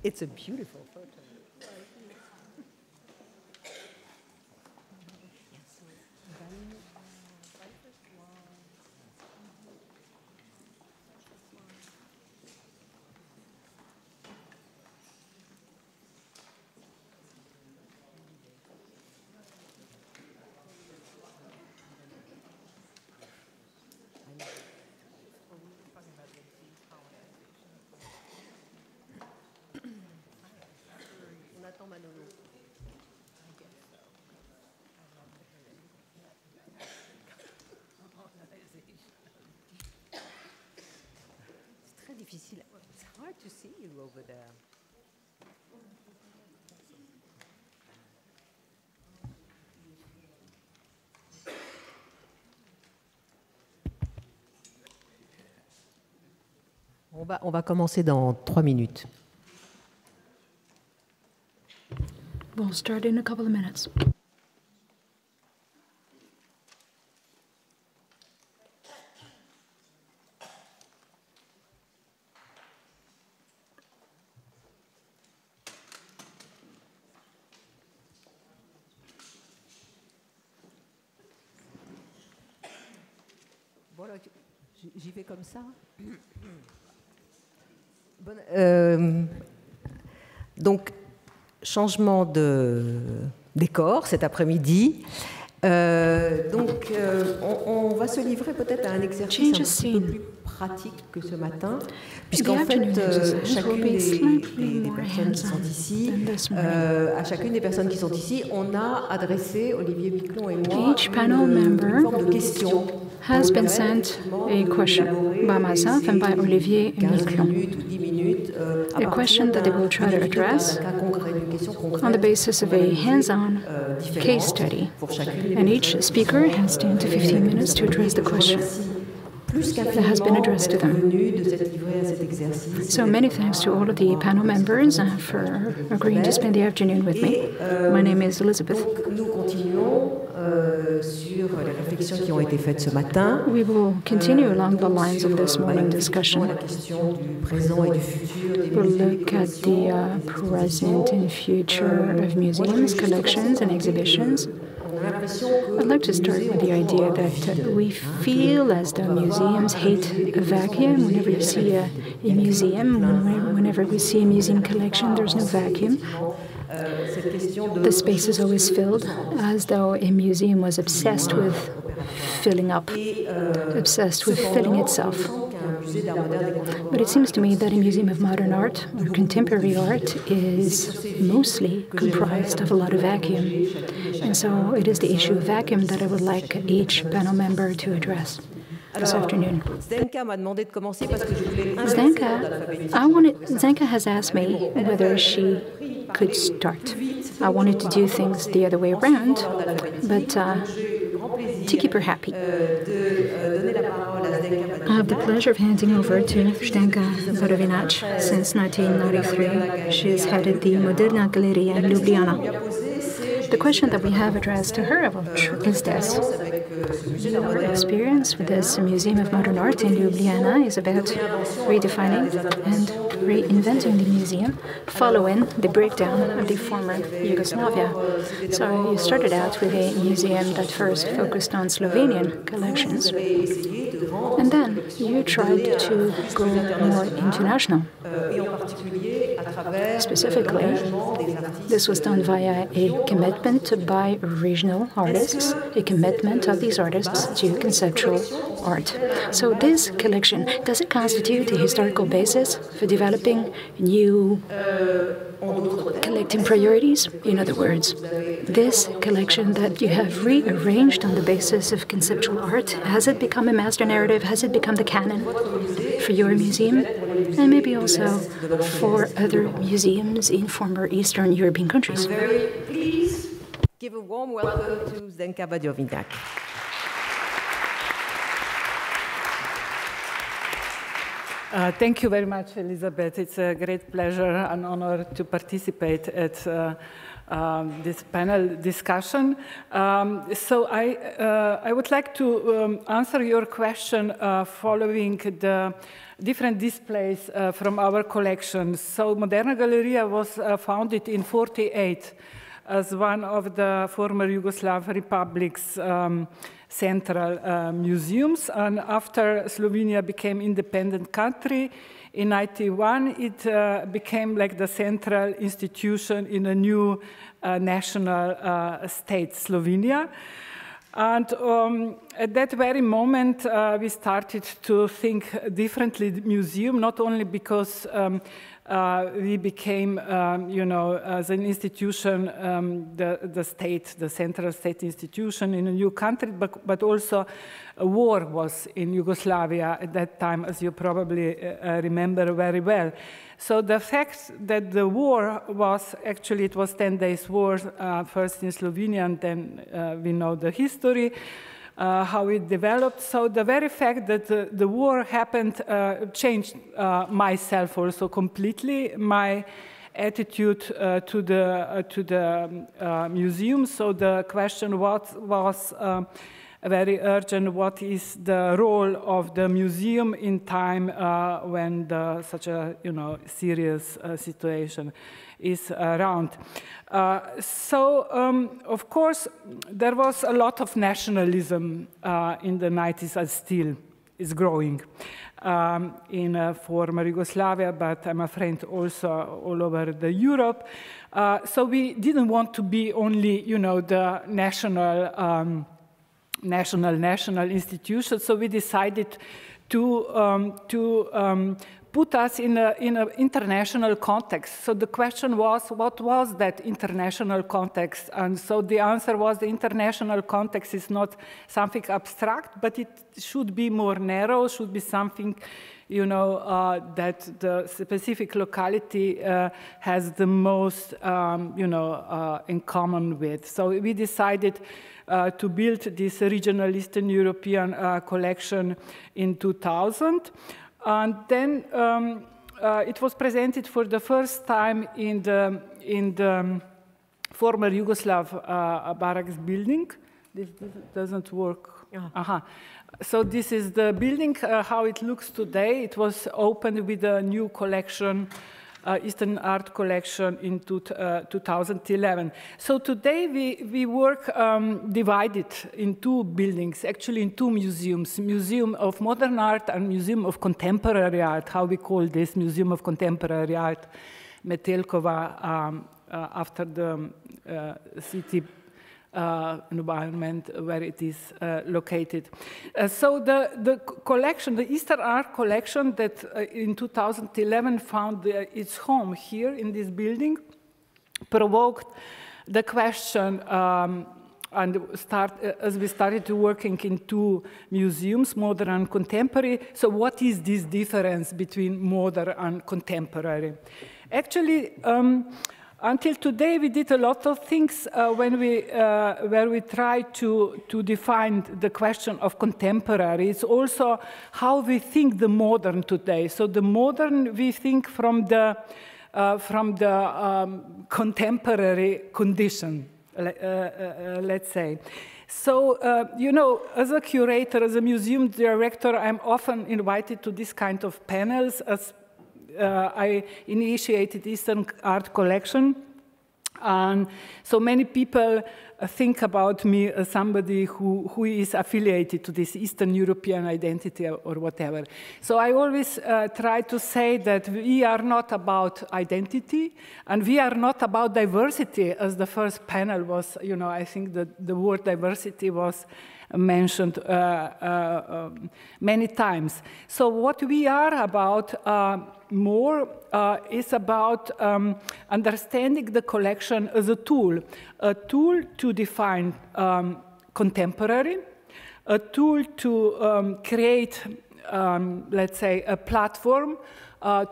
It's a beautiful photo. It's hard to see you over there. On va commencer dans 3 minutes. We'll start in a couple of minutes. Voilà, j'y vais comme ça. Donc, changement de décor cet après-midi. On va se livrer peut-être à un exercice un petit peu plus pratique que ce matin, puisqu'en fait, chacune des personnes qui sont ici, à chacune des personnes qui sont ici, on a adressé, Olivier Biclon et moi, une forme de question. Has been sent a question by myself and by Olivier Biclon. A question that they will try to address on the basis of a hands-on case study. And each speaker has 10 to 15 minutes to address the question that has been addressed to them. So many thanks to all of the panel members for agreeing to spend the afternoon with me. My name is Elisabeth. We will continue along the lines of this morning discussion. We'll look at the present and future of museums, collections, and exhibitions. I'd like to start with the idea that we feel as though museums hate a vacuum. Whenever you see a museum, whenever we see a museum collection, there's no vacuum. The space is always filled, as though a museum was obsessed with filling up, obsessed with filling itself. But it seems to me that a museum of modern art, or contemporary art, is mostly comprised of a lot of vacuum. And so it is the issue of vacuum that I would like each panel member to address this afternoon. Zdenka has asked me whether she could start. I wanted to do things the other way around, but to keep her happy. I have the pleasure of handing over to Zdenka Badovinac. Since 1993, she has headed the Moderna Galleria in Ljubljana. The question that we have addressed to her is this. Your experience with this Museum of Modern Art in Ljubljana is about redefining and reinventing the museum following the breakdown of the former Yugoslavia. So you started out with a museum that first focused on Slovenian collections, and then you tried to go more international. Specifically, this was done via a commitment by regional artists, a commitment of these artists to conceptual art. So this collection, does it constitute a historical basis for developing new collecting priorities? In other words, this collection that you have rearranged on the basis of conceptual art, has it become a master narrative? Has it become the canon for your museum? And maybe also for other museums in former Eastern European countries. Please give a warm welcome to Zdenka Badovinac. Thank you very much, Elisabeth. It's a great pleasure and honor to participate at this panel discussion. So I would like to answer your question following the different displays from our collection. So Moderna Galleria was founded in '48 as one of the former Yugoslav republics' central museums. And after Slovenia became independent country, in '91, it became like the central institution in a new national state, Slovenia. And at that very moment, we started to think differently the museum, not only because we became, as an institution, the state, the central state institution in a new country, but also a war was in Yugoslavia at that time, as you probably remember very well. So the fact that the war was, actually it was 10 days war, first in Slovenia, and then we know the history, how it developed. So the very fact that the war happened changed myself also completely, my attitude to the museum. So the question was very urgent: what is the role of the museum in time when such a serious situation is around? Of course, there was a lot of nationalism in the 90s, and still is growing in former Yugoslavia, but I'm afraid also all over the Europe. So we didn't want to be only, the national institution. So we decided to put us in an international context. So the question was, what was that international context? And so the answer was, the international context is not something abstract, but it should be more narrow, should be something, that the specific locality has the most, in common with. So we decided to build this regional Eastern European collection in 2000. And then it was presented for the first time in the former Yugoslav barracks building. This doesn't work. Yeah. So this is the building, how it looks today. It was opened with a new collection, Eastern Art Collection in 2011. So today we work divided in two buildings, actually in two museums, Museum of Modern Art and Museum of Contemporary Art, how we call this Museum of Contemporary Art, Metelkova, after the city environment where it is located. So the collection, the Eastern Art Collection that in 2011 found its home here in this building, provoked the question, and as we started working in two museums, modern and contemporary. So what is this difference between modern and contemporary? Actually, until today, we did a lot of things where we tried to define the question of contemporary. It's also how we think the modern today. So the modern, we think from the contemporary condition, let's say. So, as a curator, as a museum director, I'm often invited to this kind of panels as I initiated Eastern Art Collection, and so many people think about me as somebody who is affiliated to this Eastern European identity or whatever. So I always try to say that we are not about identity, and we are not about diversity, as the first panel was, I think that the word diversity was mentioned many times. So what we are about more is about understanding the collection as a tool to define contemporary, a tool to create, let's say, a platform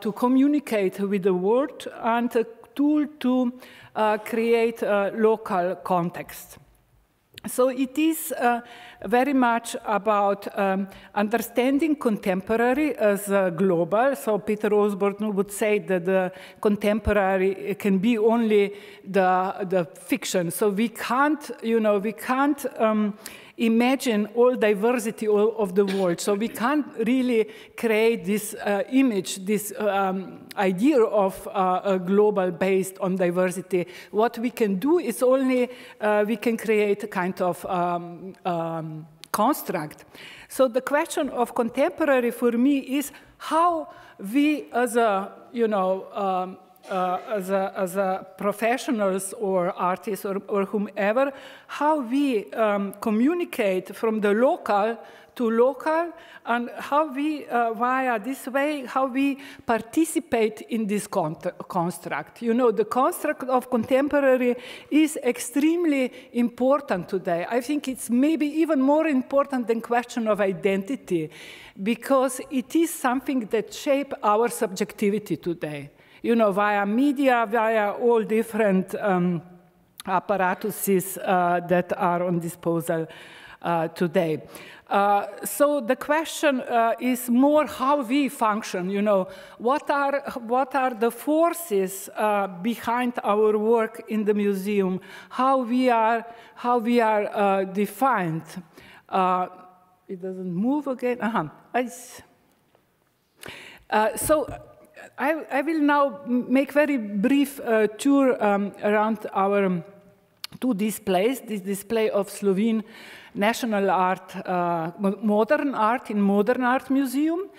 to communicate with the world, and a tool to create a local context. So it is very much about understanding contemporary as global. So Peter Osborne would say that the contemporary can be only the fiction. So we can't, we can't imagine all diversity of the world. So we can't really create this image, this idea of a global based on diversity. What we can do is only we can create a kind of construct. So the question of contemporary for me is how we, as a as a professionals or artists or whomever, how we communicate from the local to local, and how we, via this way, how we participate in this construct. The construct of contemporary is extremely important today. I think it's maybe even more important than question of identity, because it is something that shapes our subjectivity today. Via media, via all different apparatuses that are on disposal today. So the question is more how we function. What are the forces behind our work in the museum? How we are defined. It doesn't move again. So I will now make very brief tour around our two displays. This display of Slovene national art, modern art in Modern Art Museum,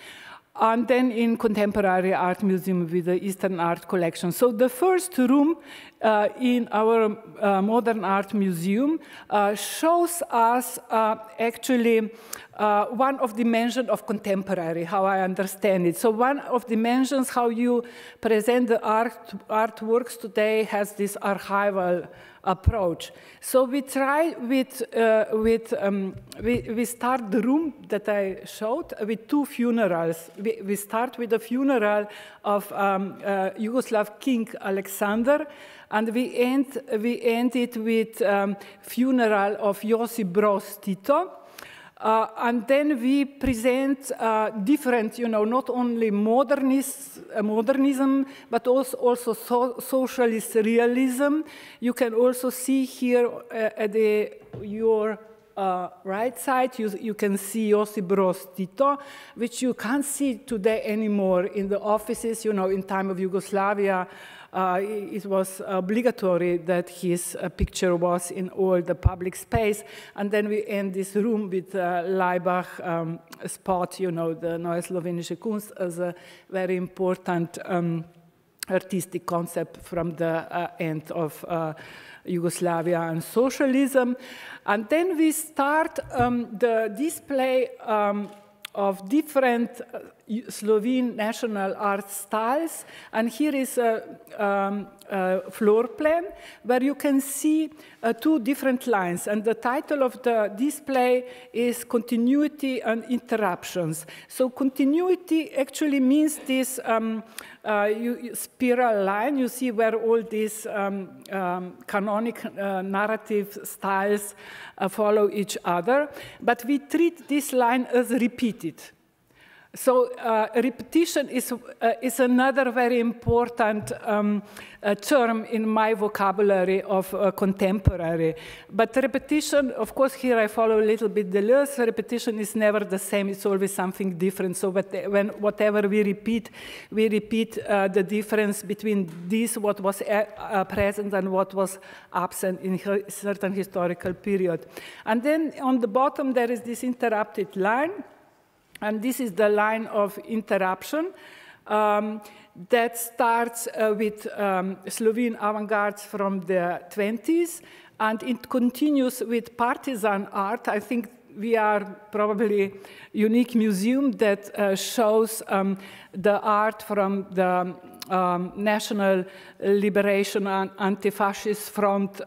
and then in Contemporary Art Museum with the Eastern Art Collection. So the first room in our Modern Art Museum shows us actually one of the dimensions of contemporary, how I understand it. So one of the dimensions how you present the artworks today has this archival approach. So we try we start the room that I showed with two funerals. We start with the funeral of Yugoslav King Alexander, and we end it with funeral of Josip Broz Tito. And then we present different, not only modernism, but also socialist realism. You can also see here at your right side, you can see Josip Broz Tito, which you can't see today anymore in the offices. In time of Yugoslavia, it was obligatory that his picture was in all the public space. And then we end this room with Laibach spot, the Neue Slowenische Kunst, as a very important artistic concept from the end of Yugoslavia and socialism. And then we start the display of different Slovene national art styles. And here is a floor plan where you can see two different lines. And the title of the display is Continuity and Interruptions. So continuity actually means this spiral line. You see where all these canonic narrative styles follow each other. But we treat this line as repeated. So repetition is another very important term in my vocabulary of contemporary. But repetition, of course, here I follow a little bit Deleuze. Repetition is never the same. It's always something different. So whatever we repeat the difference between this, what was present and what was absent in a certain historical period. And then on the bottom, there is this interrupted line. And this is the line of interruption that starts with Slovene avant-garde from the 20s, and it continues with partisan art. I think we are probably unique museum that shows the art from the National Liberation and Anti-Fascist Front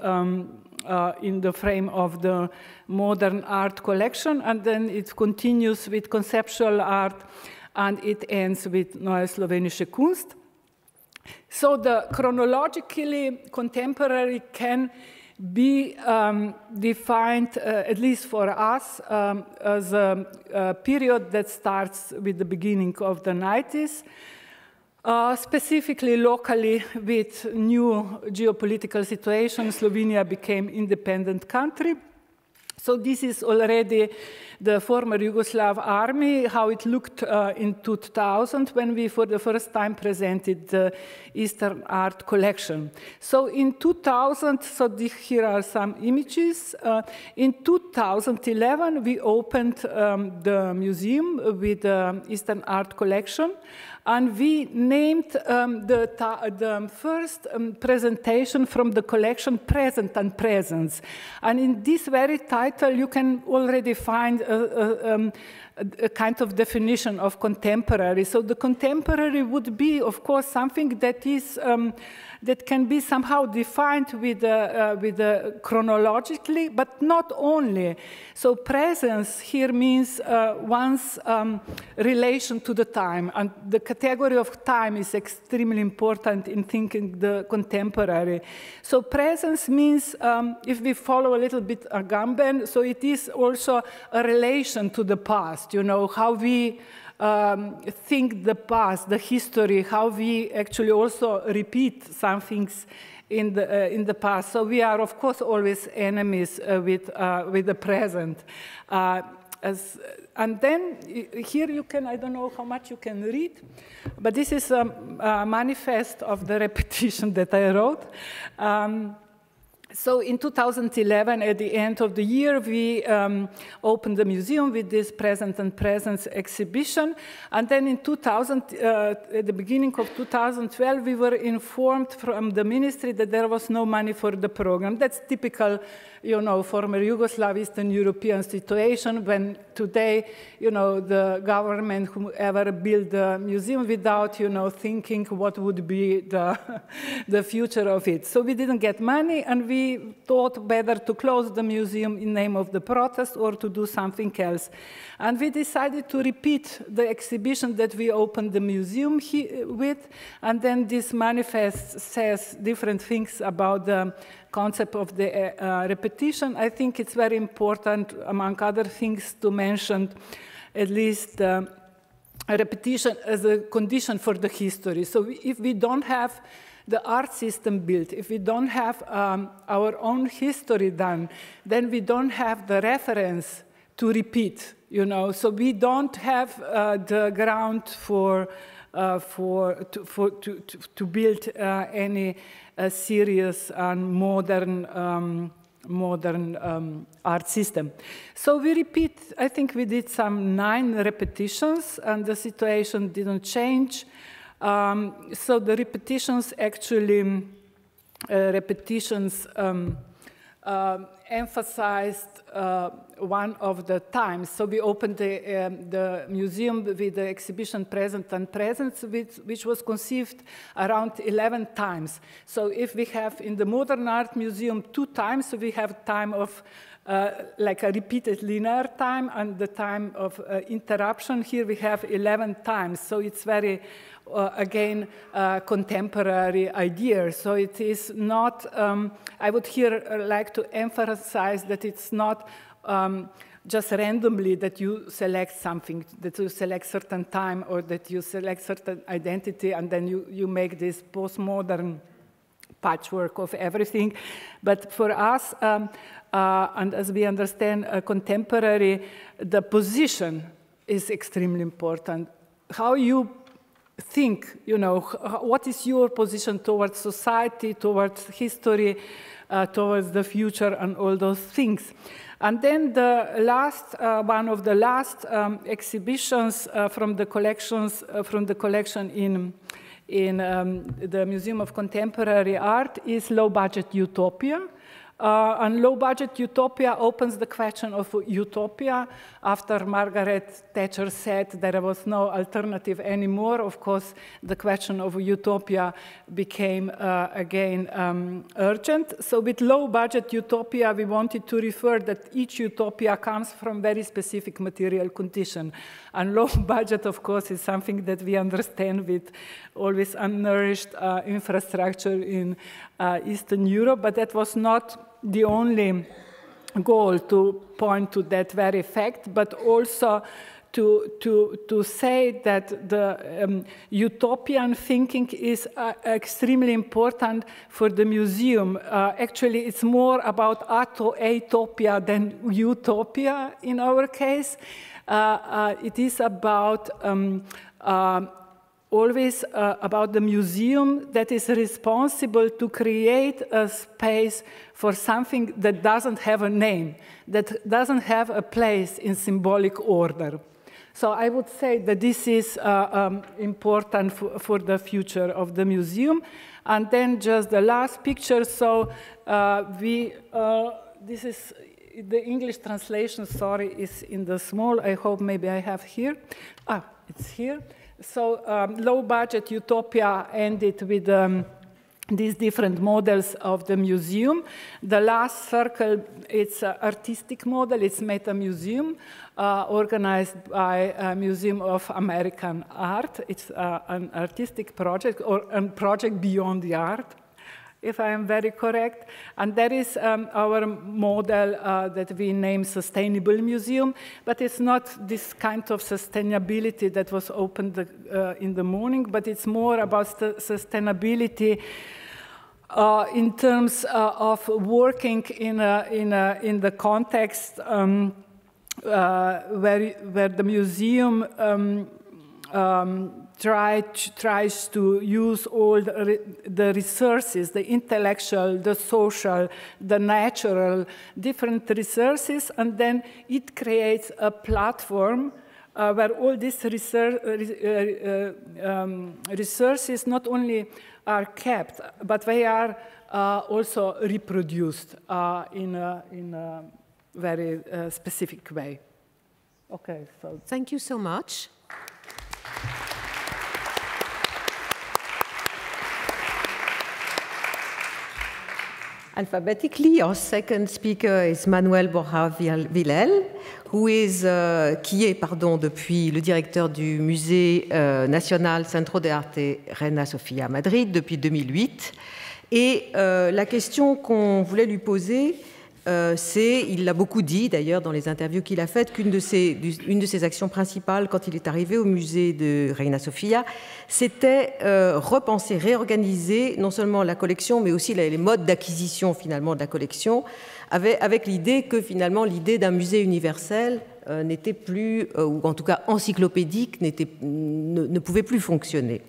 in the frame of the modern art collection, and then it continues with conceptual art, and it ends with Neue Slowenische Kunst. So the chronologically contemporary can be defined, at least for us, as a period that starts with the beginning of the 90s, specifically locally with new geopolitical situation. Slovenia became independent country. So this is already the former Yugoslav army, how it looked in 2000 when we for the first time presented the Eastern art collection. So in 2000, so here are some images. In 2011, we opened the museum with the Eastern art collection. And we named the first presentation from the collection Present and Presence. And in this very title, you can already find a kind of definition of contemporary. So the contemporary would be, of course, something that is that can be somehow defined with chronologically, but not only. So presence here means one's relation to the time, and the category of time is extremely important in thinking the contemporary. So presence means, if we follow a little bit Agamben, so it is also a relation to the past, you know, how we think the past, the history, how we actually also repeat some things in the past. So we are, of course, always enemies with the present. And then here you can, I don't know how much you can read, but this is a manifest of the repetition that I wrote. So in 2011, at the end of the year, we opened the museum with this Present and Presence exhibition. And then in 2000, at the beginning of 2012, we were informed from the ministry that there was no money for the program. That's typical, you know, former Yugoslav, Eastern European situation, when today, you know, the government, whoever built the museum without, you know, thinking what would be the future of it. So we didn't get money, and we thought whether to close the museum in name of the protest or to do something else. And we decided to repeat the exhibition that we opened the museum with, and then this manifest says different things about the concept of the repetition. I think it's very important, among other things, to mention at least a repetition as a condition for the history. So if we don't have the art system built, if we don't have our own history done, then we don't have the reference to repeat, you know. So we don't have the ground to build any serious and modern art system. So we repeat, I think we did some 9 repetitions, and the situation didn't change. So the repetitions actually, emphasized one of the times. So we opened the museum with the exhibition Present and Presence, which was conceived around 11 times. So if we have in the Modern Art Museum 2 times, so we have time of like a repeated linear time, and the time of interruption. Here we have 11 times. So it's very, again, contemporary idea. So it is not, I would here like to emphasize that it's not just randomly that you select something, that you select certain time, or that you select certain identity, and then you make this postmodern patchwork of everything. But for us, and as we understand contemporary, the position is extremely important. How you think, you know, what is your position towards society, towards history, towards the future, and all those things. And then the last, one of the last exhibitions from the collections, from the collection in the Museum of Contemporary Art is Low Budget Utopia. And low-budget utopia opens the question of utopia. After Margaret Thatcher said there was no alternative anymore, of course, the question of utopia became again urgent. So with low-budget utopia, we wanted to refer that each utopia comes from very specific material condition. And low budget, of course, is something that we understand with always unnourished infrastructure in Eastern Europe, but that was not the only goal to point to that very fact, but also to say that the utopian thinking is extremely important for the museum. Actually, it's more about atopia than utopia in our case. It is about always about the museum that is responsible to create a space for something that doesn't have a name, that doesn't have a place in symbolic order. So I would say that this is important for the future of the museum. And then just the last picture. So this is the English translation, sorry, is in the small. I hope maybe I have here. Ah, it's here. So low-budget utopia ended with these different models of the museum. The last circle, it's an artistic model. It's Meta Museum, organized by Museum of American Art. It's an artistic project, or a project beyond the art, if I am very correct. And that is our model that we name Sustainable Museum, but it's not this kind of sustainability that was opened in the morning, but it's more about sustainability in terms of working in the context where the museum tries to use all the resources, the intellectual, the social, the natural, different resources, and then it creates a platform where all these resources not only are kept, but they are also reproduced in a very specific way. Okay, so thank you so much. Alphabetically, our second speaker is Manuel Borja-Villel, qui est depuis le directeur du musée Nacional, Centro de Arte, Reina Sofia à Madrid depuis 2008. Et la question qu'on voulait lui poser, c'est, il l'a beaucoup dit d'ailleurs dans les interviews qu'il a faites, qu'une de ses actions principales quand il est arrivé au musée de Reina Sofia, c'était repenser, réorganiser non seulement la collection, mais aussi les modes d'acquisition finalement de la collection, avec l'idée que finalement l'idée d'un musée universel n'était plus, ou en tout cas encyclopédique, ne pouvait plus fonctionner.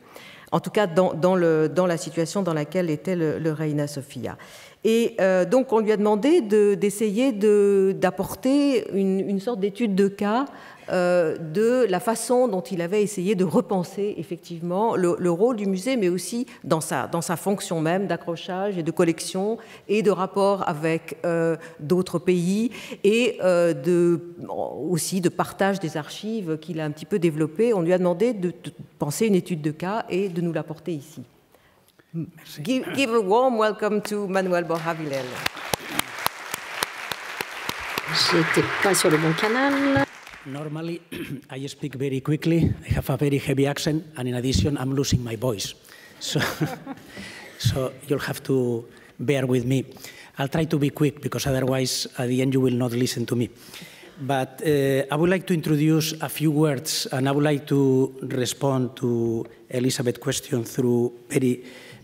En tout cas dans la situation dans laquelle était le Reina Sofia. Et donc, on lui a demandé d'essayer d'apporter une sorte d'étude de cas de la façon dont il avait essayé de repenser effectivement le rôle du musée, mais aussi dans sa fonction même d'accrochage et de collection et de rapport avec d'autres pays et aussi de partage des archives qu'il a un petit peu développé. On lui a demandé de penser une étude de cas et de nous l'apporter ici. Give a warm welcome to Manuel Borja-Villel. J'étais pas sur le bon canal. Normally, I speak very quickly. I have a very heavy accent, and in addition, I'm losing my voice. So you'll have to bear with me. I'll try to be quick, because otherwise, at the end, you will not listen to me. But I would like to introduce a few words, and I would like to respond to Elisabeth's question through very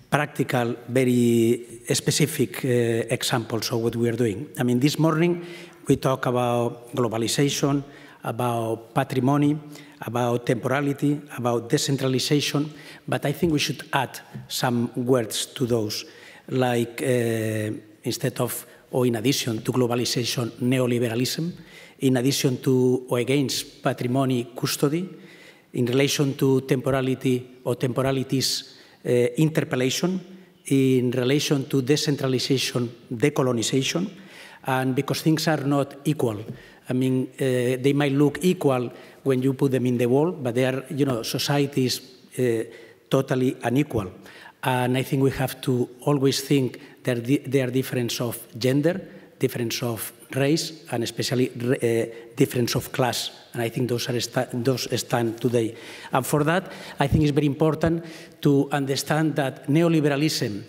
practical, very specific examples of what we are doing. I mean, this morning we talk about globalization, about patrimony, about temporality, about decentralization, but I think we should add some words to those, like instead of, or in addition to globalization, neoliberalism, in addition to or against patrimony custody, in relation to temporality or temporalities, interpellation, in relation to decentralization, decolonization, and because things are not equal. I mean, they might look equal when you put them in the wall, but they are, society is totally unequal. And I think we have to always think that there are difference of gender, difference of race, and especially difference of class. And I think those stand today. And for that, I think it's very important to understand that neoliberalism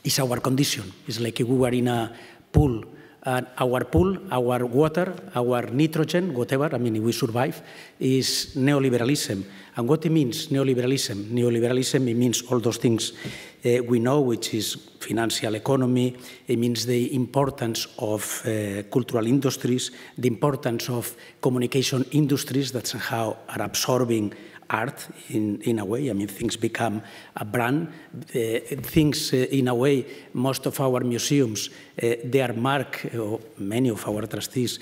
is our condition. It's like if we were in a pool, and our pool, our water, our nitrogen, whatever, I mean, if we survive, is neoliberalism. And what it means, neoliberalism? Neoliberalism, it means all those things we know, which is financial economy. It means the importance of cultural industries, the importance of communication industries that somehow are absorbing art in a way. I mean, things become a brand. Things, in a way, most of our museums, they are marked, or many of our trustees,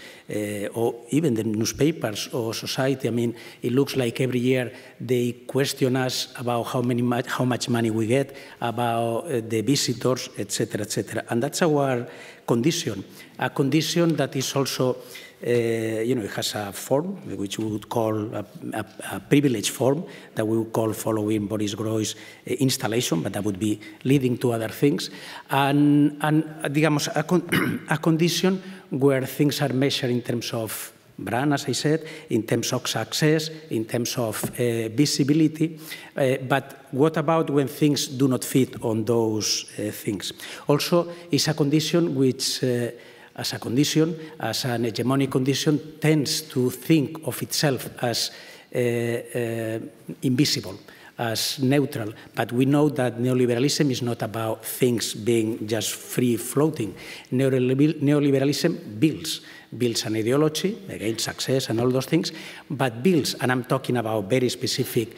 or even the newspapers or society. I mean, it looks like every year they question us about how much money we get, about the visitors, etc., etc. And that's our condition, a condition that is also it has a form, which we would call a privilege form, that we would call following Boris Groys's installation, but that would be leading to other things. And digamos, a condition where things are measured in terms of brand, as I said, in terms of success, in terms of visibility. But what about when things do not fit on those things? Also, it's a condition which as an hegemonic condition, tends to think of itself as invisible, as neutral. But we know that neoliberalism is not about things being just free-floating. Neoliberalism builds an ideology, again, success and all those things, but builds, and I'm talking about very specific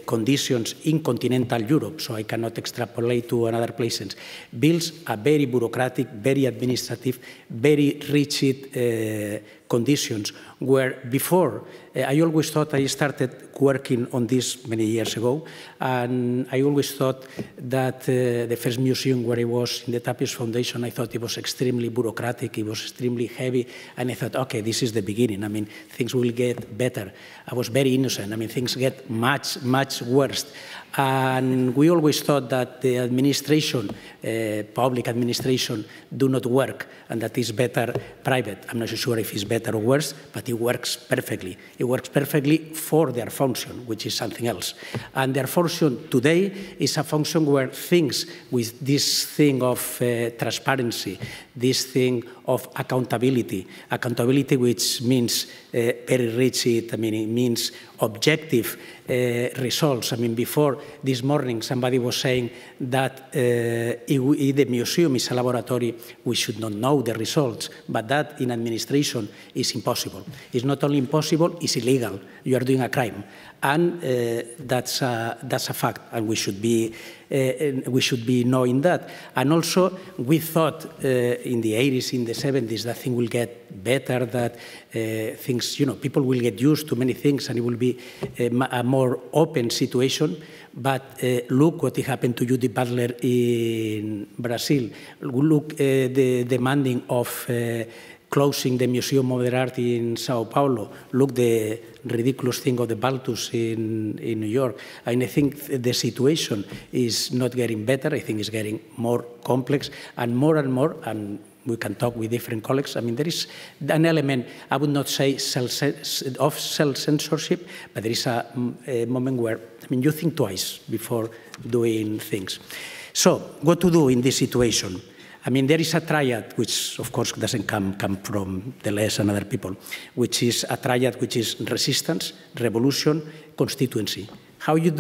conditions in continental Europe, so I cannot extrapolate to other places, builds a very bureaucratic, very administrative, very rigid conditions, where before, I always thought, I started working on this many years ago, and I always thought that the first museum where I was in the Tapies Foundation, I thought it was extremely bureaucratic, it was extremely heavy, and I thought, okay, this is the beginning. I mean, things will get better. I was very innocent. I mean, things get much, much worse. And we always thought that the administration, public administration, do not work, and that is better private. I'm not so sure if it's better or worse, but it works perfectly. It works perfectly for their function, which is something else. And their function today is a function where things with this thing of transparency, this thing of accountability which means very rigid, I mean, it means objective results. I mean, before this morning, somebody was saying that if the museum is a laboratory, we should not know the results, but that in administration is impossible. It's not only impossible, it's illegal. You are doing a crime. And that's a fact, and we should be knowing that. And also, we thought in the 80s, in the 70s, that things will get better, that things, people will get used to many things, and it will be a more open situation. But look what happened to Judith Butler in Brazil. Look the demanding of closing the Museum of the Art in Sao Paulo. Look the ridiculous thing of the Baltus in New York. And I think the situation is not getting better. I think it's getting more complex and more, and we can talk with different colleagues. I mean, there is an element, I would not say of self-censorship, but there is a moment where, I mean, you think twice before doing things. So, what to do in this situation? I mean, there is a triad, which of course doesn't come from Deleuze and other people, which is a triad which is resistance, revolution, constituency. How you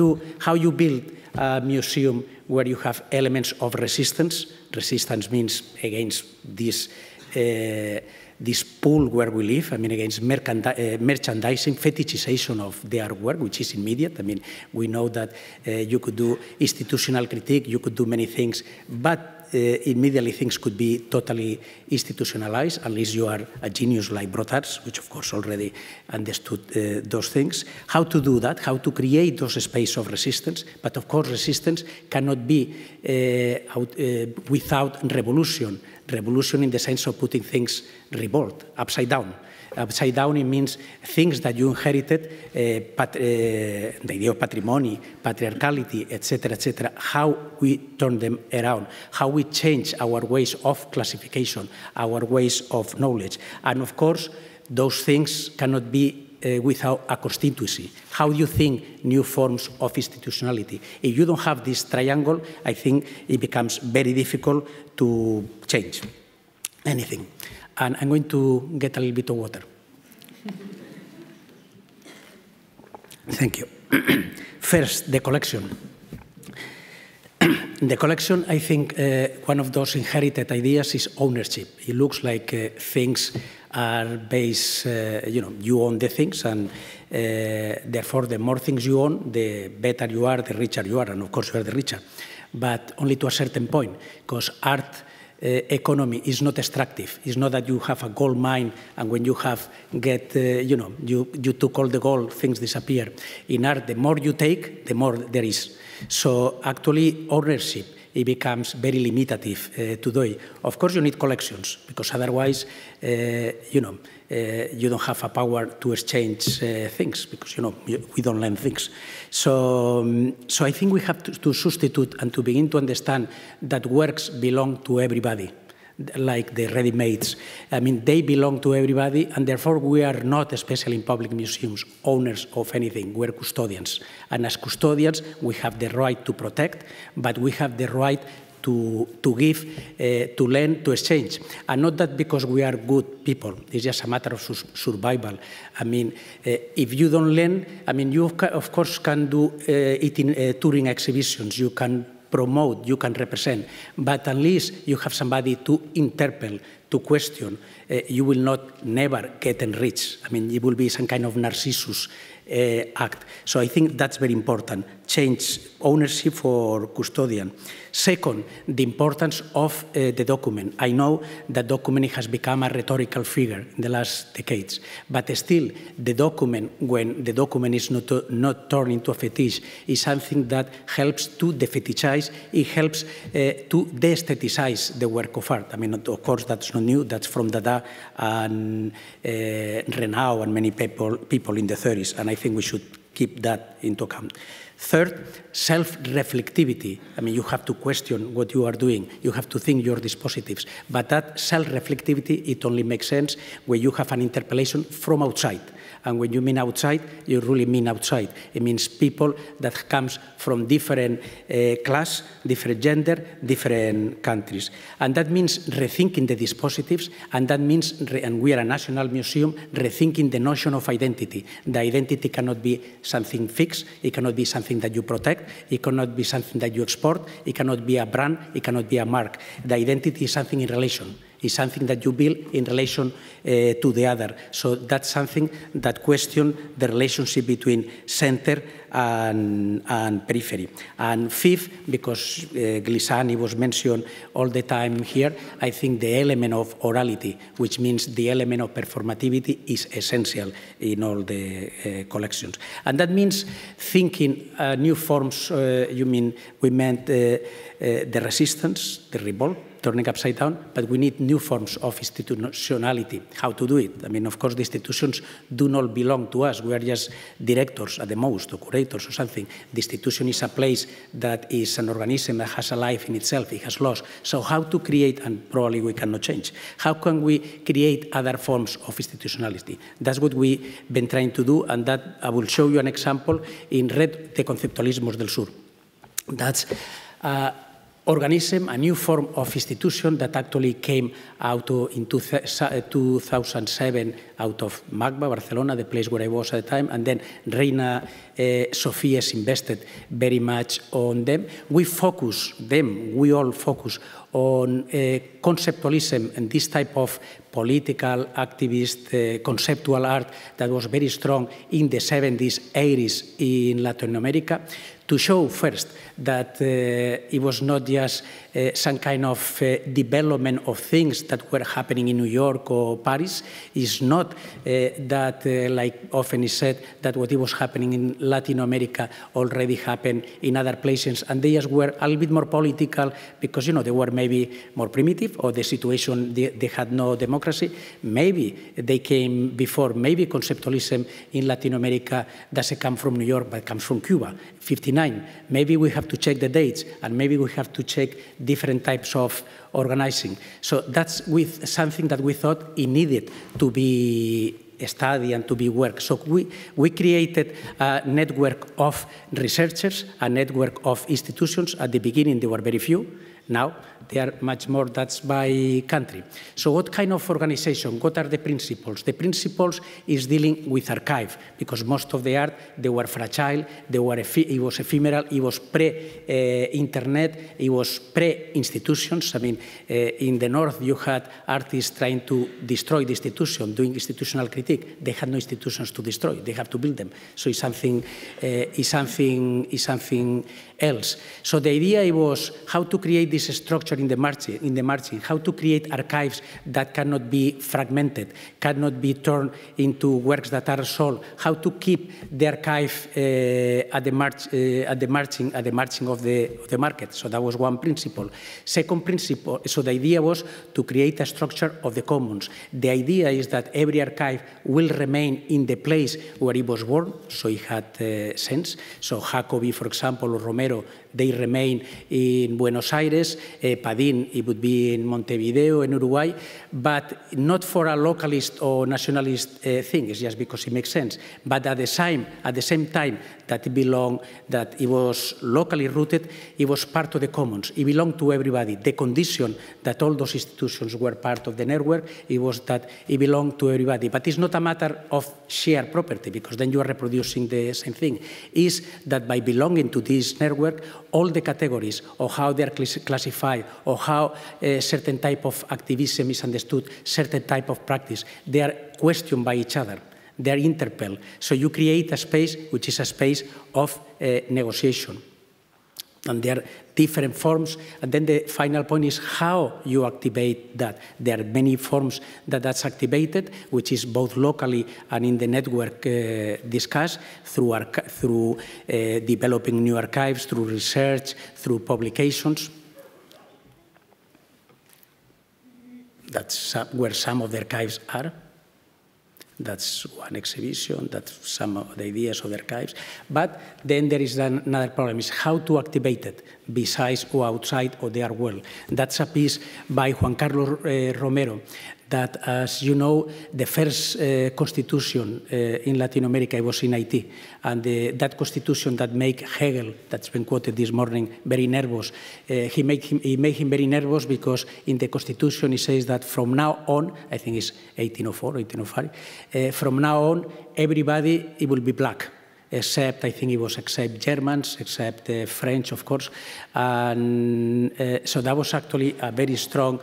build a museum where you have elements of resistance. Resistance means against this pool where we live, I mean, against merchandising, fetishization of the artwork, which is immediate. I mean, we know that you could do institutional critique, you could do many things, but immediately things could be totally institutionalized, unless you are a genius like Brotards, which of course already understood those things. How to do that, how to create those spaces of resistance, but of course resistance cannot be without revolution. Revolution in the sense of putting things revolt, upside down. Upside down, it means things that you inherited, the idea of patrimony, patriarchality, etc., how we turn them around, how we change our ways of classification, our ways of knowledge. And of course, those things cannot be without a constituency. How do you think new forms of institutionality? If you don't have this triangle, I think it becomes very difficult to change anything. And I'm going to get a little bit of water. Thank you. First, the collection. The collection, I think, one of those inherited ideas is ownership. It looks like things are based, you own the things, and therefore the more things you own, the better you are, the richer you are, and of course you are the richer. But only to a certain point, because art economy is not extractive. It's not that you have a gold mine and when you you took all the gold, things disappear. In art, the more you take, the more there is. So actually, ownership, it becomes very limitative today. Of course, you need collections, because otherwise, you don't have a power to exchange things, because, we don't lend things. So I think we have to substitute and to begin to understand that works belong to everybody, like the ready-mades. I mean, they belong to everybody, and therefore we are not, especially in public museums, owners of anything. We're custodians. And as custodians, we have the right to protect, but we have the right to give, to lend, to exchange. And not that because we are good people. It's just a matter of survival. I mean, if you don't lend, I mean, you, of course, can do it in touring exhibitions. You can promote, you can represent. But at least you have somebody to interpel, to question. You will never get enriched. I mean, it will be some kind of Narcissus act. So I think that's very important. Change ownership for custodian. Second, the importance of the document. I know that document has become a rhetorical figure in the last decades, but still the document, when the document is not turned into a fetish, is something that helps to defetishize, it helps to de-aestheticize the work of art. I mean, of course, that's not new, that's from Dada and Reina and many people in the 30s, and I think we should keep that into account. Third, self-reflectivity. I mean, you have to question what you are doing. You have to think your dispositives. But that self-reflectivity, it only makes sense when you have an interpellation from outside. And when you mean outside, you really mean outside. It means people that comes from different class, different gender, different countries. And that means rethinking the dispositives, and that means, and we are a national museum, rethinking the notion of identity. The identity cannot be something fixed, it cannot be something that you protect, it cannot be something that you export, it cannot be a brand, it cannot be a mark. The identity is something in relation. Is something that you build in relation to the other. So that's something that questions the relationship between center and periphery. And fifth, because Glissani was mentioned all the time here, I think the element of orality, which means the element of performativity, is essential in all the collections. And that means thinking new forms, we meant the resistance, the revolt, turning upside down, but we need new forms of institutionality. How to do it? I mean, of course, the institutions do not belong to us. We are just directors at the most, or curators or something. The institution is a place that is an organism that has a life in itself, it has laws. So how to create, and probably we cannot change, how can we create other forms of institutionality? That's what we've been trying to do, and that I will show you an example in Red de Conceptualismos del Sur. That's organism, a new form of institution that actually came out in 2007 out of MACBA, Barcelona, the place where I was at the time, and then Reina Sofia invested very much on them. We all focus on conceptualism and this type of political, activist, conceptual art that was very strong in the 70s, 80s in Latin America, to show first that it was not just some kind of development of things that were happening in New York or Paris. It's not that, like often is said, that what was happening in Latin America already happened in other places, and they just were a little bit more political because, you know, they were maybe more primitive, or the situation, they had no democracy. Maybe they came before. Maybe conceptualism in Latin America doesn't come from New York, but comes from Cuba, 59. Maybe we have to check the dates, and maybe we have to check different types of organizing. So that's with something that we thought it needed to be studied and to be worked. So we created a network of researchers, a network of institutions. At the beginning, there were very few. Now, they are much more. That's by country. So what kind of organization? What are the principles? The principles is dealing with archive, because most of the art, they were fragile, it was ephemeral, it was pre-internet, it was pre-institutions. I mean, in the north, you had artists trying to destroy the institution, doing institutional critique. They had no institutions to destroy. They have to build them. So it's something else. So the idea was how to create this structure in the margin, how to create archives that cannot be fragmented, cannot be turned into works that are sold, how to keep the archive at the margin of the market. So that was one principle. Second principle, so the idea was to create a structure of the commons. The idea is that every archive will remain in the place where it was born, so it had sense. So Jacobi, for example, or Romero, they remain in Buenos Aires. Padín, it would be in Montevideo, in Uruguay, but not for a localist or nationalist thing. It's just because it makes sense. But at the same time that it belonged, that it was locally rooted, it was part of the commons. It belonged to everybody. The condition that all those institutions were part of the network, it was that it belonged to everybody. But it's not a matter of shared property, because then you are reproducing the same thing. It's that by belonging to this network, all the categories of how they are classified, or how a certain type of activism is understood, certain type of practice, they are questioned by each other. They are interpelled. So you create a space which is a space of negotiation. And there are different forms. And then the final point is how you activate that. There are many forms that's activated, which is both locally and in the network discussed through developing new archives, through research, through publications. That's where some of the archives are. That's one exhibition, that's some of the ideas of the archives. But then there is another problem, is how to activate it, besides or outside of their world. That's a piece by Juan Carlos Romero, that, as you know, the first constitution in Latin America was in Haiti. And that constitution that made Hegel, that's been quoted this morning, very nervous. He made him very nervous because in the constitution he says that from now on, I think it's 1804, 1805, from now on, everybody, it will be black. Except, I think it was except Germans, except French, of course. And so that was actually a very strong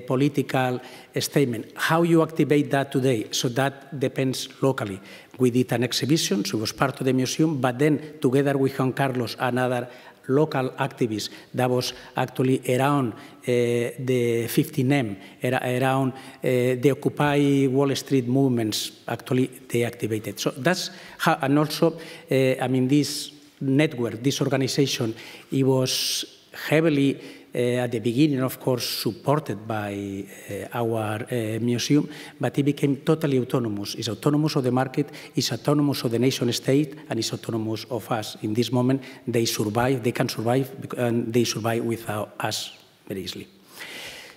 political statement. How you activate that today? So that depends locally. We did an exhibition, so it was part of the museum, but then together with Juan Carlos and other local activists that was actually around the 15M, around the Occupy Wall Street movements, actually they activated. So that's how, and also, I mean, this network, this organization, it was heavily at the beginning, of course, supported by our museum, but it became totally autonomous. It's autonomous of the market, it's autonomous of the nation state, and it's autonomous of us. In this moment, they survive, they can survive, and they survive without us very easily.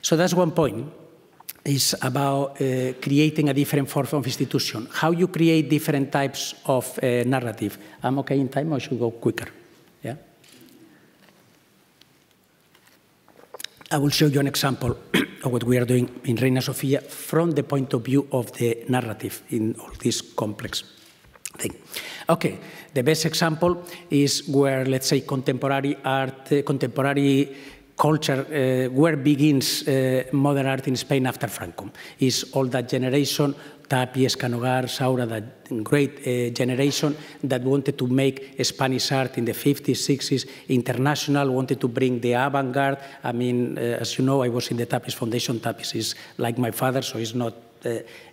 So that's one point. It's about creating a different form of institution. How you create different types of narrative. I'm okay in time, or should go quicker? Yeah? I will show you an example of what we are doing in Reina Sofia from the point of view of the narrative in all this complex thing. Okay, the best example is where, let's say, contemporary art, contemporary culture, where begins modern art in Spain after Franco. Is all that generation, Tapies, Canogar, Saura, that great generation that wanted to make Spanish art in the 50s, 60s, international, wanted to bring the avant-garde. I mean, as you know, I was in the Tapies Foundation. Tapies is like my father, so it's not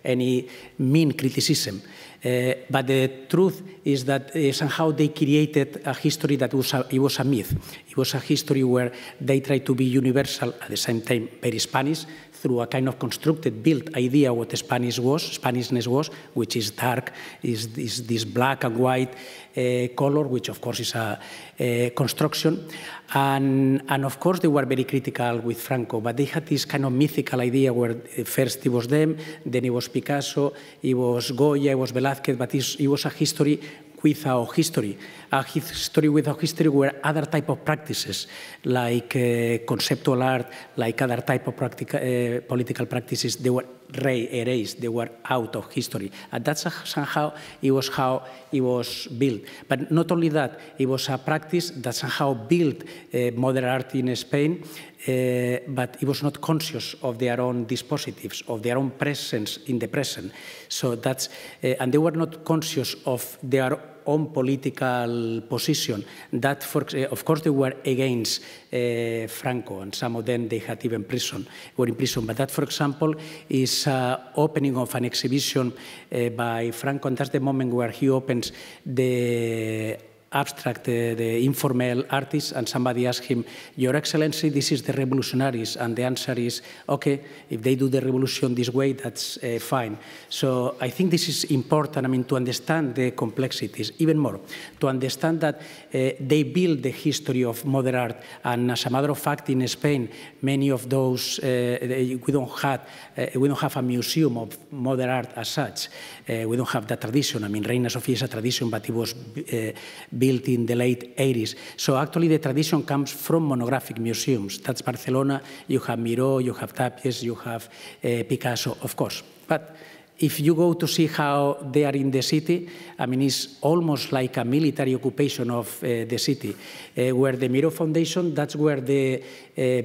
any mean criticism. But the truth is that somehow they created a history that was a myth. It was a history where they tried to be universal, at the same time very Spanish, through a kind of constructed, built idea what Spanishness was, which is dark, is this black and white color, which of course is a construction. And of course they were very critical with Franco, but they had this kind of mythical idea where first it was them, then it was Picasso, it was Goya, it was Velázquez, but it was a history without history. A history without history were other type of practices, like conceptual art, like other type of political practices, they were erased, they were out of history. And that's somehow it was how it was built. But not only that, it was a practice that somehow built modern art in Spain, but it was not conscious of their own dispositives, of their own presence in the present. So that's, and they were not conscious of their own political position. That, of course, they were against Franco, and some of them they had even were in prison. But that, for example, is opening of an exhibition by Franco, and that's the moment where he opens the abstract, the informal artists, and somebody asked him, Your Excellency, this is the revolutionaries, and the answer is, okay, if they do the revolution this way, that's fine. So I think this is important, I mean, to understand the complexities, even more, to understand that they build the history of modern art, and as a matter of fact, in Spain, many of those, we don't have a museum of modern art as such. We don't have that tradition. I mean, Reina Sofia is a tradition, but it was built in the late 80s. So actually the tradition comes from monographic museums. That's Barcelona, you have Miró, you have Tapies, you have Picasso, of course. But if you go to see how they are in the city, I mean, it's almost like a military occupation of the city. Where the Miró Foundation, that's where the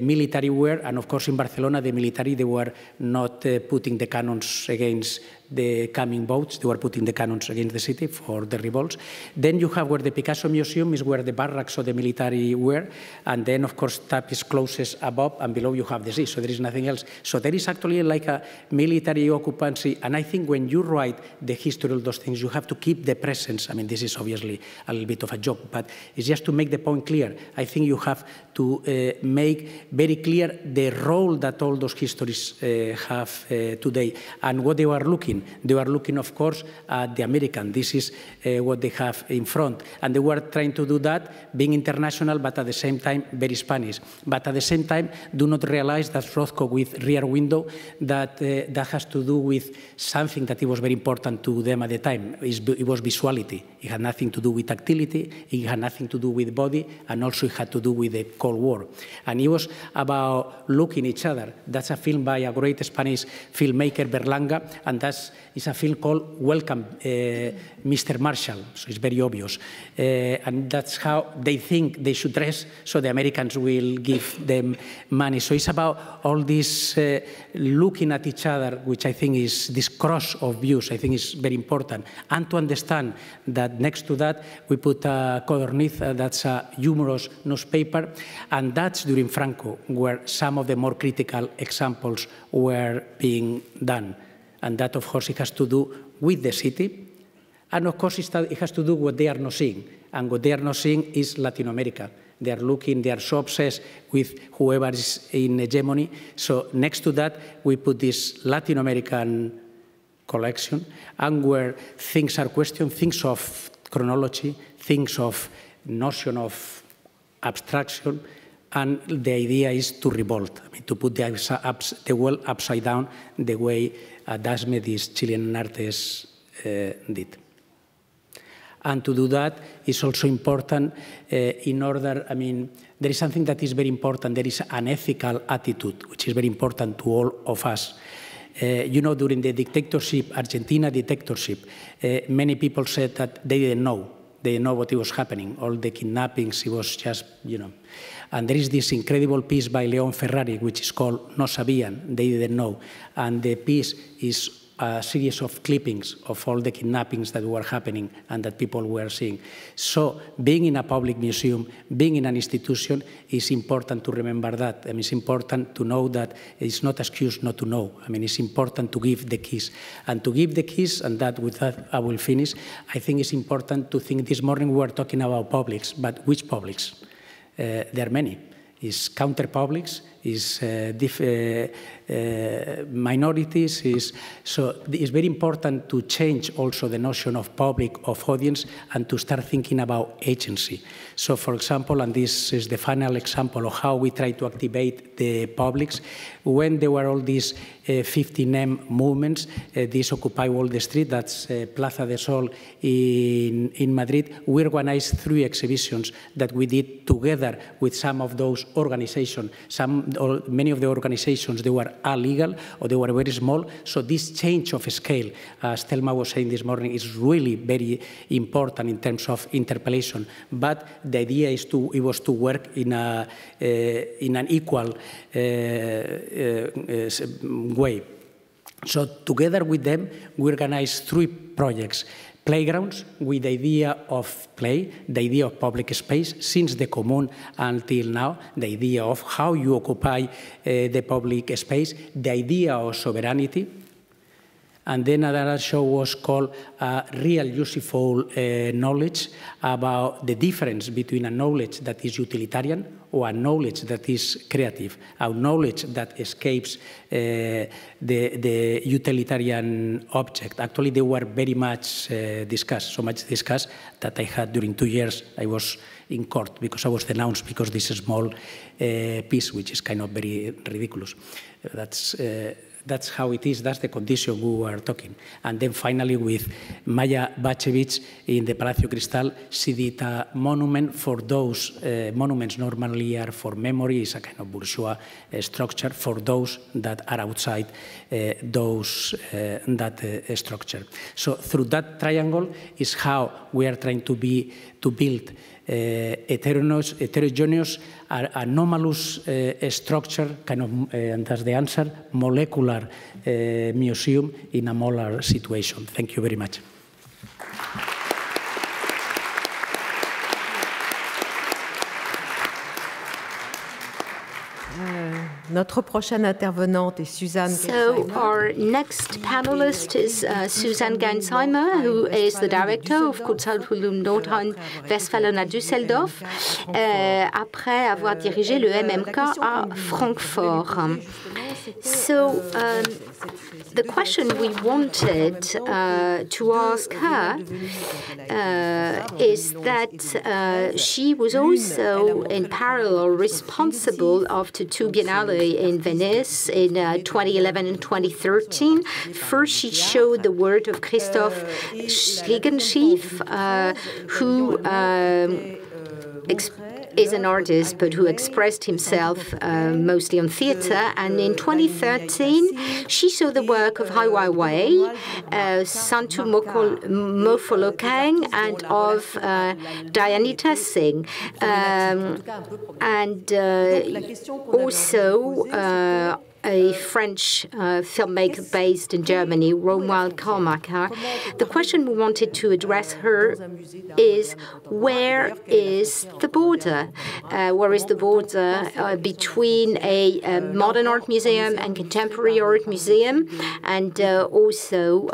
military were, and of course in Barcelona, the military, they were not putting the cannons against the coming boats, they were putting the cannons against the city for the revolts. Then you have where the Picasso Museum is where the barracks of the military were, and then of course Tapies closes above, and below you have the sea, so there is nothing else. So there is actually like a military occupancy, and I think when you write the history of those things, you have to keep the presence. I mean, this is obviously a little bit of a joke, but it's just to make the point clear. I think you have to make very clear the role that all those histories have today, and what they were looking. They were looking, of course, at the American. This is what they have in front. And they were trying to do that, being international, but at the same time, very Spanish. But at the same time, do not realize that Rothko with Rear Window, that has to do with something that it was very important to them at the time. It was visuality. It had nothing to do with tactility. It had nothing to do with body. And also it had to do with the Cold War. And it was about looking at each other. That's a film by a great Spanish filmmaker, Berlanga, and that's a film called Welcome, Mr. Marshall. So it's very obvious. And that's how they think they should dress, so the Americans will give them money. So it's about all this looking at each other, which I think is this cross of views, I think is very important. And to understand that next to that, we put a codorniz, that's a humorous newspaper, and that's during Franco, where some of the more critical examples were being done. And that, of course, it has to do with the city. And, of course, it has to do with what they are not seeing. And what they are not seeing is Latin America. They are looking, they are so obsessed with whoever is in hegemony. So next to that, we put this Latin American collection, and where things are questioned, things of chronology, things of notion of abstraction, and the idea is to revolt, I mean, to put the world upside down the way Dasme, this Chilean artist, did. And to do that is also important in order, I mean, there is something that is very important. There is an ethical attitude, which is very important to all of us. You know, during the dictatorship, Argentina dictatorship, many people said that they didn't know they know what was happening. All the kidnappings, it was just, you know. And there is this incredible piece by Leon Ferrari, which is called No Sabían, They Didn't Know. And the piece is a series of clippings of all the kidnappings that were happening and that people were seeing. So being in a public museum, being in an institution, is important to remember that. I mean, it's important to know that it's not an excuse not to know. I mean, it's important to give the keys. And to give the keys, and with that I will finish, I think it's important to think this morning we were talking about publics, but which publics? There are many. It's counter-publics, is minorities. So it's very important to change also the notion of public, of audience, and to start thinking about agency. So, for example, and this is the final example of how we try to activate the publics, when there were all these 15M movements, this Occupy Wall Street, that's Plaza de Sol in Madrid, we organized 3 exhibitions that we did together with some of those organizations. Many of the organizations, they were illegal or they were very small. So this change of scale, as Thelma was saying this morning, is really very important in terms of interpellation. But the idea is was to work in an equal way. So together with them, we organized 3 projects. Playgrounds with the idea of play, the idea of public space, since the Commune until now, the idea of how you occupy the public space, the idea of sovereignty. And then another show was called Real Useful Knowledge, about the difference between a knowledge that is utilitarian or a knowledge that is creative, a knowledge that escapes the utilitarian object. Actually, they were very much discussed, so much discussed that I had during 2 years, I was in court because I was denounced because this small piece, which is kind of very ridiculous. That's how it is, that's the condition we were talking. And then finally with Maya Bacevic in the Palacio Cristal, she did a monument for those monuments normally are for memory, it's a kind of bourgeois structure for those that are outside that structure. So through that triangle is how we are trying to build heterogeneous, anomalous structure, kind of, and that's the answer, molecular museum in a molar situation. Thank you very much. Notre prochaine intervenante est Suzanne. So our next panelist is Suzanne Gaensheimer, who is the director of Kunstsammlung Nordrhein-Westfalen à Düsseldorf, après avoir dirigé le MMK à Francfort. So the question we wanted to ask her is that she was also in parallel responsible of the 2 Biennale in Venice in 2011 and 2013. First, she showed the work of Christoph Schliegenschief, who is an artist, but who expressed himself mostly on theatre. And in 2013, she saw the work of Hai Weiwei, Santu Mofolokeng, and of Dayanita Singh. And also a French filmmaker based in Germany, Romuald Kalmacher. The question we wanted to address her is, where is the border? Where is the border between a modern art museum and contemporary art museum? And also,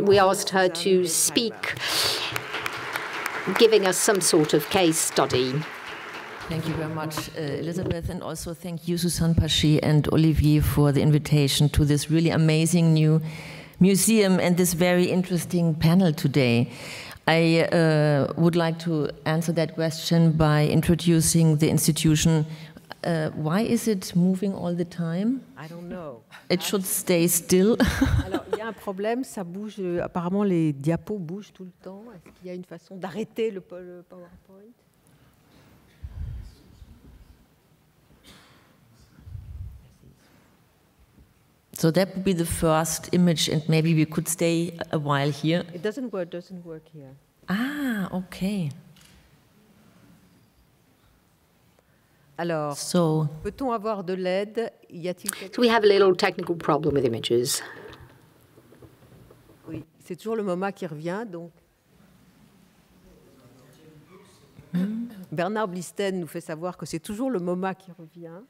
we asked her to speak, giving us some sort of case study. Thank you very much, Elisabeth, and also thank you, Suzanne Pachi and Olivier, for the invitation to this really amazing new museum and this very interesting panel today. I would like to answer that question by introducing the institution. Why is it moving all the time? I don't know. It should stay still. Alors, il y a un problème, ça bouge. Apparemment, les diapos bougent tout le temps. Est-ce qu'il y a une façon d'arrêter le PowerPoint? So that would be the first image, and maybe we could stay a while here. It doesn't work here. Ah, okay. Alors, so, peut-on avoir de l'aide? Y a-t-il quelque... So we have a little technical problem with images. Oui, c'est toujours le MoMA qui revient, donc. Bernard Blisten nous fait savoir que c'est toujours le MoMA qui revient.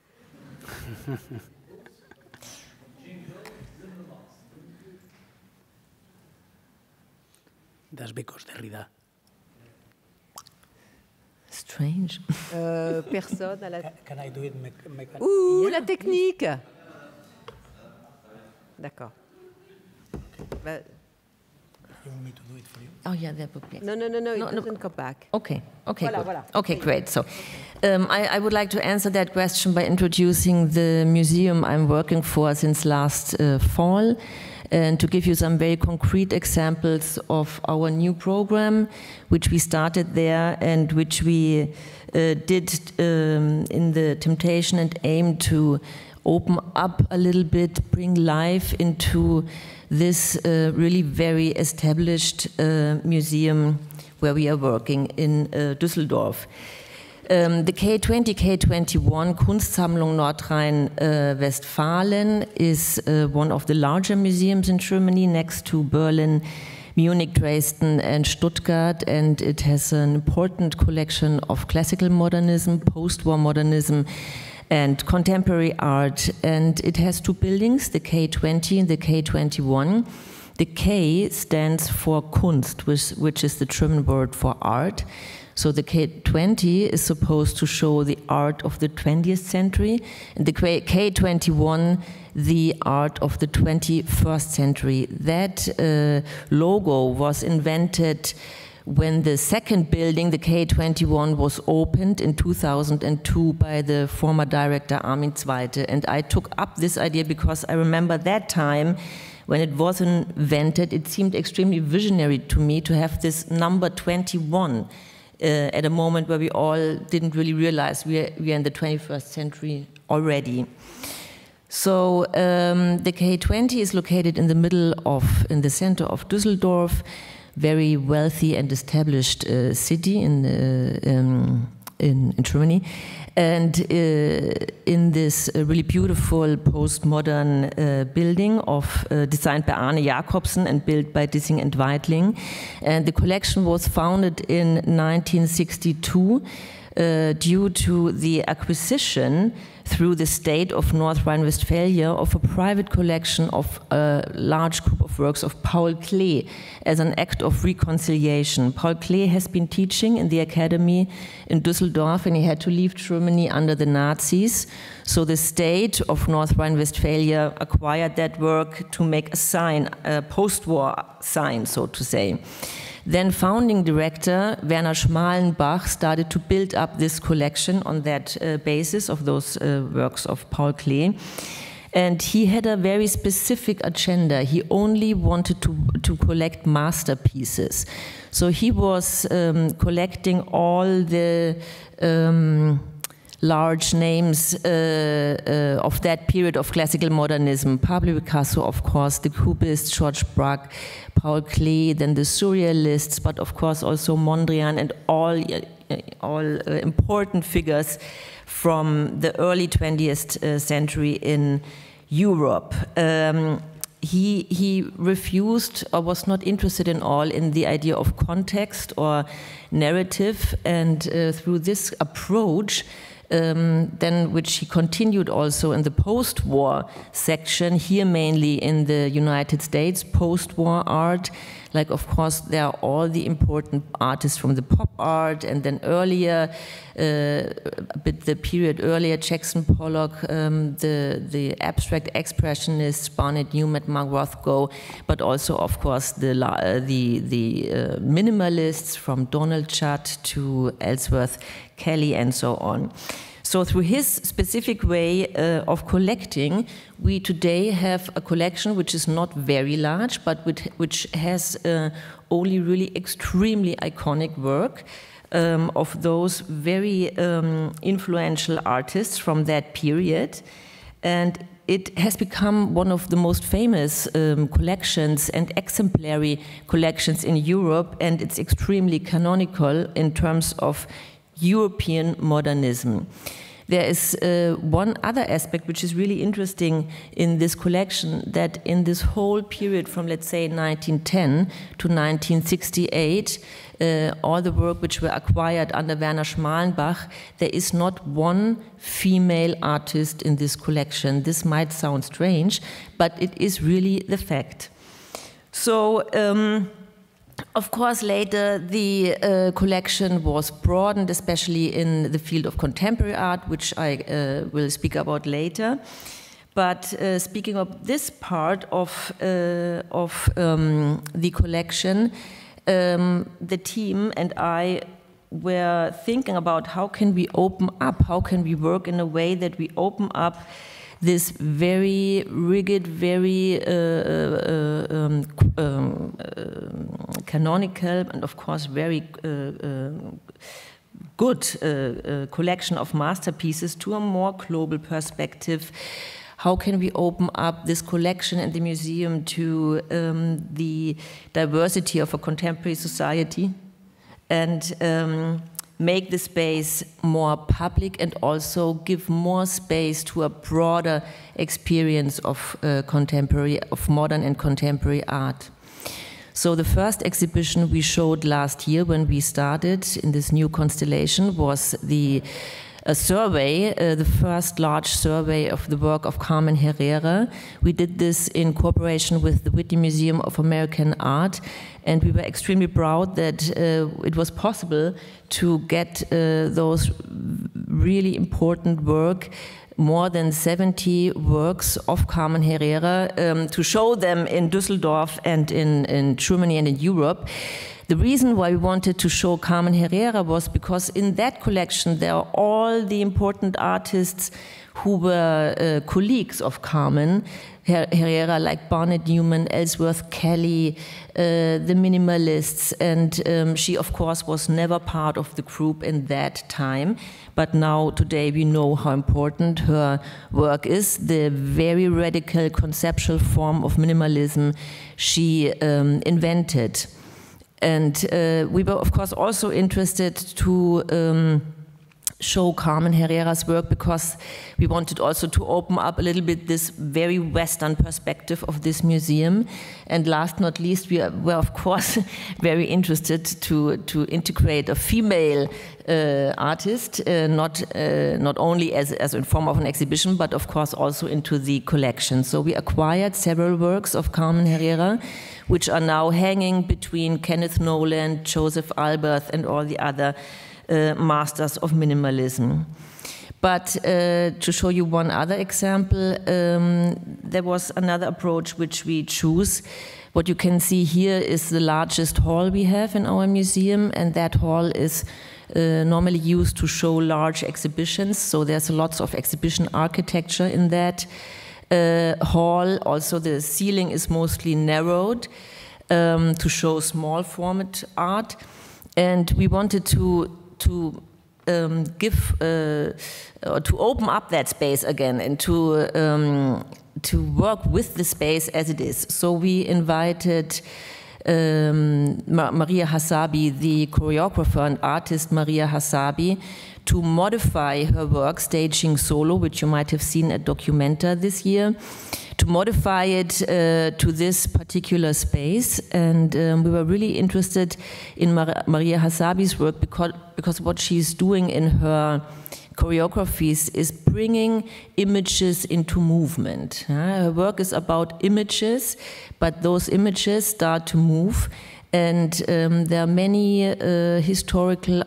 That's because Derrida. Strange. Personne à la... Can I do it mechanically? Ouh, la technique. D'accord. Bah... You want me to do it for you? Oh, yeah, that would be. No, it doesn't come back. Okay, Voilà, good. voilà. Okay, great. So I would like to answer that question by introducing the museum I'm working for since last fall, and to give you some very concrete examples of our new program, which we started there and which we did in the temptation and aim to open up a little bit, bring life into this really very established museum where we are working in Düsseldorf. The K20, K21 Kunstsammlung Nordrhein-Westfalen is one of the larger museums in Germany, next to Berlin, Munich, Dresden, and Stuttgart, and it has an important collection of classical modernism, post-war modernism, and contemporary art. And it has two buildings, the K20 and the K21. The K stands for Kunst, which is the German word for art. So the K20 is supposed to show the art of the 20th century, and the K21 the art of the 21st century. That logo was invented when the second building, the K21, was opened in 2002 by the former director Armin Zweite. And I took up this idea because I remember that time when it was invented, it seemed extremely visionary to me to have this number 21 at a moment where we all didn't really realize we are in the 21st century already. So the K20 is located in the center of Düsseldorf, very wealthy and established city in Germany, and in this really beautiful postmodern building designed by Arne Jacobsen and built by Dissing and Weidling. And the collection was founded in 1962 due to the acquisition through the state of North Rhine-Westphalia of a private collection of a large group of works of Paul Klee as an act of reconciliation. Paul Klee has been teaching in the academy in Düsseldorf, and he had to leave Germany under the Nazis. So the state of North Rhine-Westphalia acquired that work to make a sign, a post-war sign, so to say. Then founding director Werner Schmalenbach started to build up this collection on that basis of those works of Paul Klee. And he had a very specific agenda. He only wanted to collect masterpieces. So he was collecting all the large names of that period of classical modernism. Pablo Picasso, of course, the Cubists, George Braque, Paul Klee, then the Surrealists, but of course also Mondrian and all important figures from the early 20th century in Europe. He refused or was not interested in all in the idea of context or narrative, and through this approach, then which he continued also in the post-war section, here mainly in the United States, post-war art. Like, of course, there are all the important artists from the pop art, and then earlier, a bit the period earlier, Jackson Pollock, the abstract expressionists, Barnett Newman, Mark Rothko, but also, of course, the minimalists from Donald Judd to Ellsworth Kelly and so on. So through his specific way of collecting, we today have a collection which is not very large, but which has only really extremely iconic work of those very influential artists from that period. And it has become one of the most famous collections and exemplary collections in Europe, and it's extremely canonical in terms of European modernism. There is one other aspect which is really interesting in this collection, that in this whole period from, let's say, 1910 to 1968, all the work which were acquired under Werner Schmalenbach, there is not one female artist in this collection. This might sound strange, but it is really the fact. So, of course, later the collection was broadened, especially in the field of contemporary art, which I will speak about later. But speaking of this part of the collection, the team and I were thinking about how can we open up, how can we work in a way that we open up this very rigid, very canonical, and of course very good collection of masterpieces to a more global perspective. How can we open up this collection and the museum to the diversity of a contemporary society, and make the space more public, and also give more space to a broader experience of modern and contemporary art. So the first exhibition we showed last year when we started in this new constellation was a survey, the first large survey of the work of Carmen Herrera. We did this in cooperation with the Whitney Museum of American Art, and we were extremely proud that it was possible to get those really important work, more than 70 works of Carmen Herrera, to show them in Düsseldorf and in Germany and in Europe. The reason why we wanted to show Carmen Herrera was because in that collection there are all the important artists who were colleagues of Carmen Herrera, like Barnett Newman, Ellsworth Kelly, the minimalists, and she of course was never part of the group in that time. But now, today, we know how important her work is, the very radical conceptual form of minimalism she invented. And we were, of course, also interested to show Carmen Herrera's work because we wanted also to open up a little bit this very Western perspective of this museum. And last not least, we were, of course, very interested to integrate a female artist, not only as in form of an exhibition, but of course also into the collection. So we acquired several works of Carmen Herrera, which are now hanging between Kenneth Noland, Joseph Albert, and all the other masters of minimalism. But to show you one other example, there was another approach which we choose. What you can see here is the largest hall we have in our museum, and that hall is normally used to show large exhibitions. So there's lots of exhibition architecture in that hall. Also the ceiling is mostly narrowed to show small format art. And we wanted to open up that space again and to work with the space as it is. So we invited Maria Hasabi, the choreographer and artist Maria Hasabi, to modify her work, Staging Solo, which you might have seen at Documenta this year, to modify it to this particular space. And we were really interested in Maria Hasabi's work because what she's doing in her choreographies is bringing images into movement. Her work is about images, but those images start to move. And there are many historical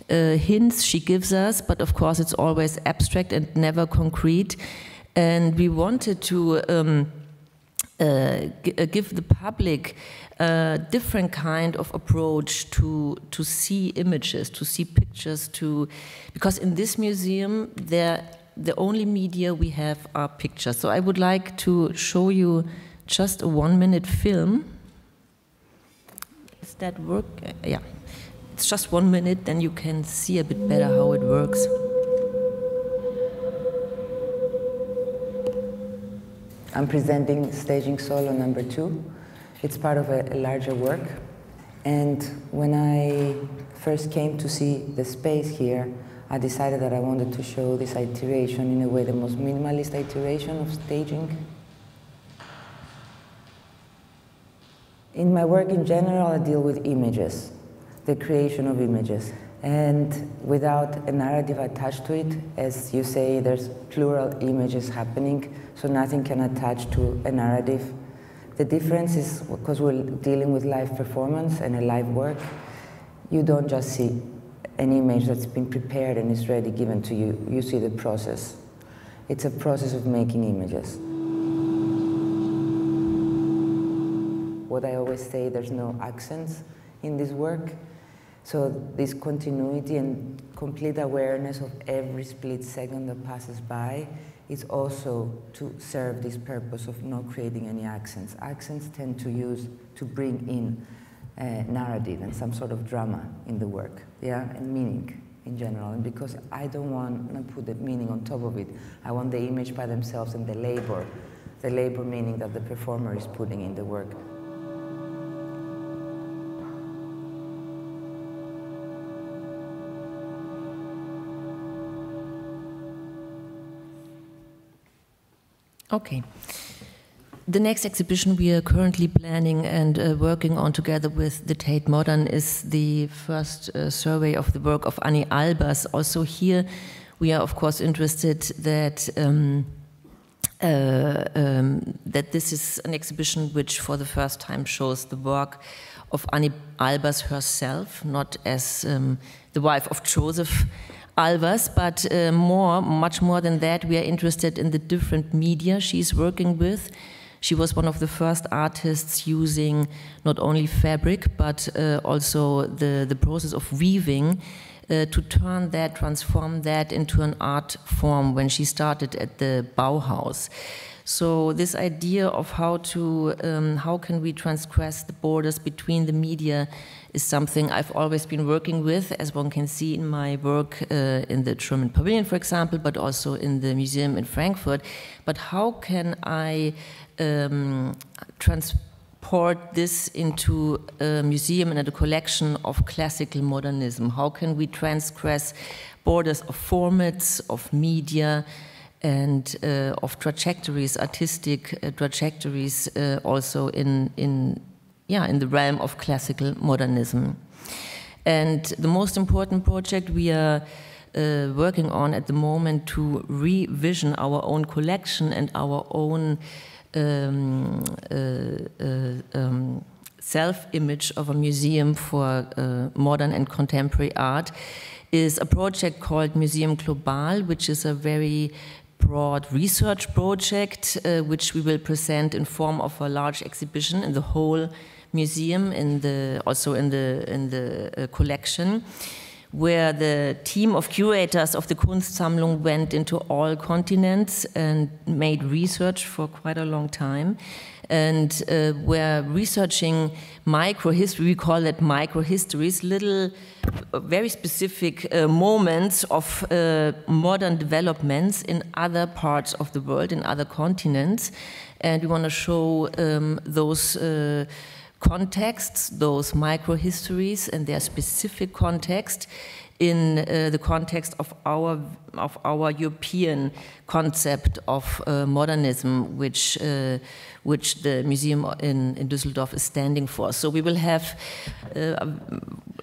hints she gives us, but of course it's always abstract and never concrete. And we wanted to give the public a different kind of approach to see images, to see pictures, because in this museum the only media we have are pictures. So I would like to show you just a 1-minute film. Does that work? Yeah. It's just 1 minute, then you can see a bit better how it works. I'm presenting Staging Solo number 2. It's part of a larger work. And when I first came to see the space here, I decided that I wanted to show this iteration in a way, the most minimalist iteration of staging. In my work in general, I deal with images, the creation of images. And without a narrative attached to it, as you say, there's plural images happening, so nothing can attach to a narrative. The difference is, because we're dealing with live performance and a live work, you don't just see an image that's been prepared and is ready, given to you. You see the process. It's a process of making images. What I always say, there's no accents in this work. So this continuity and complete awareness of every split second that passes by is also to serve this purpose of not creating any accents. Accents tend to bring in narrative and some sort of drama in the work, yeah, and meaning in general. And because I don't want to put the meaning on top of it, I want the image by themselves and the labor meaning that the performer is putting in the work. Okay. The next exhibition we are currently planning and working on together with the Tate Modern is the first survey of the work of Annie Albers. Also here we are of course interested that that this is an exhibition which for the first time shows the work of Annie Albers herself, not as the wife of Joseph Albers, but much more than that, we are interested in the different media she's working with. She was one of the first artists using not only fabric, but also the process of weaving to transform that into an art form when she started at the Bauhaus. So this idea of how can we transgress the borders between the media is something I've always been working with, as one can see in my work in the German Pavilion, for example, but also in the museum in Frankfurt. But how can I transport this into a museum and a collection of classical modernism? How can we transgress borders of formats, of media, and of trajectories, artistic trajectories, also in the realm of classical modernism. And the most important project we are working on at the moment to revision our own collection and our own self-image of a museum for modern and contemporary art is a project called Museum Global, which is a very broad research project which we will present in form of a large exhibition in the whole museum, also in the collection, where the team of curators of the Kunstsammlung went into all continents and made research for quite a long time. And we're researching microhistory, we call it microhistories, little very specific moments of modern developments in other parts of the world, in other continents. And we want to show those contexts, those microhistories and their specific context in the context of our European concept of modernism, which the museum in Düsseldorf is standing for. So we will have a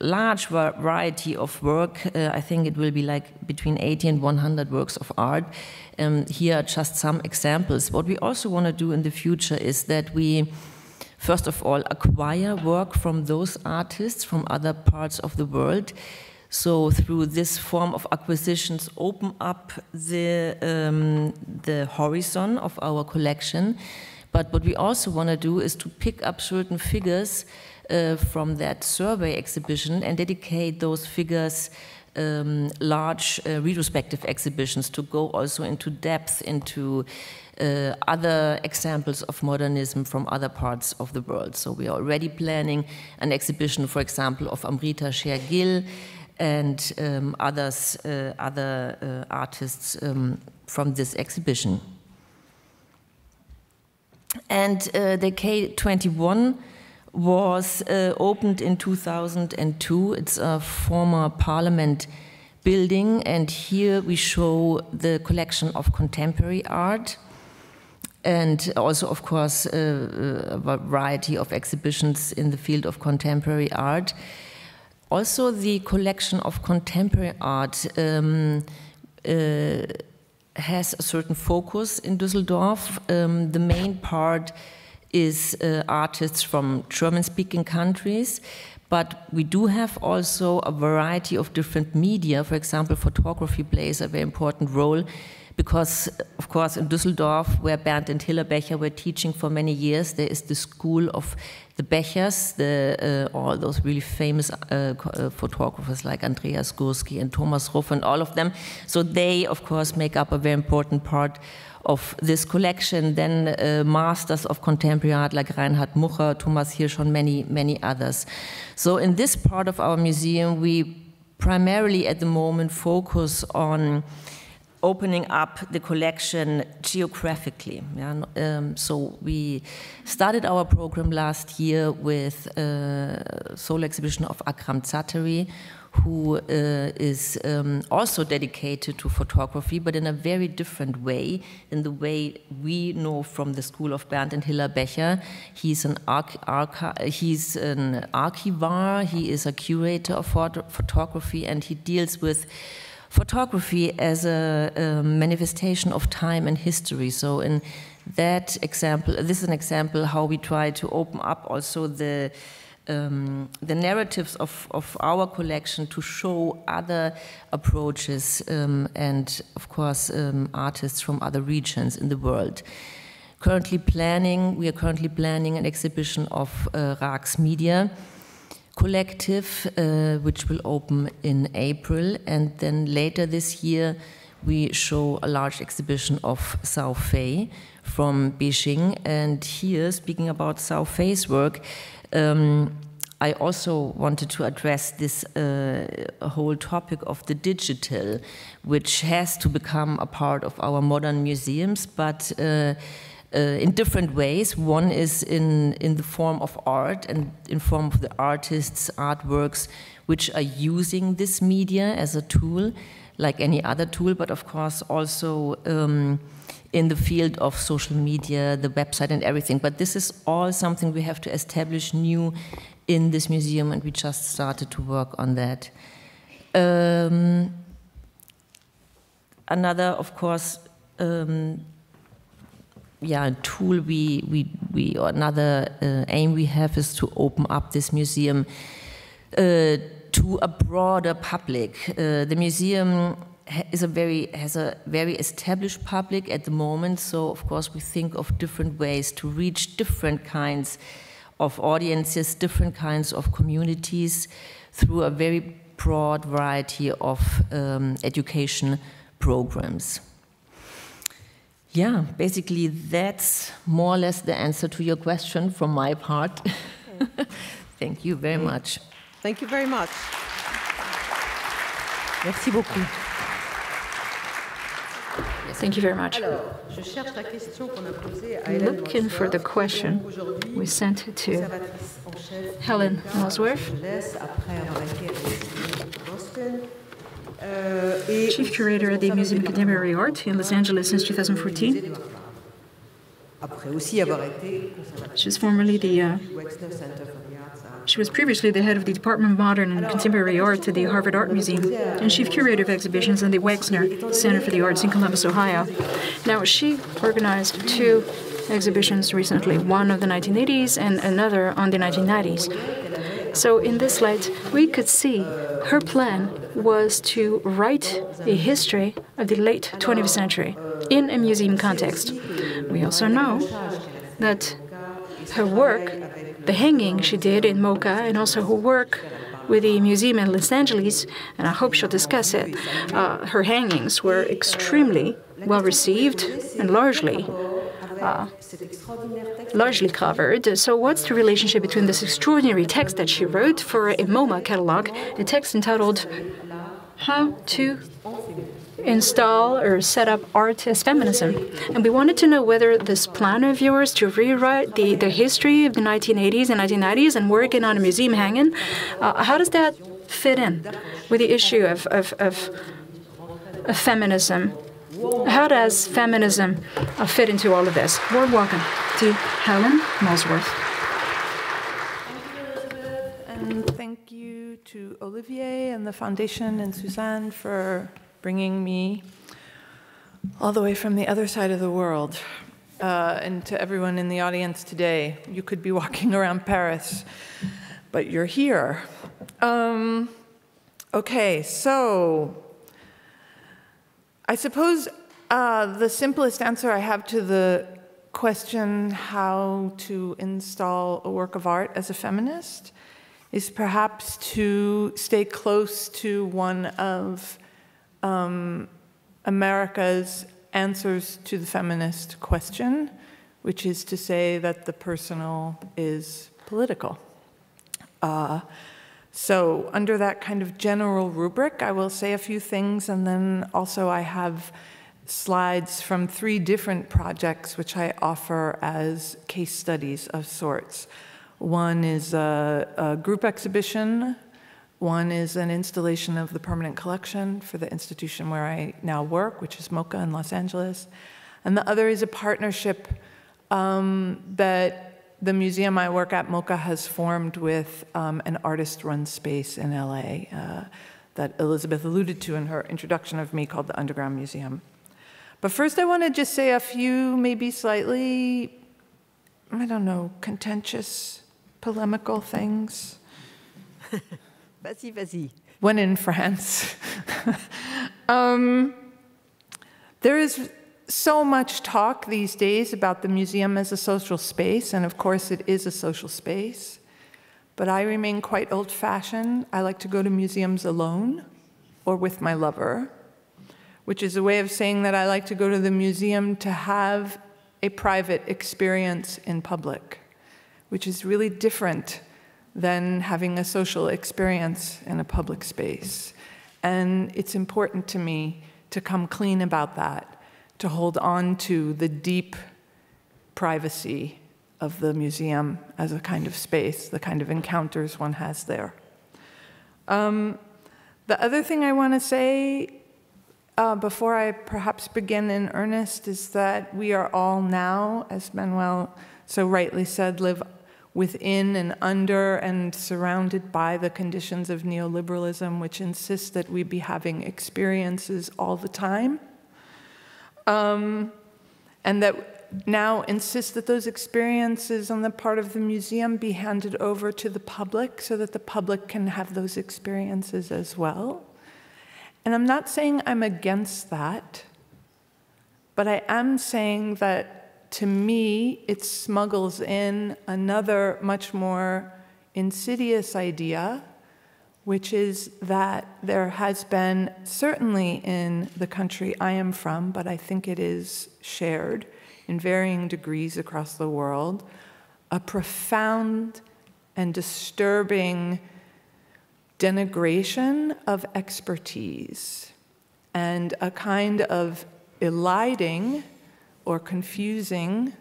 large variety of work. I think it will be like between 80 and 100 works of art. Here are just some examples. What we also want to do in the future is that we, first of all, acquire work from those artists from other parts of the world. So through this form of acquisitions, open up the horizon of our collection. But what we also want to do is to pick up certain figures from that survey exhibition and dedicate those figures large retrospective exhibitions to go also into depth into other examples of modernism from other parts of the world. So we are already planning an exhibition, for example, of Amrita Sher-Gill and other artists from this exhibition. And the K21 was opened in 2002. It's a former parliament building, and here we show the collection of contemporary art, and also, of course, a variety of exhibitions in the field of contemporary art. Also, the collection of contemporary art has a certain focus in Düsseldorf. The main part is artists from German-speaking countries, but we do have also a variety of different media. For example, photography plays a very important role because, of course, in Düsseldorf, where Bernd and Hilla Becher were teaching for many years, there is the school of the Bechers, all those really famous photographers like Andreas Gursky and Thomas Ruff and all of them. So they, of course, make up a very important part of this collection. Then masters of contemporary art like Reinhard Mucher, Thomas Hirsch, and many others. So in this part of our museum, we primarily at the moment focus on opening up the collection geographically. Yeah? So we started our program last year with a solo exhibition of Akram Zaatari, who is also dedicated to photography, but in a very different way, in the way we know from the school of Bernd and Hilla Becher. He's an archivar, he is a curator of photography, and he deals with photography as a manifestation of time and history. So in that example, this is an example how we try to open up also the narratives of our collection to show other approaches and, of course, artists from other regions in the world. We are currently planning an exhibition of Raak's Media Collective, which will open in April, and then later this year we show a large exhibition of Sao Fei from Beijing. And here, speaking about Sao Fei's work, I also wanted to address this whole topic of the digital, which has to become a part of our modern museums, but in different ways. One is in the form of art and in form of the artists' artworks which are using this media as a tool, like any other tool, but of course also in the field of social media, the website and everything. But this is all something we have to establish new in this museum, and we just started to work on that. Another, of course, tool or another aim we have is to open up this museum to a broader public. The museum has a very established public at the moment, so of course we think of different ways to reach different kinds of audiences, different kinds of communities through a very broad variety of education programs. Yeah, basically that's more or less the answer to your question from my part. Thank you very much. Thank you very much. Merci beaucoup. Thank you very much. Looking for the question we sent to Helen Molesworth, Chief Curator at the Museum of Contemporary Art in Los Angeles since 2014. She was previously the head of the Department of Modern and Contemporary Art at the Harvard Art Museum and chief curator of exhibitions in the Wexner Center for the Arts in Columbus, Ohio. Now, she organized 2 exhibitions recently, one of the 1980s and another on the 1990s. So in this light, we could see her plan was to write a history of the late 20th century in a museum context. We also know that her work, the hanging she did in MoCA, and also her work with the museum in Los Angeles, and I hope she'll discuss it, her hangings were extremely well received and largely covered. So what's the relationship between this extraordinary text that she wrote for a MoMA catalog, a text entitled How to install or set up art as feminism. And we wanted to know whether this plan of yours to rewrite the history of the 1980s and 1990s and working on a museum hanging, how does that fit in with the issue of feminism? How does feminism fit into all of this? Warm welcome to Helen Molesworth. Thank you, Elisabeth, and thank you to Olivier and the Foundation and Suzanne for bringing me all the way from the other side of the world. And to everyone in the audience today, you could be walking around Paris, but you're here. Okay, so I suppose the simplest answer I have to the question how to install a work of art as a feminist is perhaps to stay close to one of America's answers to the feminist question, which is to say that the personal is political. So under that kind of general rubric, I will say a few things, and then also I have slides from 3 different projects which I offer as case studies of sorts. One is a group exhibition. One is an installation of the permanent collection for the institution where I now work, which is MoCA in Los Angeles. And the other is a partnership that the museum I work at, MoCA, has formed with an artist-run space in LA that Elisabeth alluded to in her introduction of me, called the Underground Museum. But first I want to just say a few maybe slightly, I don't know, contentious, polemical things. Vas-y, vas-y. When in France. There is so much talk these days about the museum as a social space, and of course it is a social space. But I remain quite old-fashioned. I like to go to museums alone or with my lover, which is a way of saying that I like to go to the museum to have a private experience in public, which is really different than having a social experience in a public space. And it's important to me to come clean about that, to hold on to the deep privacy of the museum as a kind of space, the kind of encounters one has there. The other thing I want to say before I perhaps begin in earnest is that we are all now, as Manuel so rightly said, live within and under and surrounded by the conditions of neoliberalism, which insists that we be having experiences all the time, and that now insists that those experiences on the part of the museum be handed over to the public so that the public can have those experiences as well. And I'm not saying I'm against that, but I am saying that to me, it smuggles in another much more insidious idea, which is that there has been, certainly in the country I am from, but I think it is shared in varying degrees across the world, a profound and disturbing denigration of expertise and a kind of eliding or confusing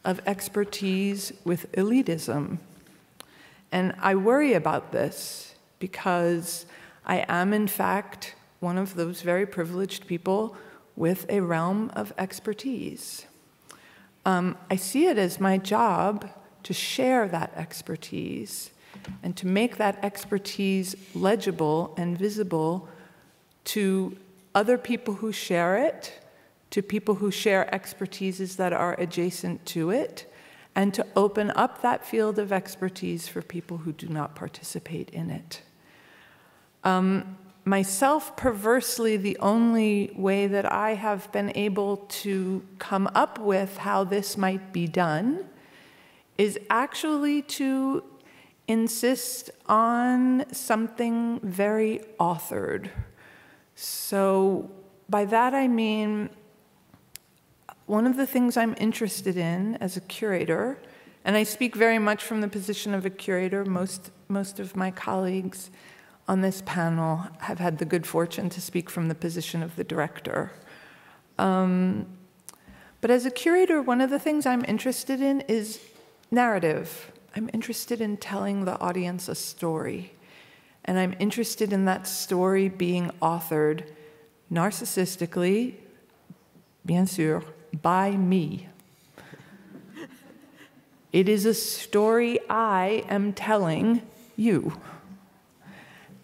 of expertise with elitism. And I worry about this because I am, in fact, one of those very privileged people with a realm of expertise. I see it as my job to share that expertise and to make that expertise legible and visible to other people who share it, to people who share expertises that are adjacent to it, and to open up that field of expertise for people who do not participate in it. Myself, perversely, the only way that I have been able to come up with how this might be done is actually to insist on something very authored. So by that I mean, one of the things I'm interested in as a curator, and I speak very much from the position of a curator, most of my colleagues on this panel have had the good fortune to speak from the position of the director. But as a curator, one of the things I'm interested in is narrative. I'm interested in telling the audience a story. And I'm interested in that story being authored narcissistically, bien sûr, by me. It is a story I am telling you.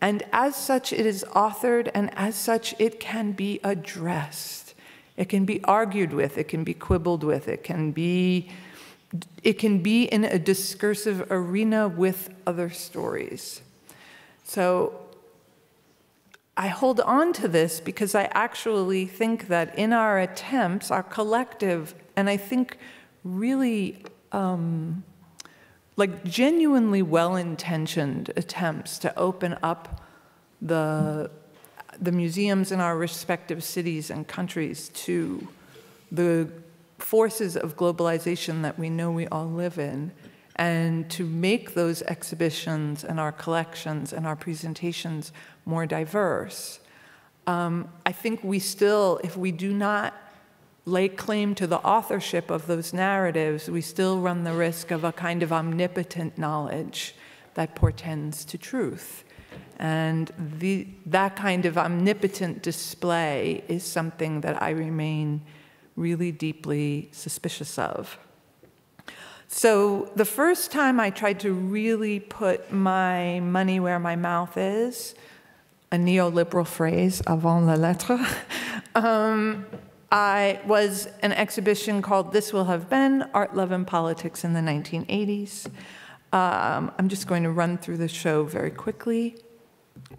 And as such, it is authored, and as such, it can be addressed. It can be argued with, it can be quibbled with, it can be in a discursive arena with other stories. So I hold on to this because I actually think that in our attempts, our collective, and I think really like genuinely well-intentioned attempts to open up the museums in our respective cities and countries to the forces of globalization that we know we all live in, and to make those exhibitions and our collections and our presentations more diverse. I think we still, if we do not lay claim to the authorship of those narratives, we still run the risk of a kind of omnipotent knowledge that portends to truth. And that kind of omnipotent display is something that I remain really deeply suspicious of. So the first time I tried to really put my money where my mouth is, a neoliberal phrase, avant la lettre, was an exhibition called This Will Have Been, Art, Love, and Politics in the 1980s. I'm just going to run through the show very quickly,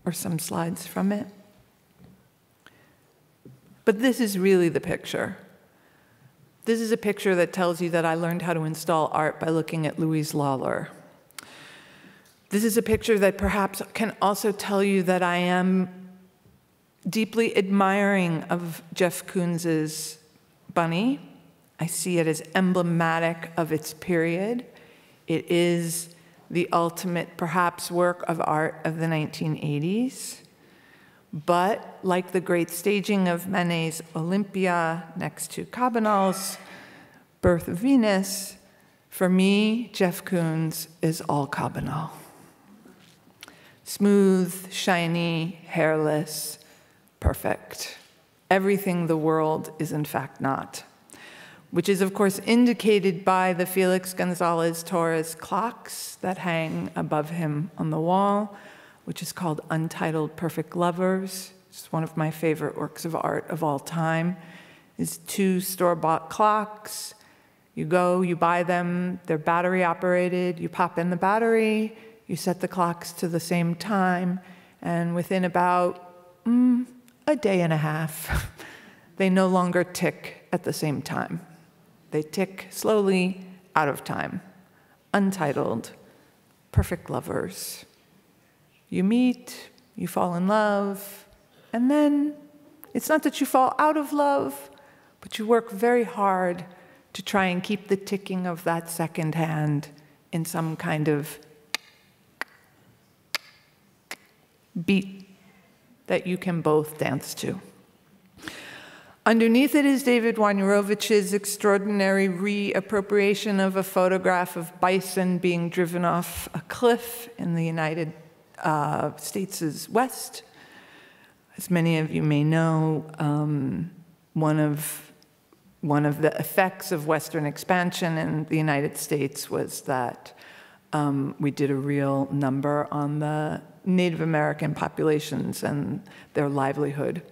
or some slides from it. But this is really the picture. This is a picture that tells you that I learned how to install art by looking at Louise Lawler. This is a picture that perhaps can also tell you that I am deeply admiring of Jeff Koons's Bunny. I see it as emblematic of its period. It is the ultimate, perhaps, work of art of the 1980s. But like the great staging of Manet's Olympia next to Cabanal's Birth of Venus, for me, Jeff Koons is all Cabanal. Smooth, shiny, hairless, perfect. Everything the world is in fact not, which is of course indicated by the Felix Gonzalez Torres clocks that hang above him on the wall, which is called Untitled Perfect Lovers. It's one of my favorite works of art of all time. It's 2 store-bought clocks. You go, you buy them, they're battery operated, you pop in the battery, you set the clocks to the same time, and within about a day and a half, they no longer tick at the same time. They tick slowly out of time. Untitled, perfect lovers. You meet, you fall in love, and then it's not that you fall out of love, but you work very hard to try and keep the ticking of that second hand in some kind of beat that you can both dance to. Underneath it is David Wojnarowicz's extraordinary reappropriation of a photograph of bison being driven off a cliff in the United States' West. As many of you may know, one of the effects of Western expansion in the United States was that we did a real number on the Native American populations and their livelihood,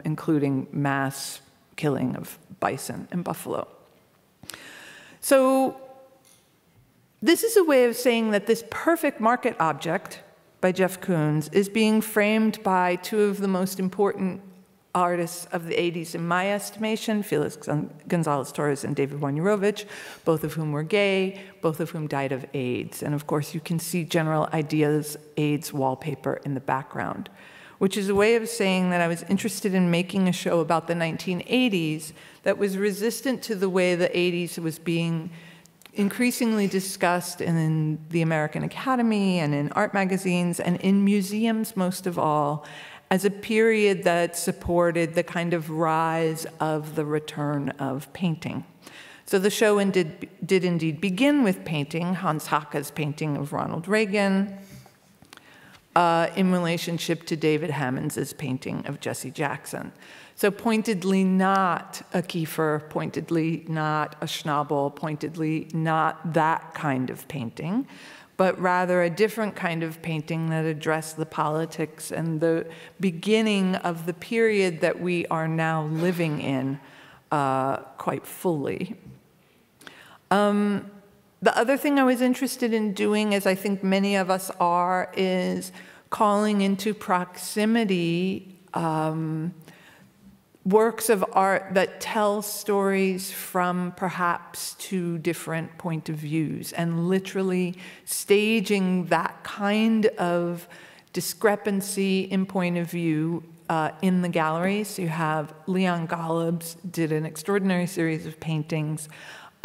including mass killing of bison and buffalo. So this is a way of saying that this perfect market object by Jeff Koons is being framed by 2 of the most important artists of the 80s in my estimation, Felix Gonzalez Torres and David Wojnarowicz, both of whom were gay, both of whom died of AIDS. And of course, you can see General Ideas AIDS wallpaper in the background, which is a way of saying that I was interested in making a show about the 1980s that was resistant to the way the 80s was being increasingly discussed in the American Academy and in art magazines and in museums most of all as a period that supported the kind of rise of the return of painting. So the show did indeed begin with painting, Hans Hake's painting of Ronald Reagan, in relationship to David Hammond's painting of Jesse Jackson. So pointedly not a Kiefer, pointedly not a Schnabel, pointedly not that kind of painting, but rather a different kind of painting that addressed the politics and the beginning of the period that we are now living in quite fully. The other thing I was interested in doing, as I think many of us are, is calling into proximity works of art that tell stories from perhaps two different point of views, and literally staging that kind of discrepancy in point of view in the gallery. So you have Leon Golubs did an extraordinary series of paintings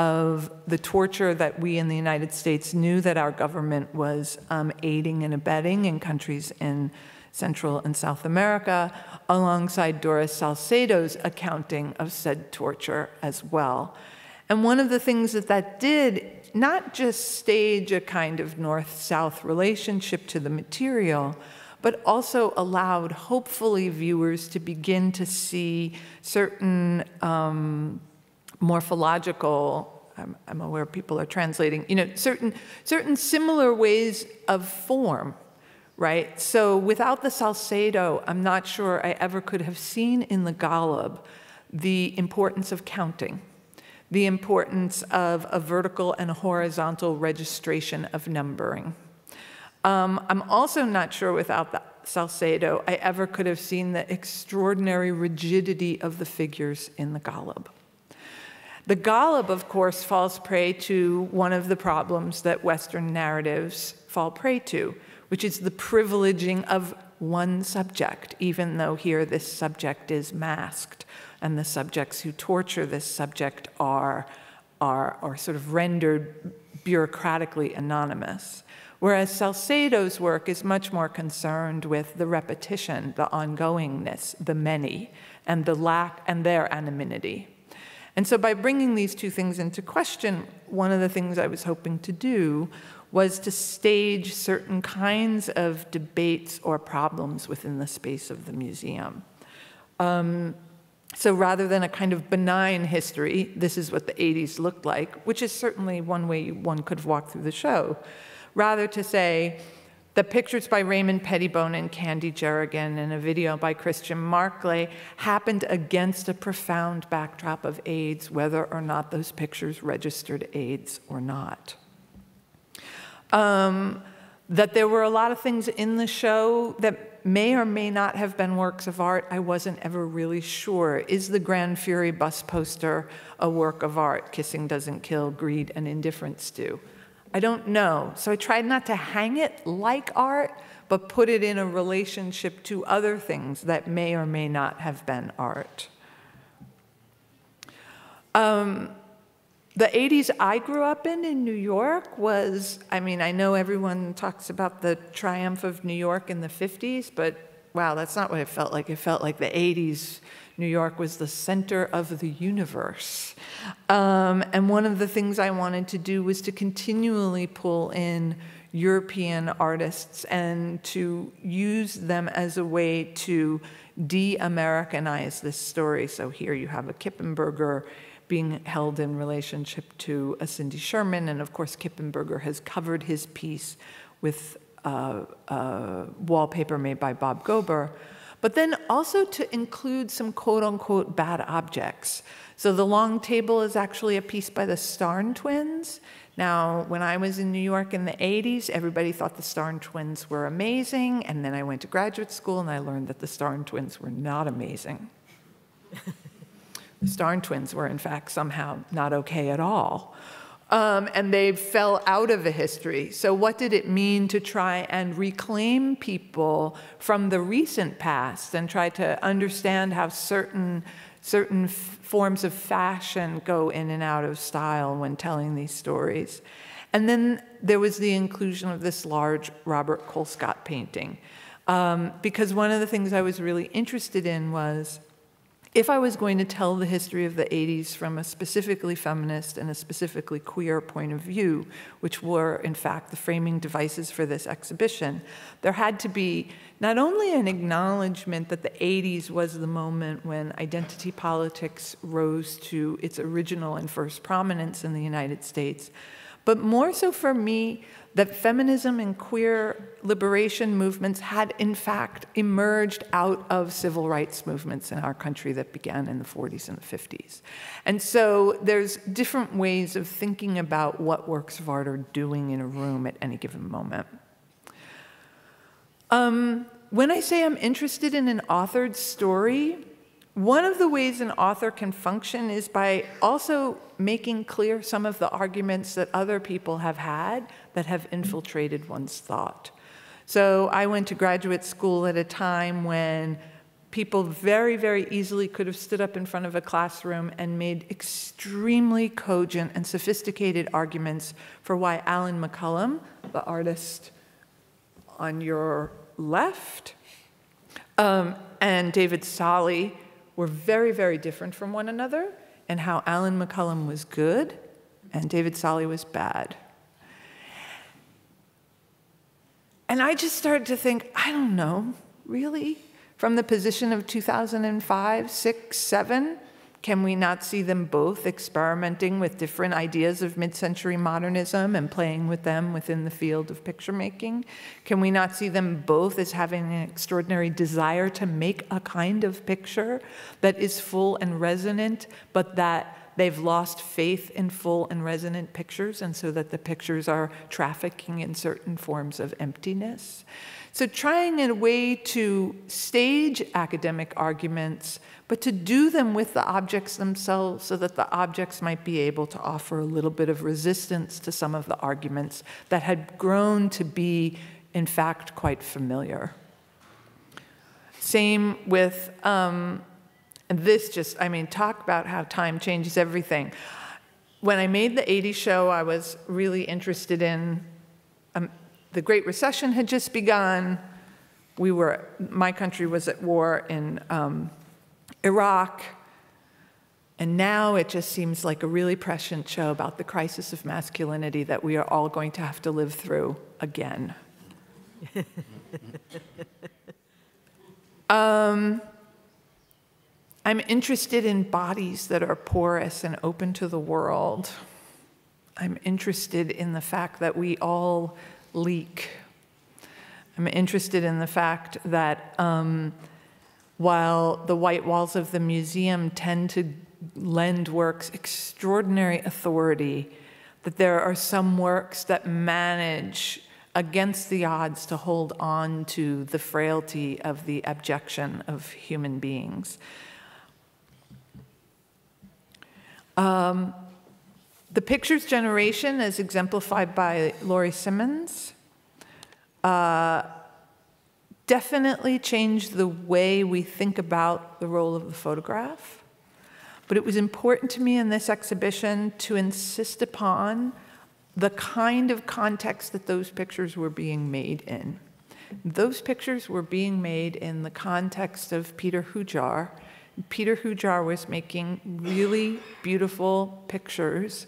of the torture that we in the United States knew that our government was aiding and abetting in countries in Central and South America, alongside Doris Salcedo's accounting of said torture as well. And one of the things that did, not just stage a kind of north-south relationship to the material, but also allowed, hopefully, viewers to begin to see certain morphological, I'm aware people are translating, certain similar ways of form, right? So without the Salcedo, I'm not sure I ever could have seen in the Golub the importance of counting, the importance of a vertical and a horizontal registration of numbering. I'm also not sure without the Salcedo I ever could have seen the extraordinary rigidity of the figures in the Golub. The Golub, of course, falls prey to one of the problems that Western narratives fall prey to, which is the privileging of one subject, even though here this subject is masked, and the subjects who torture this subject are sort of rendered bureaucratically anonymous. Whereas Salcedo's work is much more concerned with the repetition, the ongoingness, the many, and the lack and their anonymity. And so by bringing these two things into question, one of the things I was hoping to do was to stage certain kinds of debates or problems within the space of the museum. So rather than a kind of benign history, this is what the 80s looked like, which is certainly one way one could walk through the show, rather to say, the pictures by Raymond Pettibone and Candy Jerrigan and a video by Christian Markley happened against a profound backdrop of AIDS, whether or not those pictures registered AIDS or not. That there were a lot of things in the show that may or may not have been works of art, I wasn't ever really sure. Is the Grand Fury bus poster a work of art? Kissing doesn't kill, greed and indifference do. I don't know. So I tried not to hang it like art, but put it in a relationship to other things that may or may not have been art. The 80s I grew up in New York was, I mean, I know everyone talks about the triumph of New York in the 50s, but wow, that's not what it felt like. It felt like the 80s, New York was the center of the universe. And one of the things I wanted to do was to continually pull in European artists and to use them as a way to de-Americanize this story. So here you have a Kippenberger being held in relationship to a Cindy Sherman, and of course Kippenberger has covered his piece with wallpaper made by Bob Gober, but then also to include some quote-unquote bad objects. So the long table is actually a piece by the Starn twins. Now, when I was in New York in the 80s, everybody thought the Starn twins were amazing, and then I went to graduate school and I learned that the Starn twins were not amazing. The Starn twins were, in fact, somehow not okay at all. And they fell out of the history. So what did it mean to try and reclaim people from the recent past and try to understand how certain forms of fashion go in and out of style when telling these stories? And then there was the inclusion of this large Robert Colescott painting. Because one of the things I was really interested in was, if I was going to tell the history of the 80s from a specifically feminist and a specifically queer point of view, which were, in fact, the framing devices for this exhibition, there had to be not only an acknowledgement that the 80s was the moment when identity politics rose to its original and first prominence in the United States, but more so for me, that feminism and queer liberation movements had, in fact, emerged out of civil rights movements in our country that began in the 40s and the 50s. And so there's different ways of thinking about what works of art are doing in a room at any given moment. When I say I'm interested in an authored story, one of the ways an author can function is by also making clear some of the arguments that other people have had that have infiltrated one's thought. So I went to graduate school at a time when people very, very easily could have stood up in front of a classroom and made extremely cogent and sophisticated arguments for why Alan McCullum, the artist on your left, and David Solly were very, very different from one another, and how Alan McCullum was good and David Solly was bad. And I just started to think, I don't know, really? From the position of 2005, 6, 7, can we not see them both experimenting with different ideas of mid-century modernism and playing with them within the field of picture making? Can we not see them both as having an extraordinary desire to make a kind of picture that is full and resonant, but that they've lost faith in full and resonant pictures, and so that the pictures are trafficking in certain forms of emptiness? So trying in a way to stage academic arguments, but to do them with the objects themselves so that the objects might be able to offer a little bit of resistance to some of the arguments that had grown to be, in fact, quite familiar. Same with, and this just, I mean, talk about how time changes everything. When I made the 80s show, I was really interested in, the Great Recession had just begun. My country was at war in Iraq, and now it just seems like a really prescient show about the crisis of masculinity that we are all going to have to live through again. I'm interested in bodies that are porous and open to the world. I'm interested in the fact that we all leak. I'm interested in the fact that while the white walls of the museum tend to lend works extraordinary authority, that there are some works that manage against the odds to hold on to the frailty of the abjection of human beings. The pictures generation, as exemplified by Laurie Simmons, definitely changed the way we think about the role of the photograph. But it was important to me in this exhibition to insist upon the kind of context that those pictures were being made in. Those pictures were being made in the context of Peter Hujar. Peter Hujar was making really beautiful pictures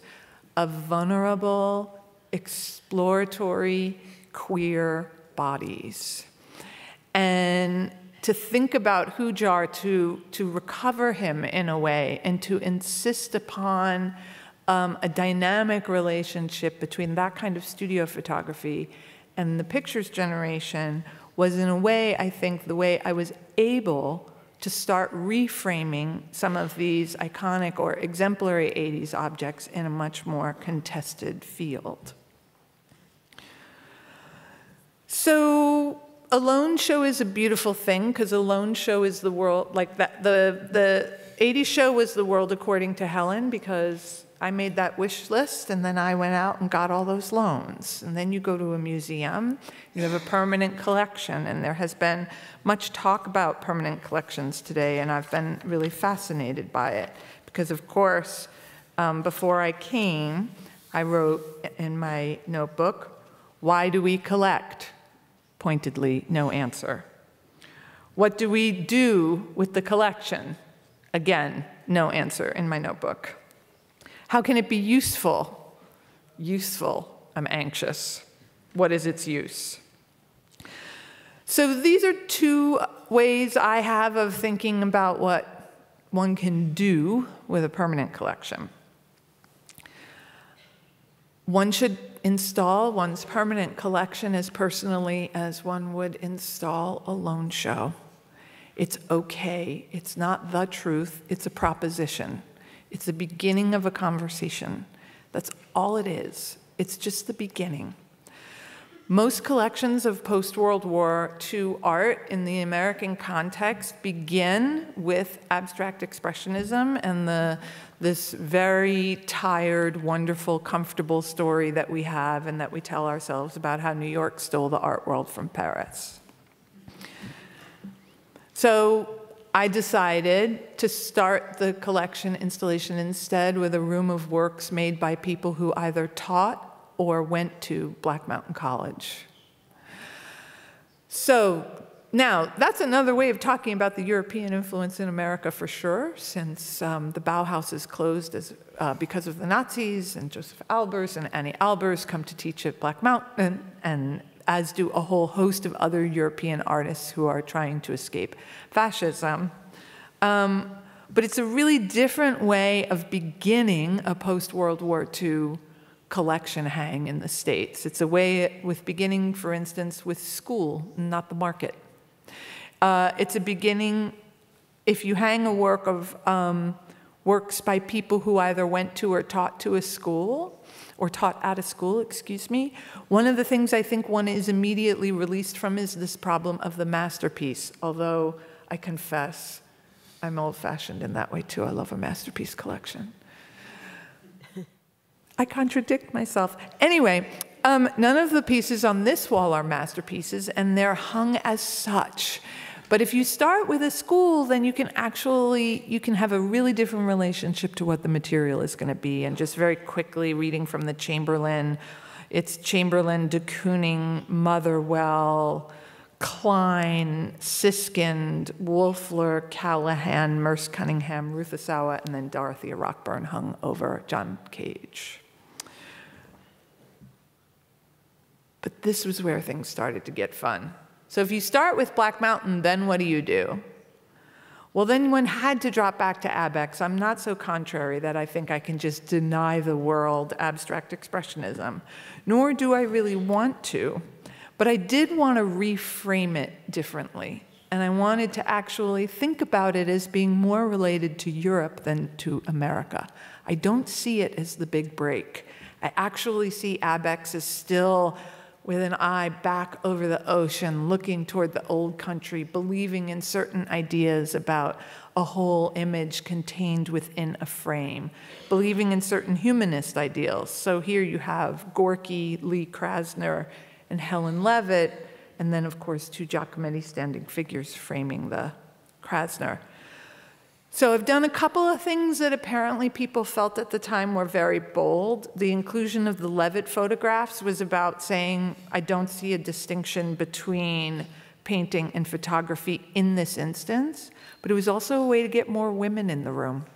of vulnerable, exploratory, queer bodies. And to think about Hujar, to recover him in a way, and to insist upon a dynamic relationship between that kind of studio photography and the pictures generation was, in a way, I think, the way I was able to start reframing some of these iconic or exemplary 80s objects in a much more contested field. So a lone show is a beautiful thing, because a lone show is the world, like that. The 80s show was the world according to Helen, because I made that wish list, and then I went out and got all those loans. And then you go to a museum, you have a permanent collection, and there has been much talk about permanent collections today, and I've been really fascinated by it. Because, of course, before I came, I wrote in my notebook, "Why do we collect?" Pointedly, no answer. "What do we do with the collection?" Again, no answer in my notebook. "How can it be useful?" Useful, I'm anxious. What is its use? So these are two ways I have of thinking about what one can do with a permanent collection. One should install one's permanent collection as personally as one would install a loan show. It's okay. It's not the truth. It's a proposition. It's the beginning of a conversation. That's all it is. It's just the beginning. Most collections of post-World War II art in the American context begin with abstract expressionism and this very tired, wonderful, comfortable story that we have and that we tell ourselves about how New York stole the art world from Paris. So I decided to start the collection installation instead with a room of works made by people who either taught or went to Black Mountain College. So now, that's another way of talking about the European influence in America for sure, since the Bauhaus is closed because of the Nazis, and Joseph Albers and Annie Albers come to teach at Black Mountain, and as do a whole host of other European artists who are trying to escape fascism. But it's a really different way of beginning a post-World War II collection hang in the States. It's a way with beginning, for instance, with school, not the market. It's a beginning, if you hang a work of works by people who either went to or taught to a school, or taught at a school, excuse me, one of the things I think one is immediately released from is this problem of the masterpiece, although I confess I'm old-fashioned in that way too. I love a masterpiece collection. I contradict myself. Anyway, none of the pieces on this wall are masterpieces, and they're hung as such. But if you start with a school, then you can have a really different relationship to what the material is going to be. And just very quickly reading from the Chamberlain, it's Chamberlain, de Kooning, Motherwell, Klein, Siskind, Wolfler, Callahan, Merce Cunningham, Ruth Asawa, and then Dorothea Rockburn hung over John Cage. But this was where things started to get fun. So if you start with Black Mountain, then what do? Well, then one had to drop back to Abex. I'm not so contrary that I think I can just deny the world abstract expressionism, nor do I really want to. But I did want to reframe it differently. And I wanted to actually think about it as being more related to Europe than to America. I don't see it as the big break. I actually see Abex as still with an eye back over the ocean, looking toward the old country, believing in certain ideas about a whole image contained within a frame, believing in certain humanist ideals. So here you have Gorky, Lee Krasner, and Helen Levitt, and then, of course, two Giacometti standing figures framing the Krasner. So I've done a couple of things that apparently people felt at the time were very bold. The inclusion of the Levitt photographs was about saying, I don't see a distinction between painting and photography in this instance, but it was also a way to get more women in the room.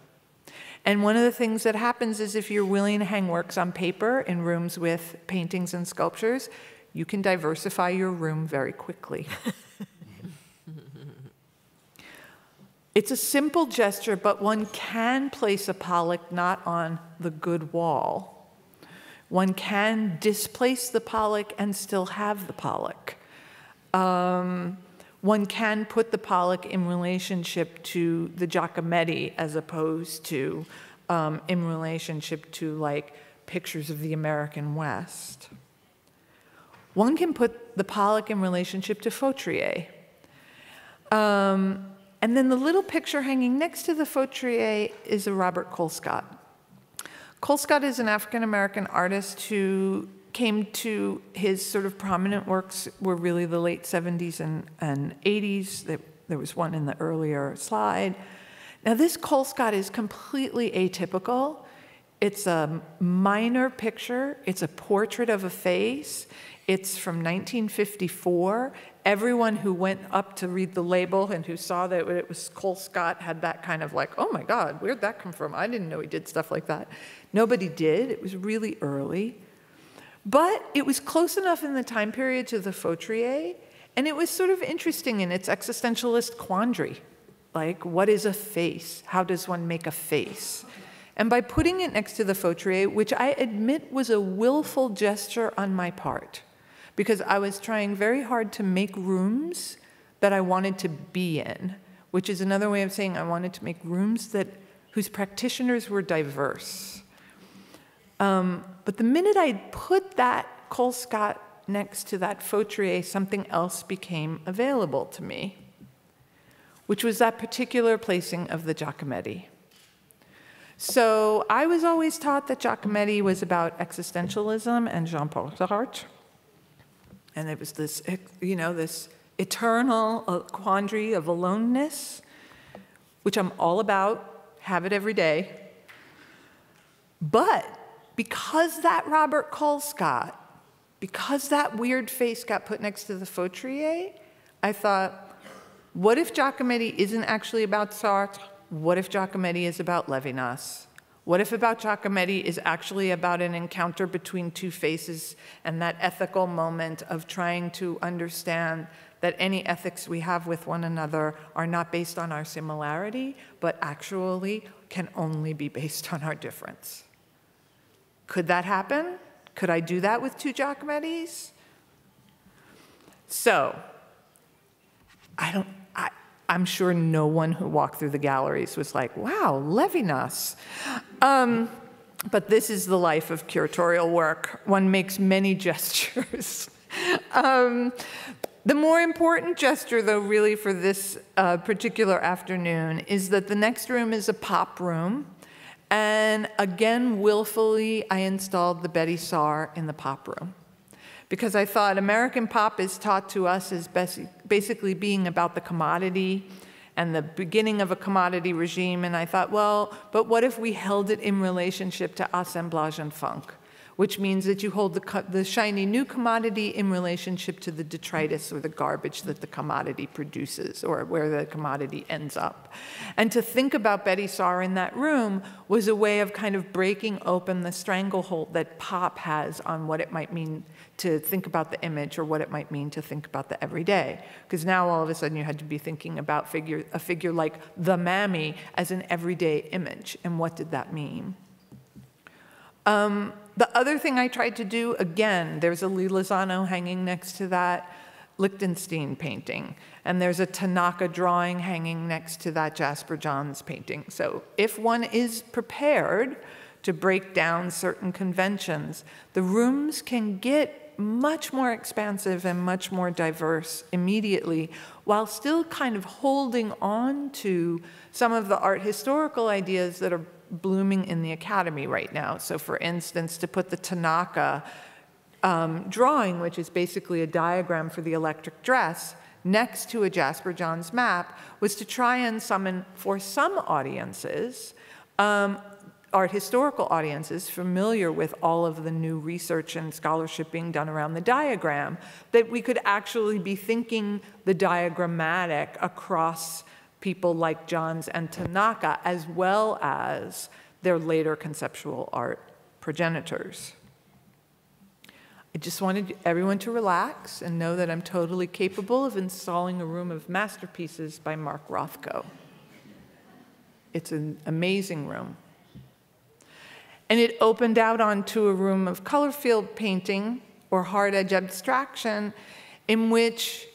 And one of the things that happens is if you're willing to hang works on paper in rooms with paintings and sculptures, you can diversify your room very quickly. It's a simple gesture, but one can place a Pollock not on the good wall. One can displace the Pollock and still have the Pollock. One can put the Pollock in relationship to the Giacometti as opposed to in relationship to like pictures of the American West. One can put the Pollock in relationship to Fautrier. And then the little picture hanging next to the Fautrier is a Robert Colescott. Colescott is an African-American artist who came to his sort of prominent works were really the late 70s and 80s. There was one in the earlier slide. Now this Colescott is completely atypical. It's a minor picture. It's a portrait of a face. It's from 1954. Everyone who went up to read the label and who saw that it was Colescott had that kind of like, oh my God, where'd that come from? I didn't know he did stuff like that. Nobody did. It was really early. But it was close enough in the time period to the Fautrier, and it was sort of interesting in its existentialist quandary. Like, what is a face? How does one make a face? And by putting it next to the Fautrier, which I admit was a willful gesture on my part, because I was trying very hard to make rooms that I wanted to be in, which is another way of saying I wanted to make rooms whose practitioners were diverse. But the minute I put that Colescott next to that Fautrier, something else became available to me, which was that particular placing of the Giacometti. So I was always taught that Giacometti was about existentialism and Jean-Paul Sartre. And it was this, this eternal quandary of aloneness, which I'm all about, have it every day. But because that Robert Colescott, because that weird face got put next to the Fautrier, I thought, what if Giacometti isn't actually about Sartre? What if Giacometti is about Levinas? What if about Giacometti is actually about an encounter between two faces and that ethical moment of trying to understand that any ethics we have with one another are not based on our similarity, but actually can only be based on our difference? Could that happen? Could I do that with two Giacomettis? So, I'm sure no one who walked through the galleries was like, wow, Levinas. But this is the life of curatorial work. One makes many gestures. The more important gesture, though, really for this particular afternoon is that the next room is a pop room. And again, willfully, I installed the Betty Saar in the pop room, because I thought American pop is taught to us as basically being about the commodity and the beginning of a commodity regime. And I thought, well, but what if we held it in relationship to assemblage and funk, which means that you hold the shiny new commodity in relationship to the detritus or the garbage that the commodity produces or where the commodity ends up. And to think about Betty Saar in that room was a way of kind of breaking open the stranglehold that pop has on what it might mean to think about the image or what it might mean to think about the everyday. Because now all of a sudden you had to be thinking about a figure like the Mammy as an everyday image, and what did that mean? The other thing I tried to do, again, there's a Lee Lozano hanging next to that Lichtenstein painting, and there's a Tanaka drawing hanging next to that Jasper Johns painting. So if one is prepared to break down certain conventions, the rooms can get much more expansive and much more diverse immediately, while still kind of holding on to some of the art historical ideas that are blooming in the academy right now. So for instance, to put the Tanaka drawing, which is basically a diagram for the electric dress, next to a Jasper Johns map, was to try and summon, for some audiences, art historical audiences familiar with all of the new research and scholarship being done around the diagram, that we could actually be thinking the diagrammatic across people like Johns and Tanaka, as well as their later conceptual art progenitors. I just wanted everyone to relax and know that I'm totally capable of installing a room of masterpieces by Mark Rothko. It's an amazing room. And it opened out onto a room of color field painting or hard edge abstraction, in which,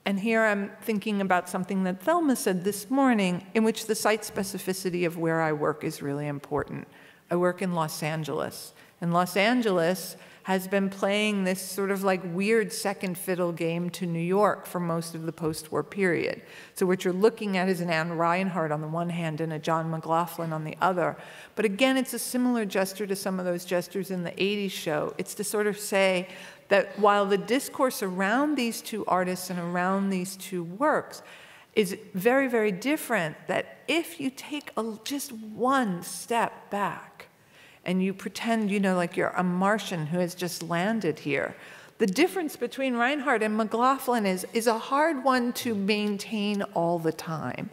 and here I'm thinking about something that Thelma said this morning, in which the site specificity of where I work is really important. I work in Los Angeles, and Los Angeles has been playing this sort of like weird second fiddle game to New York for most of the post-war period. So what you're looking at is an Anne Reinhardt on the one hand and a John McLaughlin on the other. But again, it's a similar gesture to some of those gestures in the 80s show. It's to sort of say that while the discourse around these two artists and around these two works is very, very different, that if you take just one step back and you pretend, you know, like you're a Martian who has just landed here, the difference between Reinhardt and McLaughlin is a hard one to maintain all the time.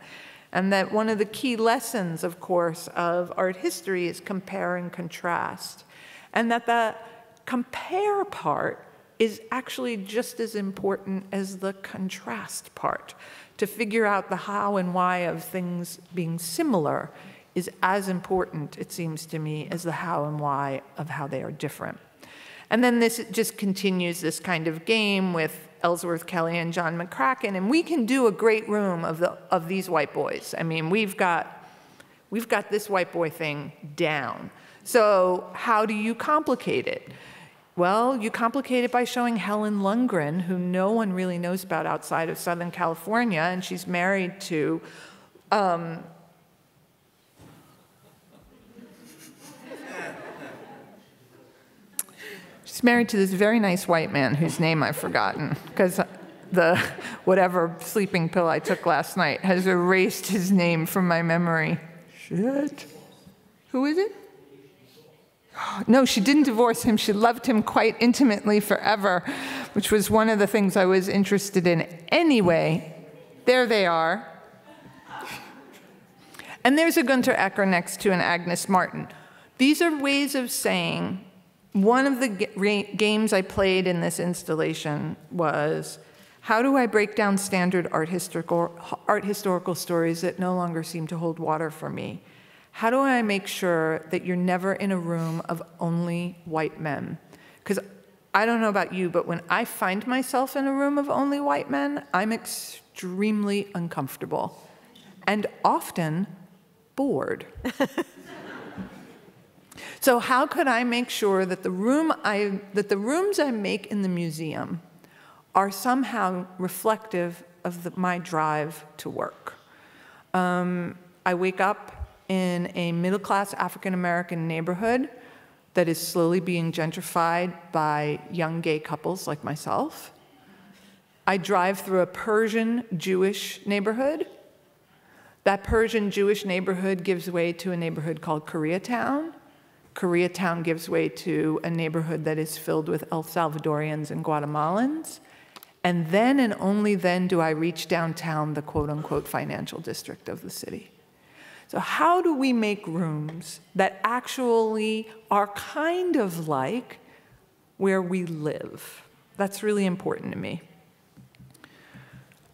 And that one of the key lessons, of course, of art history is compare and contrast. And that the compare part is actually just as important as the contrast part. To figure out the how and why of things being similar is as important, it seems to me, as the how and why of how they are different. And then this just continues this kind of game with Ellsworth Kelly and John McCracken, and we can do a great room of these white boys. I mean, we've got this white boy thing down. So how do you complicate it? Well, you complicate it by showing Helen Lundgren, who no one really knows about outside of Southern California, and she's married to she's married to this very nice white man whose name I've forgotten, because the whatever sleeping pill I took last night has erased his name from my memory. Shit. Who is it? No, she didn't divorce him. She loved him quite intimately forever, which was one of the things I was interested in. Anyway, there they are. And there's a Günter Ecker next to an Agnes Martin. These are ways of saying, one of the games I played in this installation was, how do I break down standard art historical stories that no longer seem to hold water for me? How do I make sure that you're never in a room of only white men? Because I don't know about you, but when I find myself in a room of only white men, I'm extremely uncomfortable and often bored. So how could I make sure that the rooms I make in the museum are somehow reflective of my drive to work? I wake up in a middle-class African-American neighborhood that is slowly being gentrified by young gay couples like myself. I drive through a Persian Jewish neighborhood. That Persian Jewish neighborhood gives way to a neighborhood called Koreatown. Koreatown gives way to a neighborhood that is filled with El Salvadorians and Guatemalans. And then and only then do I reach downtown, the quote-unquote financial district of the city. So how do we make rooms that actually are kind of like where we live? That's really important to me.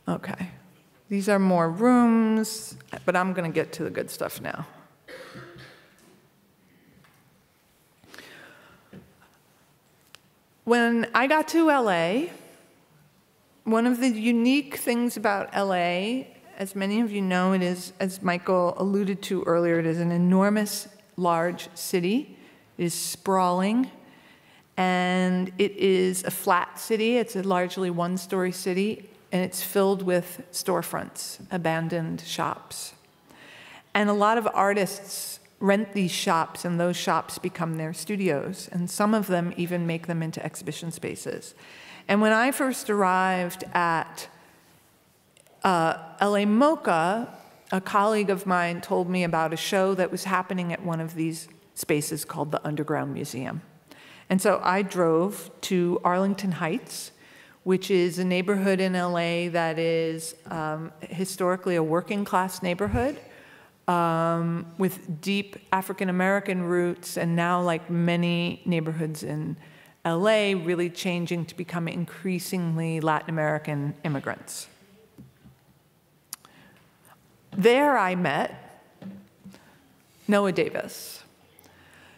Okay, these are more rooms, but I'm going to get to the good stuff now. When I got to LA, one of the unique things about LA, as many of you know, it is, as Michael alluded to earlier, it is an enormous, large city. It is sprawling, and it is a flat city. It's a largely one-story city, and it's filled with storefronts, abandoned shops. And a lot of artists rent these shops, and those shops become their studios, and some of them even make them into exhibition spaces. And when I first arrived at LA MoCA, a colleague of mine told me about a show that was happening at one of these spaces called the Underground Museum. And so I drove to Arlington Heights, which is a neighborhood in LA that is historically a working class neighborhood with deep African-American roots, and now, like many neighborhoods in LA, really changing to become increasingly Latin American immigrants. There I met Noah Davis.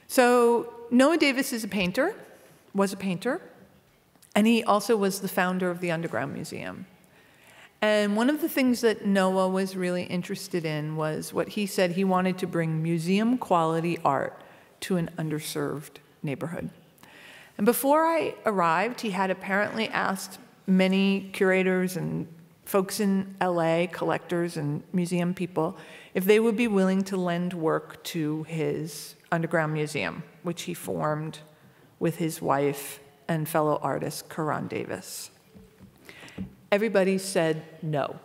So Noah Davis is a painter, was a painter, and he also was the founder of the Underground Museum. And one of the things that Noah was really interested in was what he said: he wanted to bring museum quality art to an underserved neighborhood. And before I arrived, he had apparently asked many curators and folks in LA, collectors and museum people, if they would be willing to lend work to his underground museum, which he formed with his wife and fellow artist, Karan Davis. Everybody said no.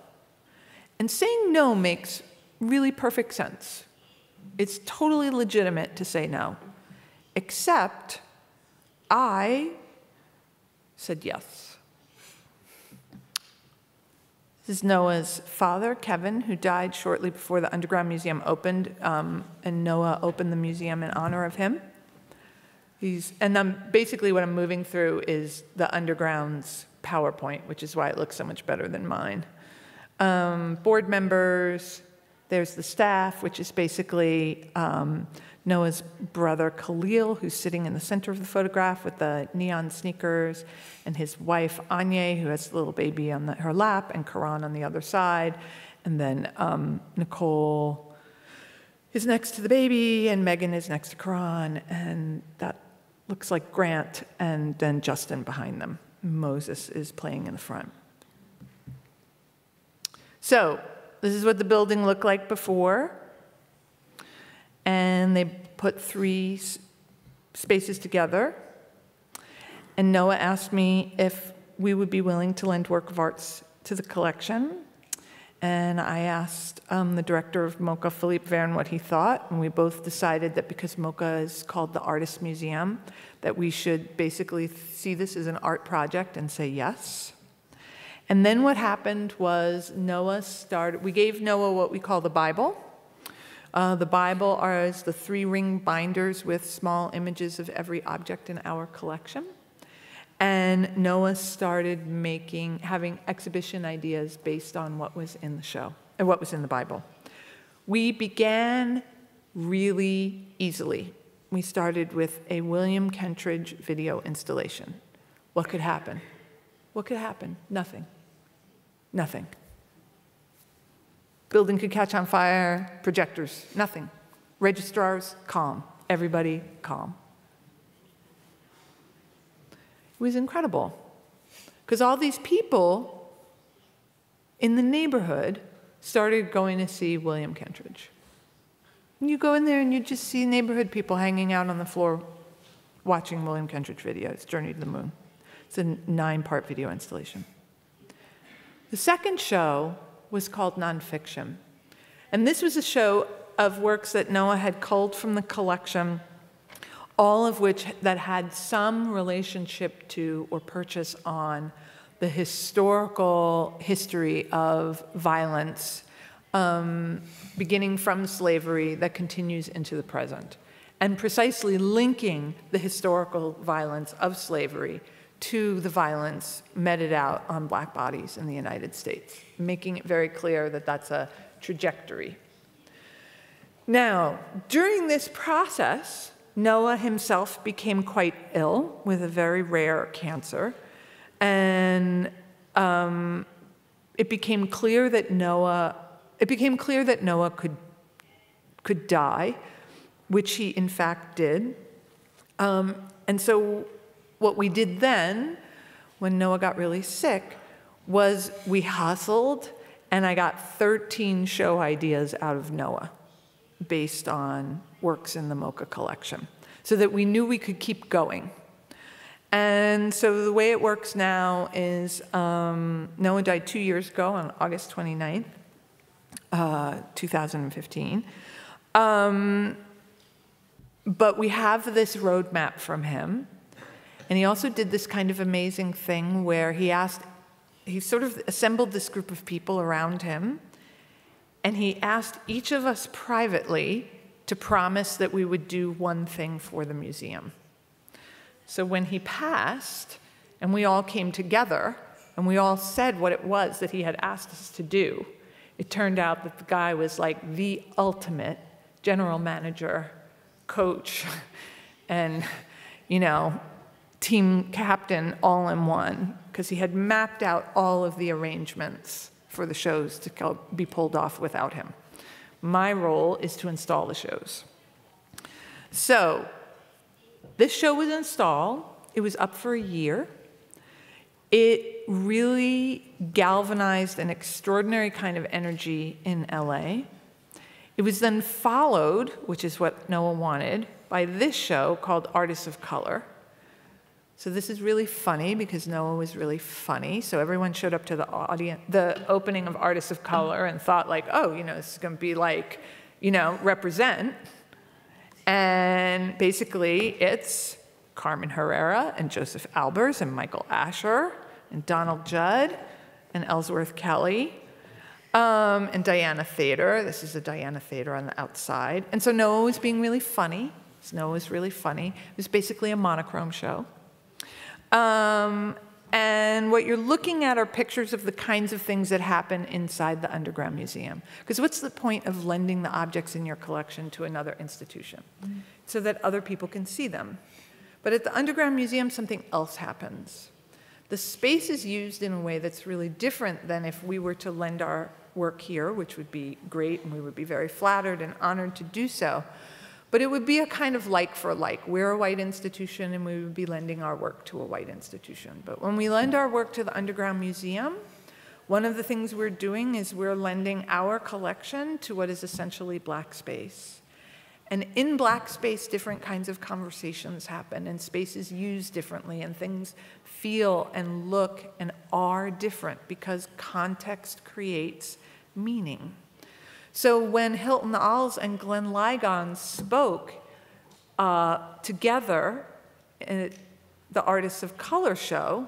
And saying no makes really perfect sense. It's totally legitimate to say no, except I said yes. This is Noah's father, Kevin, who died shortly before the Underground Museum opened, and Noah opened the museum in honor of him. Basically what I'm moving through is the Underground's PowerPoint, which is why it looks so much better than mine. Board members, there's the staff, which is basically Noah's brother Khalil, who's sitting in the center of the photograph with the neon sneakers, and his wife Anya, who has the little baby on her lap, and Karan on the other side. And then Nicole is next to the baby, and Megan is next to Karan, and that looks like Grant, and then Justin behind them. Moses is playing in the front. So this is what the building looked like before. And they put 3 spaces together. And Noah asked me if we would be willing to lend work of arts to the collection. And I asked the director of MoCA, Philippe Verne, what he thought. And we both decided that because MoCA is called the Artist Museum, that we should basically see this as an art project and say yes. And then what happened was we gave Noah what we call the Bible. The Bible are the 3-ring binders with small images of every object in our collection. And Noah started having exhibition ideas based on what was in the show, and what was in the Bible. We began really easily. We started with a William Kentridge video installation. What could happen? What could happen? Nothing. Nothing. Building could catch on fire, projectors, nothing. Registrars, calm. Everybody, calm. It was incredible, because all these people in the neighborhood started going to see William Kentridge. And you go in there and you just see neighborhood people hanging out on the floor watching William Kentridge videos, Journey to the Moon. It's a 9-part video installation. The second show was called Nonfiction. And this was a show of works that Noah had culled from the collection, all of which that had some relationship to or purchase on the historical history of violence, beginning from slavery that continues into the present, and precisely linking the historical violence of slavery to the violence meted out on black bodies in the United States, making it very clear that that's a trajectory. Now, during this process, Noah himself became quite ill with a very rare cancer, and it became clear that Noah could die, which he in fact did. And so what we did then, when Noah got really sick, was we hustled, and I got 13 show ideas out of Noah based on works in the MoCA collection, so that we knew we could keep going. And so the way it works now is Noah died 2 years ago on August 29th, 2015. But we have this roadmap from him. And he also did this kind of amazing thing where he sort of assembled this group of people around him, and he asked each of us privately to promise that we would do one thing for the museum. So when he passed, and we all came together, and we all said what it was that he had asked us to do, it turned out that the guy was like the ultimate general manager, coach, and, team captain all in one, because he had mapped out all of the arrangements for the shows to be pulled off without him. My role is to install the shows. So this show was installed, It was up for a year. It really galvanized an extraordinary kind of energy in LA. It was then followed, which is what Noah wanted, by this show called Artists of Color. So this is really funny because Noah was really funny. So everyone showed up to the opening of Artists of Color and thought like, oh, you know, this is going to be like, you know, Represent. And basically it's Carmen Herrera and Joseph Albers and Michael Asher and Donald Judd and Ellsworth Kelly and Diana Thader. This is a Diana Thader on the outside. And so Noah was being really funny. Noah was really funny. It was basically a monochrome show. And what you're looking at are pictures of the kinds of things that happen inside the Underground Museum. Because what's the point of lending the objects in your collection to another institution? So that other people can see them. But at the Underground Museum, something else happens. The space is used in a way that's really different than if we were to lend our work here, which would be great, and we would be very flattered and honored to do so. But it would be a kind of like for like. We're a white institution, and we would be lending our work to a white institution. But when we lend our work to the Underground Museum, one of the things we're doing is we're lending our collection to what is essentially black space. And in black space, different kinds of conversations happen, and space is used differently, and things feel and look and are different because context creates meaning. So when Hilton Als and Glenn Ligon spoke together in the Artists of Color show,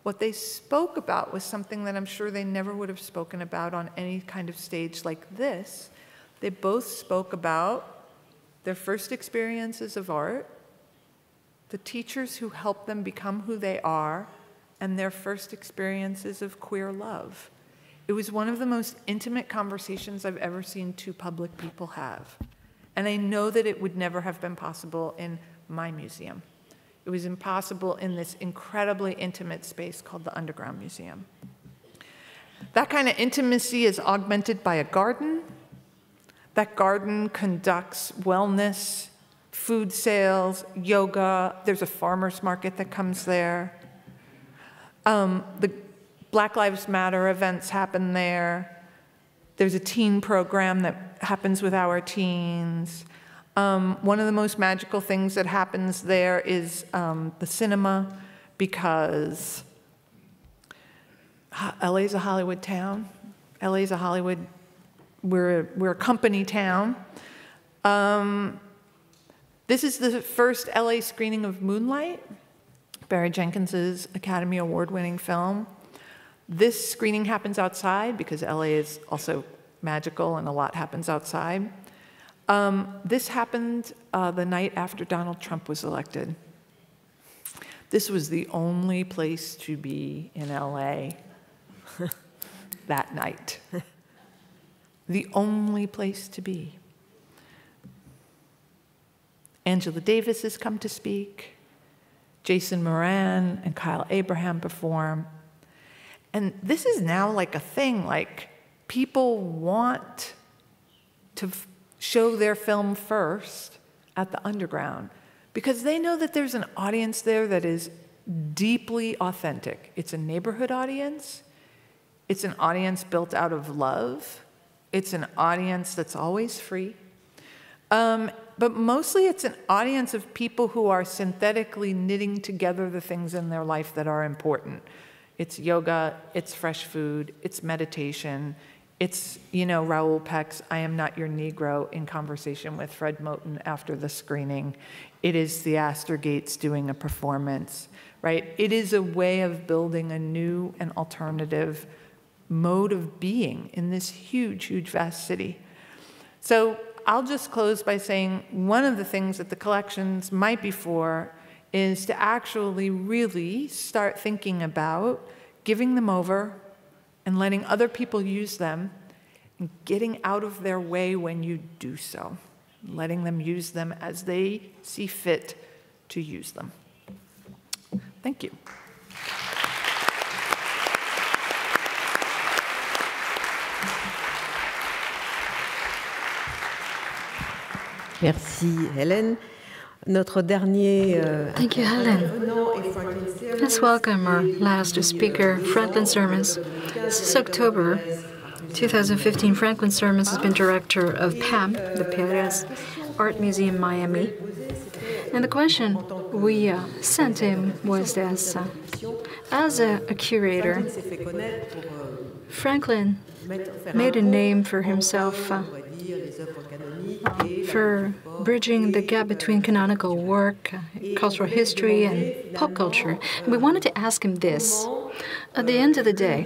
what they spoke about was something that I'm sure they never would have spoken about on any kind of stage like this. They both spoke about their first experiences of art, the teachers who helped them become who they are, and their first experiences of queer love. It was one of the most intimate conversations I've ever seen two public people have. And I know that it would never have been possible in my museum. It was impossible in this incredibly intimate space called the Underground Museum. That kind of intimacy is augmented by a garden. That garden conducts wellness, food sales, yoga. There's a farmer's market that comes there. The Black Lives Matter events happen there. There's a teen program that happens with our teens. One of the most magical things that happens there is the cinema, because LA's a Hollywood town. LA's a Hollywood, we're a company town. This is the first LA screening of Moonlight, Barry Jenkins's Academy Award-winning film. This screening happens outside because LA is also magical and a lot happens outside. This happened the night after Donald Trump was elected. This was the only place to be in LA that night. The only place to be. Angela Davis has come to speak. Jason Moran and Kyle Abraham perform. And this is now like a thing, like people want to show their film first at the Underground because they know that there's an audience there that is deeply authentic. It's a neighborhood audience. It's an audience built out of love. It's an audience that's always free. But mostly it's an audience of people who are synthetically knitting together the things in their life that are important. It's yoga, it's fresh food, it's meditation, it's, you know, Raoul Peck's I Am Not Your Negro in conversation with Fred Moten after the screening. It is the Astor Gates doing a performance, right? It is a way of building a new and alternative mode of being in this huge, huge, vast city. So I'll just close by saying one of the things that the collections might be for is to actually really start thinking about giving them over and letting other people use them and getting out of their way when you do so, letting them use them as they see fit to use them. Thank you. Merci Helen. Thank you, Helen. Let's welcome our last speaker, Franklin Sirmans. Since October 2015, Franklin Sirmans has been director of PAM, the Pérez Art Museum Miami. And the question we sent him was this. As a curator, Franklin made a name for himself for bridging the gap between canonical work, cultural history, and pop culture. And we wanted to ask him this. At the end of the day,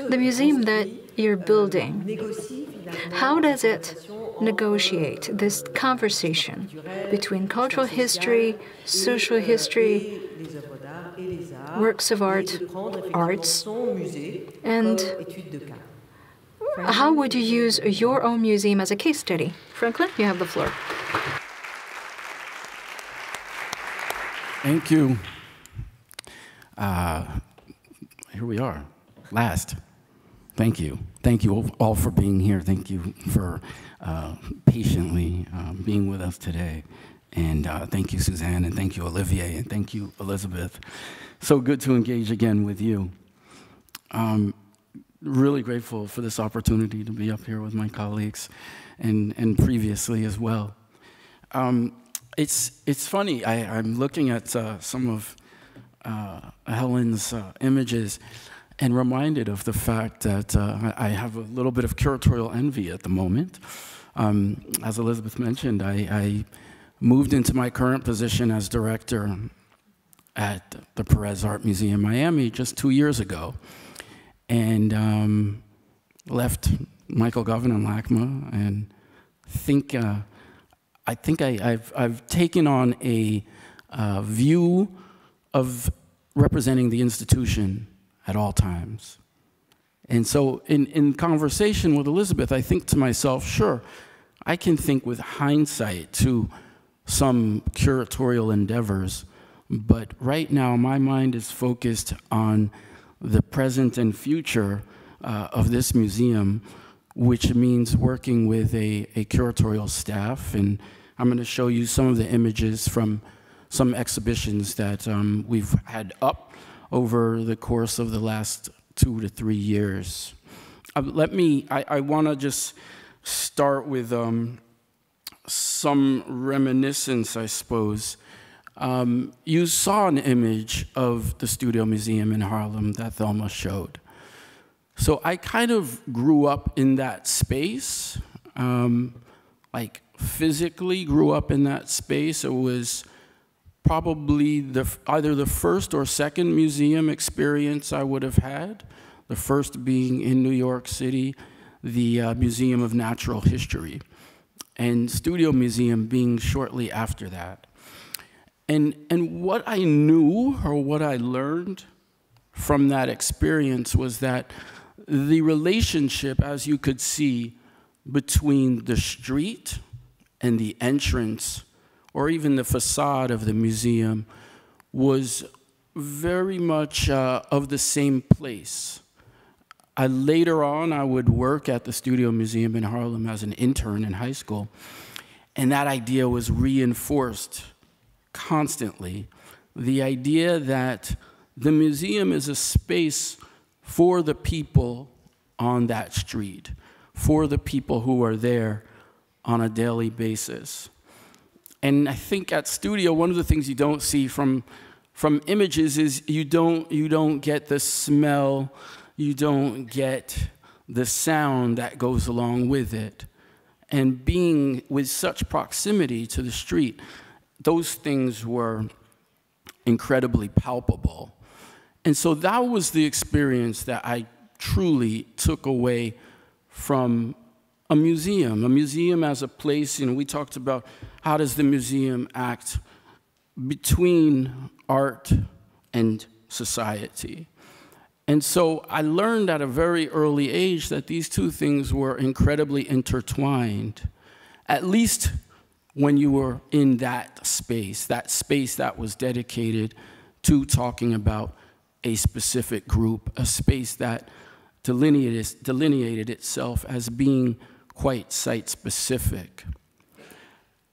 the museum that you're building, how does it negotiate this conversation between cultural history, social history, works of art, arts, and how would you use your own museum as a case study? Franklin, you have the floor. Thank you. Here we are, last. Thank you. Thank you all for being here. Thank you for patiently being with us today. And thank you, Suzanne, and thank you, Olivier, and thank you, Elisabeth. So good to engage again with you. Really grateful for this opportunity to be up here with my colleagues and previously as well. It's funny, I'm looking at some of Helen's images and reminded of the fact that I have a little bit of curatorial envy at the moment. As Elisabeth mentioned, I moved into my current position as director at the Pérez Art Museum Miami just 2 years ago, and left Michael Govan and LACMA, and I think I've taken on a view of representing the institution at all times. And so in conversation with Elisabeth, I think to myself, sure, I can think with hindsight to some curatorial endeavors, but right now my mind is focused on the present and future of this museum, which means working with a curatorial staff. And I'm going to show you some of the images from some exhibitions that we've had up over the course of the last 2 to 3 years. I want to just start with some reminiscence, I suppose. You saw an image of the Studio Museum in Harlem that Thelma showed. So I kind of grew up in that space, like physically grew up in that space. It was probably either the first or second museum experience I would have had, the first being in New York City, the Museum of Natural History, and Studio Museum being shortly after that. And what I knew, or what I learned from that experience, was that the relationship, as you could see, between the street and the entrance, or even the facade of the museum, was very much of the same place. Later on, I would work at the Studio Museum in Harlem as an intern in high school, and that idea was reinforced constantly. The idea that the museum is a space for the people on that street, for the people who are there on a daily basis. And I think at Studio, one of the things you don't see from images is you don't get the smell, you don't get the sound that goes along with it. And being with such proximity to the street, those things were incredibly palpable. And so that was the experience that I truly took away from a museum as a place. You know, we talked about how does the museum act between art and society. And so I learned at a very early age that these two things were incredibly intertwined, at least when you were in that space that was dedicated to talking about a specific group, a space that delineated itself as being quite site-specific.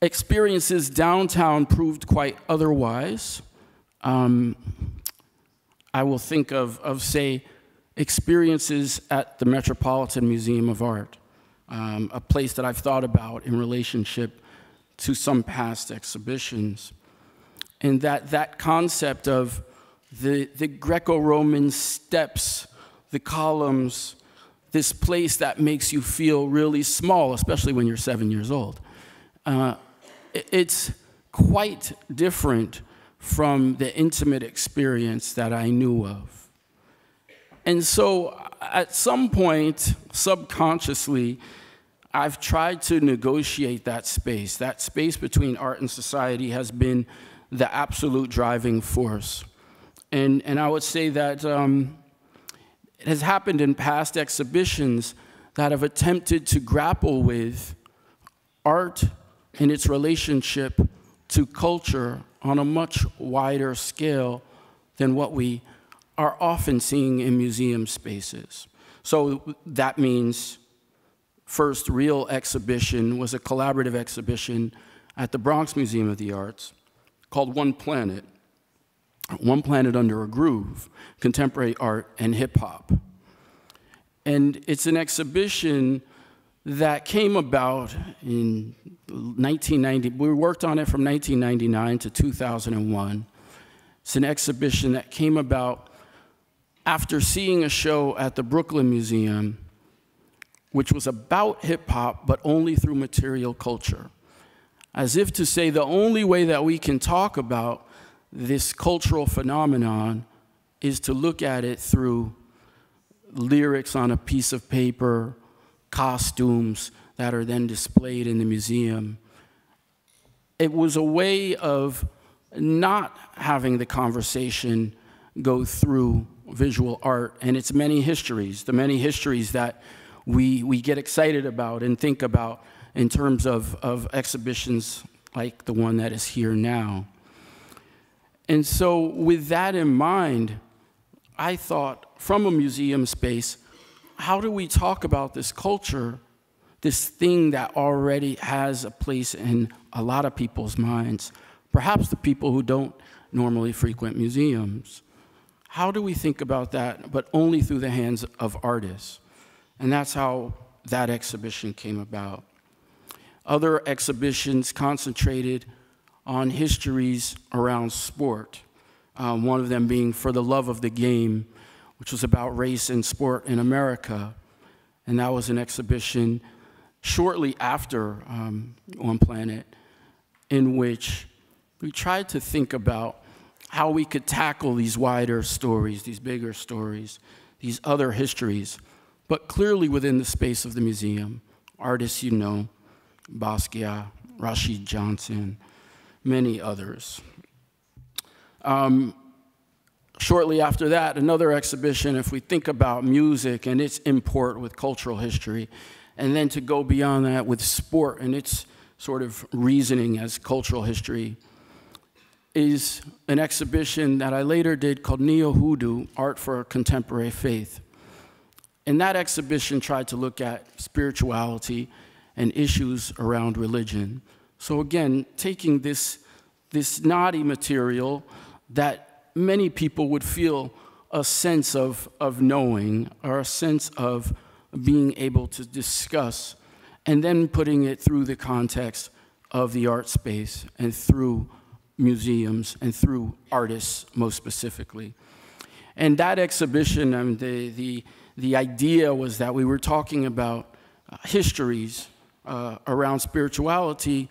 experiences downtown proved quite otherwise. I will think of, say, experiences at the Metropolitan Museum of Art, a place that I've thought about in relationship to some past exhibitions. And that concept of the Greco-Roman steps, the columns, this place that makes you feel really small, especially when you're 7 years old. It's quite different from the intimate experience that I knew of. And so at some point, subconsciously, I've tried to negotiate that space. That space between art and society has been the absolute driving force. And I would say that it has happened in past exhibitions that have attempted to grapple with art and its relationship to culture on a much wider scale than what we are often seeing in museum spaces. So that means first real exhibition was a collaborative exhibition at the Bronx Museum of the Arts called One Planet Under a Groove, Contemporary Art and Hip Hop. And it's an exhibition that came about in 1990. We worked on it from 1999 to 2001. It's an exhibition that came about after seeing a show at the Brooklyn Museum, which was about hip hop, but only through material culture. As if to say the only way that we can talk about this cultural phenomenon is to look at it through lyrics on a piece of paper, costumes that are then displayed in the museum. It was a way of not having the conversation go through visual art and its many histories, the many histories that we get excited about and think about in terms of exhibitions like the one that is here now. And so with that in mind, I thought from a museum space, how do we talk about this culture, this thing that already has a place in a lot of people's minds, perhaps the people who don't normally frequent museums? How do we think about that, but only through the hands of artists? And that's how that exhibition came about. Other exhibitions concentrated on histories around sport, one of them being For the Love of the Game, which was about race and sport in America. And that was an exhibition shortly after One Planet, in which we tried to think about how we could tackle these wider stories, these bigger stories, these other histories, but clearly within the space of the museum. Artists you know, Basquiat, Rashid Johnson, many others. Shortly after that, another exhibition, if we think about music and its import with cultural history, and then to go beyond that with sport and its sort of reasoning as cultural history, is an exhibition that I later did called Neo-Hoodoo, Art for Contemporary Faith. And that exhibition tried to look at spirituality and issues around religion. So again, taking this naughty material that many people would feel a sense of knowing or a sense of being able to discuss, and then putting it through the context of the art space and through museums and through artists most specifically. And that exhibition, the idea was that we were talking about histories around spirituality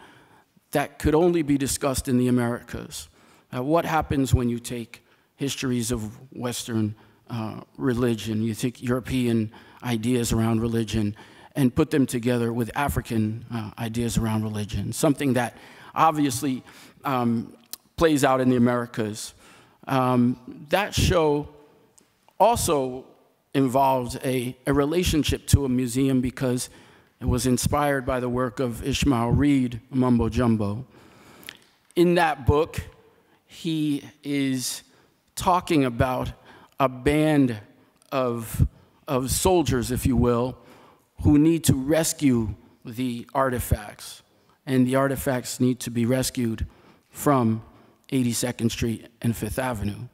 that could only be discussed in the Americas. What happens when you take histories of Western religion, you take European ideas around religion, and put them together with African ideas around religion, something that obviously plays out in the Americas. That show also involved a relationship to a museum because it was inspired by the work of Ishmael Reed, Mumbo Jumbo. In that book, he is talking about a band of soldiers, if you will, who need to rescue the artifacts. and the artifacts need to be rescued from 82nd Street and Fifth Avenue.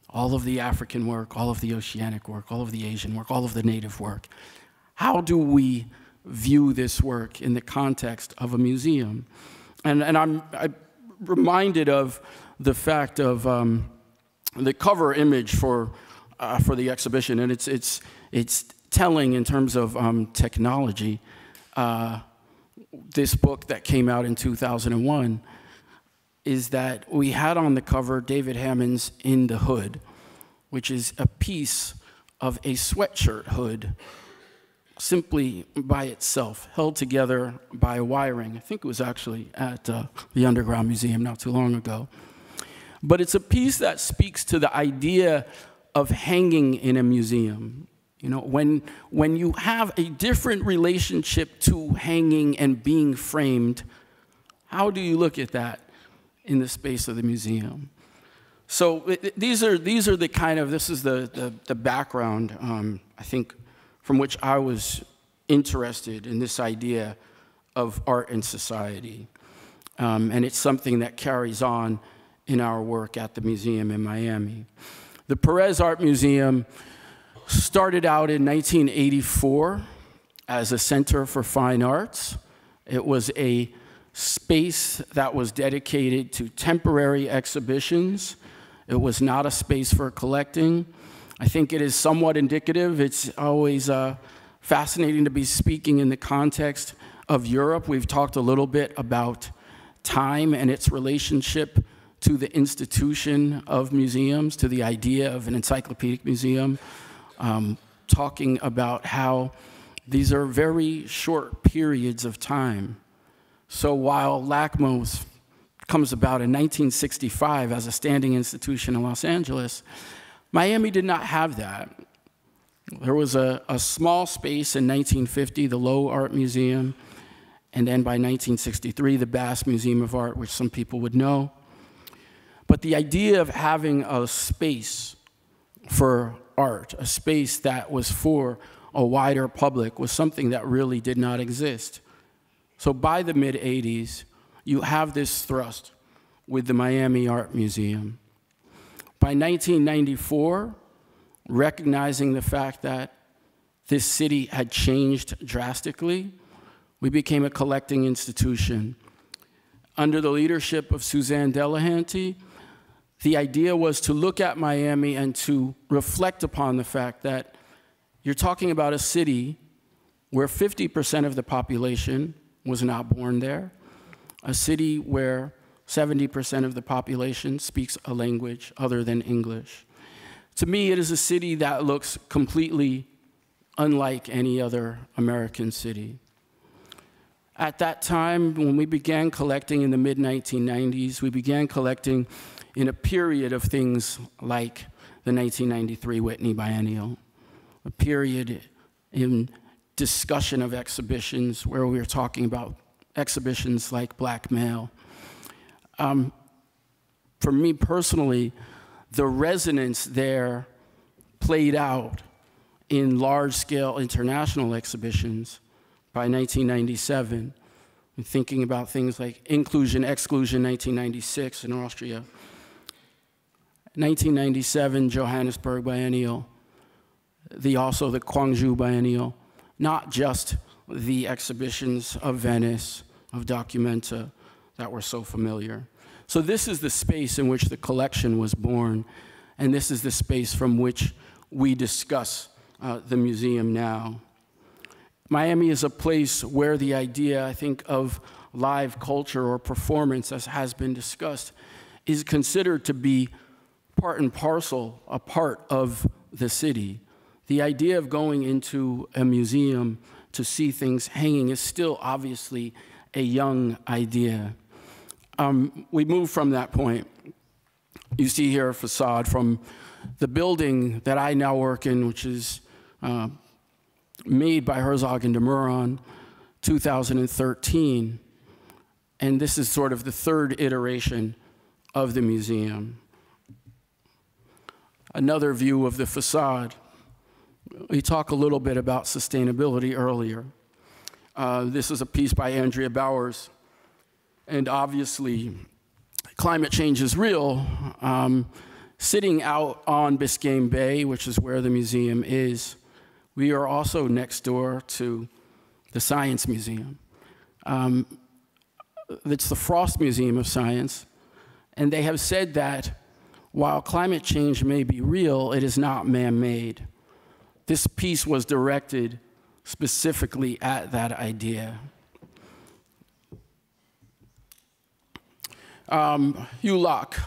All of the African work, all of the oceanic work, all of the Asian work, all of the native work. How do we view this work in the context of a museum? And I'm reminded of the fact of the cover image for the exhibition, and it's telling in terms of technology. This book that came out in 2001 is that we had on the cover David Hammond's In the Hood, which is a piece of a sweatshirt hood simply by itself, held together by wiring. I think it was actually at the Underground Museum not too long ago. But it's a piece that speaks to the idea of hanging in a museum. You know, when you have a different relationship to hanging and being framed, how do you look at that in the space of the museum? So these are the kind of, this is the background, I think, from which I was interested in this idea of art and society. And it's something that carries on in our work at the museum in Miami. The Pérez Art Museum started out in 1984 as a center for fine arts. It was a space that was dedicated to temporary exhibitions. It was not a space for collecting. I think it is somewhat indicative. It's always fascinating to be speaking in the context of Europe. We've talked a little bit about time and its relationship to the institution of museums, to the idea of an encyclopedic museum, talking about how these are very short periods of time. So while LACMOS comes about in 1965 as a standing institution in Los Angeles, Miami did not have that. There was a small space in 1950, the Low Art Museum, and then by 1963, the Bass Museum of Art, which some people would know. But the idea of having a space for art, a space that was for a wider public, was something that really did not exist. So by the mid-'80s, you have this thrust with the Miami Art Museum. By 1994, recognizing the fact that this city had changed drastically, we became a collecting institution. Under the leadership of Suzanne Delahanty, the idea was to look at Miami and to reflect upon the fact that you're talking about a city where 50% of the population was not born there, a city where 70% of the population speaks a language other than English. To me, it is a city that looks completely unlike any other American city. At that time, when we began collecting in the mid-1990s, we began collecting in a period of things like the 1993 Whitney Biennial, a period in discussion of exhibitions where we were talking about exhibitions like Black Male. For me personally, the resonance there played out in large-scale international exhibitions by 1997. I'm thinking about things like Inclusion, Exclusion, 1996 in Austria. 1997 Johannesburg Biennial, also the Gwangju Biennial, not just the exhibitions of Venice, of Documenta that were so familiar. So this is the space in which the collection was born, and this is the space from which we discuss the museum now. Miami is a place where the idea, I think, of live culture or performance, as has been discussed, is considered to be part and parcel, a part of the city. The idea of going into a museum to see things hanging is still obviously a young idea. We move from that point. You see here a facade from the building that I now work in, which is made by Herzog and de Meuron, 2013. And this is sort of the third iteration of the museum. Another view of the facade. We talked a little bit about sustainability earlier. This is a piece by Andrea Bowers. And obviously, climate change is real. Sitting out on Biscayne Bay, which is where the museum is, we are also next door to the Science Museum. It's the Frost Museum of Science, and they have said that while climate change may be real, it is not man-made. This piece was directed specifically at that idea. Ulak.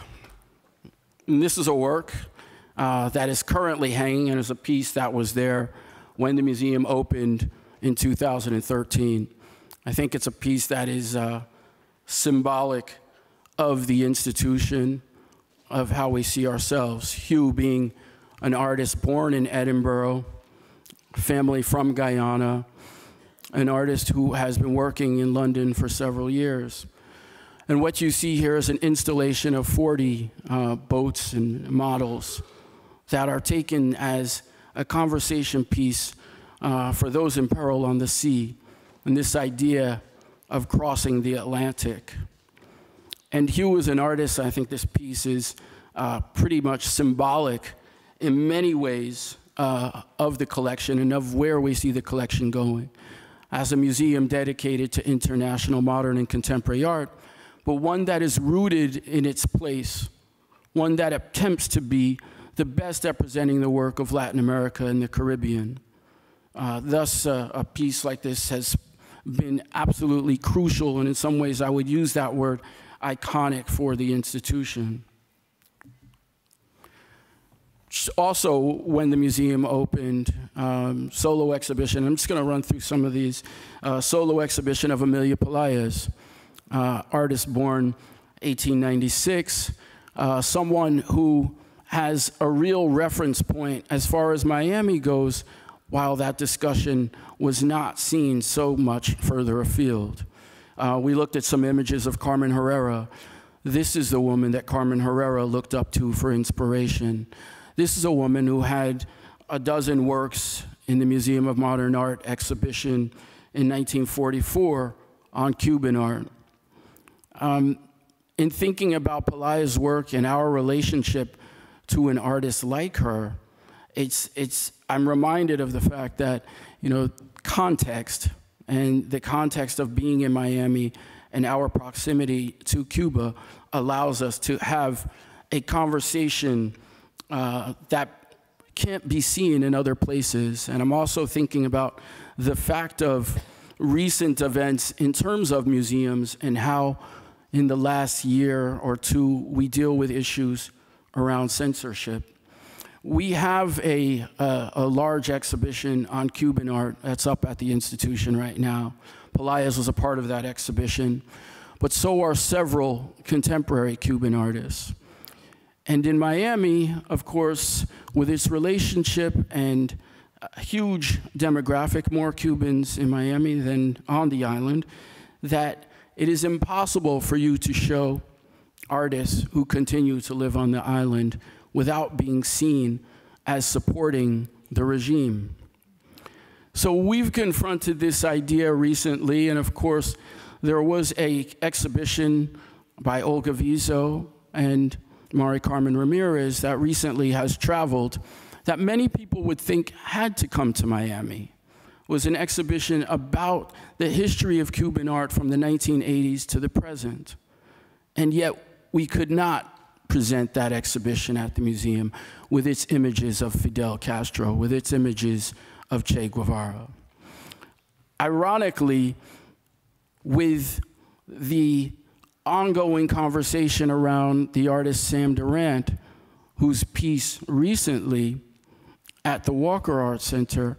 And this is a work that is currently hanging and is a piece that was there when the museum opened in 2013. I think it's a piece that is symbolic of the institution, of how we see ourselves. Hugh being an artist born in Edinburgh, family from Guyana, an artist who has been working in London for several years. And what you see here is an installation of 40 boats and models that are taken as a conversation piece for those in peril on the sea, and this idea of crossing the Atlantic. And Hugh is an artist. I think this piece is pretty much symbolic in many ways of the collection and of where we see the collection going. As a museum dedicated to international modern and contemporary art, but one that is rooted in its place, one that attempts to be the best at presenting the work of Latin America and the Caribbean. Thus, a piece like this has been absolutely crucial, and in some ways I would use that word, iconic for the institution. Also, when the museum opened, solo exhibition, I'm just gonna run through some of these, solo exhibition of Emilia Pelaez, artist born 1896, someone who has a real reference point as far as Miami goes, while that discussion was not seen so much further afield. We looked at some images of Carmen Herrera. This is the woman that Carmen Herrera looked up to for inspiration. This is a woman who had a dozen works in the Museum of Modern Art exhibition in 1944 on Cuban art. In thinking about Pelaez's work and our relationship to an artist like her, I'm reminded of the fact that, you know, context and the context of being in Miami and our proximity to Cuba allows us to have a conversation that can't be seen in other places. And I'm also thinking about the fact of recent events in terms of museums and how in the last year or two we deal with issues around censorship. We have a large exhibition on Cuban art that's up at the institution right now. Pelaez was a part of that exhibition, but so are several contemporary Cuban artists. And in Miami, of course, with its relationship and a huge demographic, more Cubans in Miami than on the island, that it is impossible for you to show artists who continue to live on the island without being seen as supporting the regime. So we've confronted this idea recently, and of course, there was an exhibition by Olga Vizo and Mari Carmen Ramirez that recently has traveled that many people would think had to come to Miami. It was an exhibition about the history of Cuban art from the 1980s to the present. And yet we could not present that exhibition at the museum with its images of Fidel Castro, with its images of Che Guevara. Ironically, with the ongoing conversation around the artist Sam Durant, whose piece recently at the Walker Art Center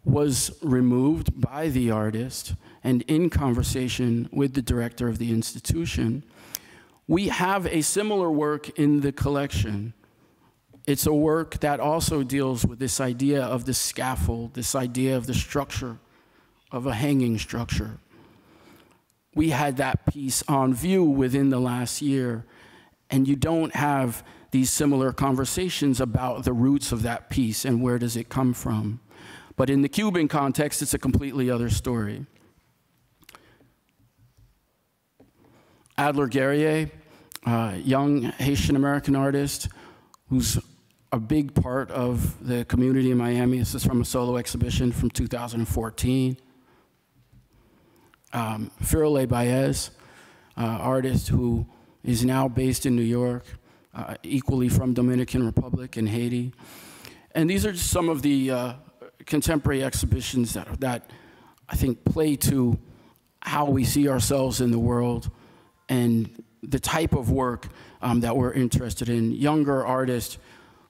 was removed by the artist and in conversation with the director of the institution, we have a similar work in the collection. It's a work that also deals with this idea of the scaffold, this idea of the structure, of a hanging structure. We had that piece on view within the last year, and you don't have these similar conversations about the roots of that piece and where does it come from. But in the Cuban context, it's a completely other story. Adler Guerrier, young Haitian-American artist who's a big part of the community in Miami. This is from a solo exhibition from 2014. Firole Baez, artist who is now based in New York, equally from Dominican Republic and Haiti. And these are just some of the contemporary exhibitions that I think play to how we see ourselves in the world and the type of work that we're interested in. Younger artist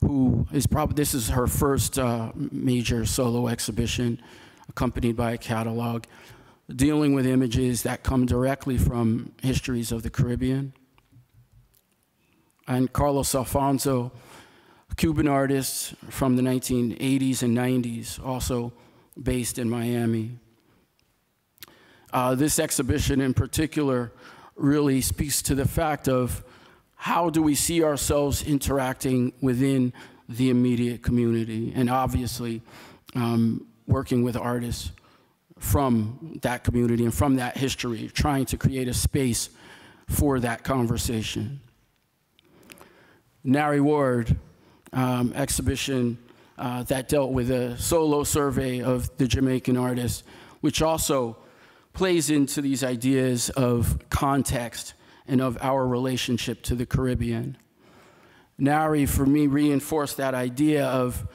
who is probably, this is her first major solo exhibition, accompanied by a catalog, dealing with images that come directly from histories of the Caribbean. And Carlos Alfonso, a Cuban artist from the 1980s and 90s, also based in Miami. This exhibition in particular really speaks to the fact of how do we see ourselves interacting within the immediate community, and obviously working with artists from that community and from that history, trying to create a space for that conversation. Nari Ward, exhibition that dealt with a solo survey of the Jamaican artists, which also plays into these ideas of context and of our relationship to the Caribbean. Nari, for me, reinforced that idea of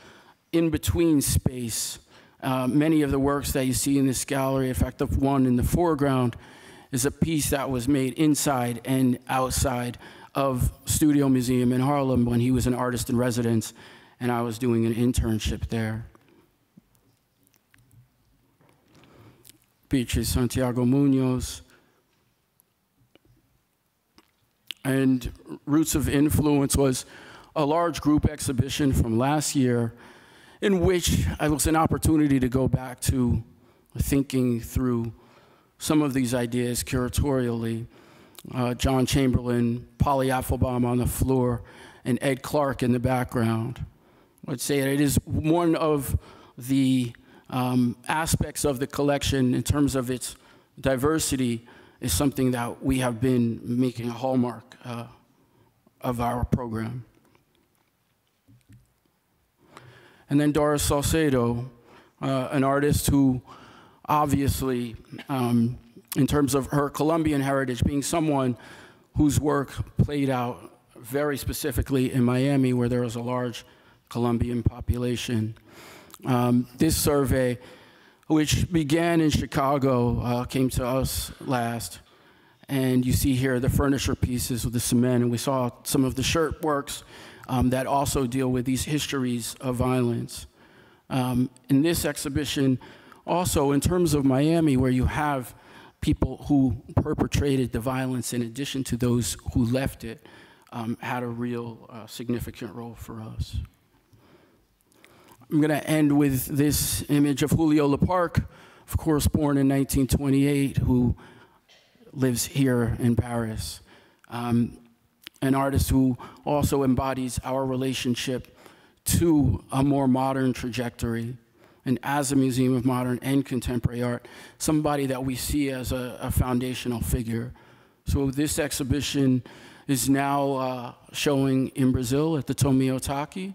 in-between space. Many of the works that you see in this gallery, in fact, the one in the foreground, is a piece that was made inside and outside of Studio Museum in Harlem when he was an artist in residence and I was doing an internship there. Beatriz Santiago Munoz. And Roots of Influence was a large group exhibition from last year in which it was an opportunity to go back to thinking through some of these ideas curatorially. John Chamberlain, Polly Applebaum on the floor, and Ed Clark in the background. I'd say that it is one of the aspects of the collection in terms of its diversity is something that we have been making a hallmark of our program. And then Doris Salcedo, an artist who obviously, in terms of her Colombian heritage, being someone whose work played out very specifically in Miami, where there was a large Colombian population. This survey, which began in Chicago, came to us last. And you see here the furniture pieces with the cement, and we saw some of the shirt works that also deal with these histories of violence. In this exhibition, also in terms of Miami, where you have people who perpetrated the violence in addition to those who left it, had a real significant role for us. I'm going to end with this image of Julio Leparc, of course, born in 1928, who lives here in Paris. An artist who also embodies our relationship to a more modern trajectory, and as a museum of modern and contemporary art, somebody that we see as a foundational figure. So this exhibition is now showing in Brazil at the Tomio Taki,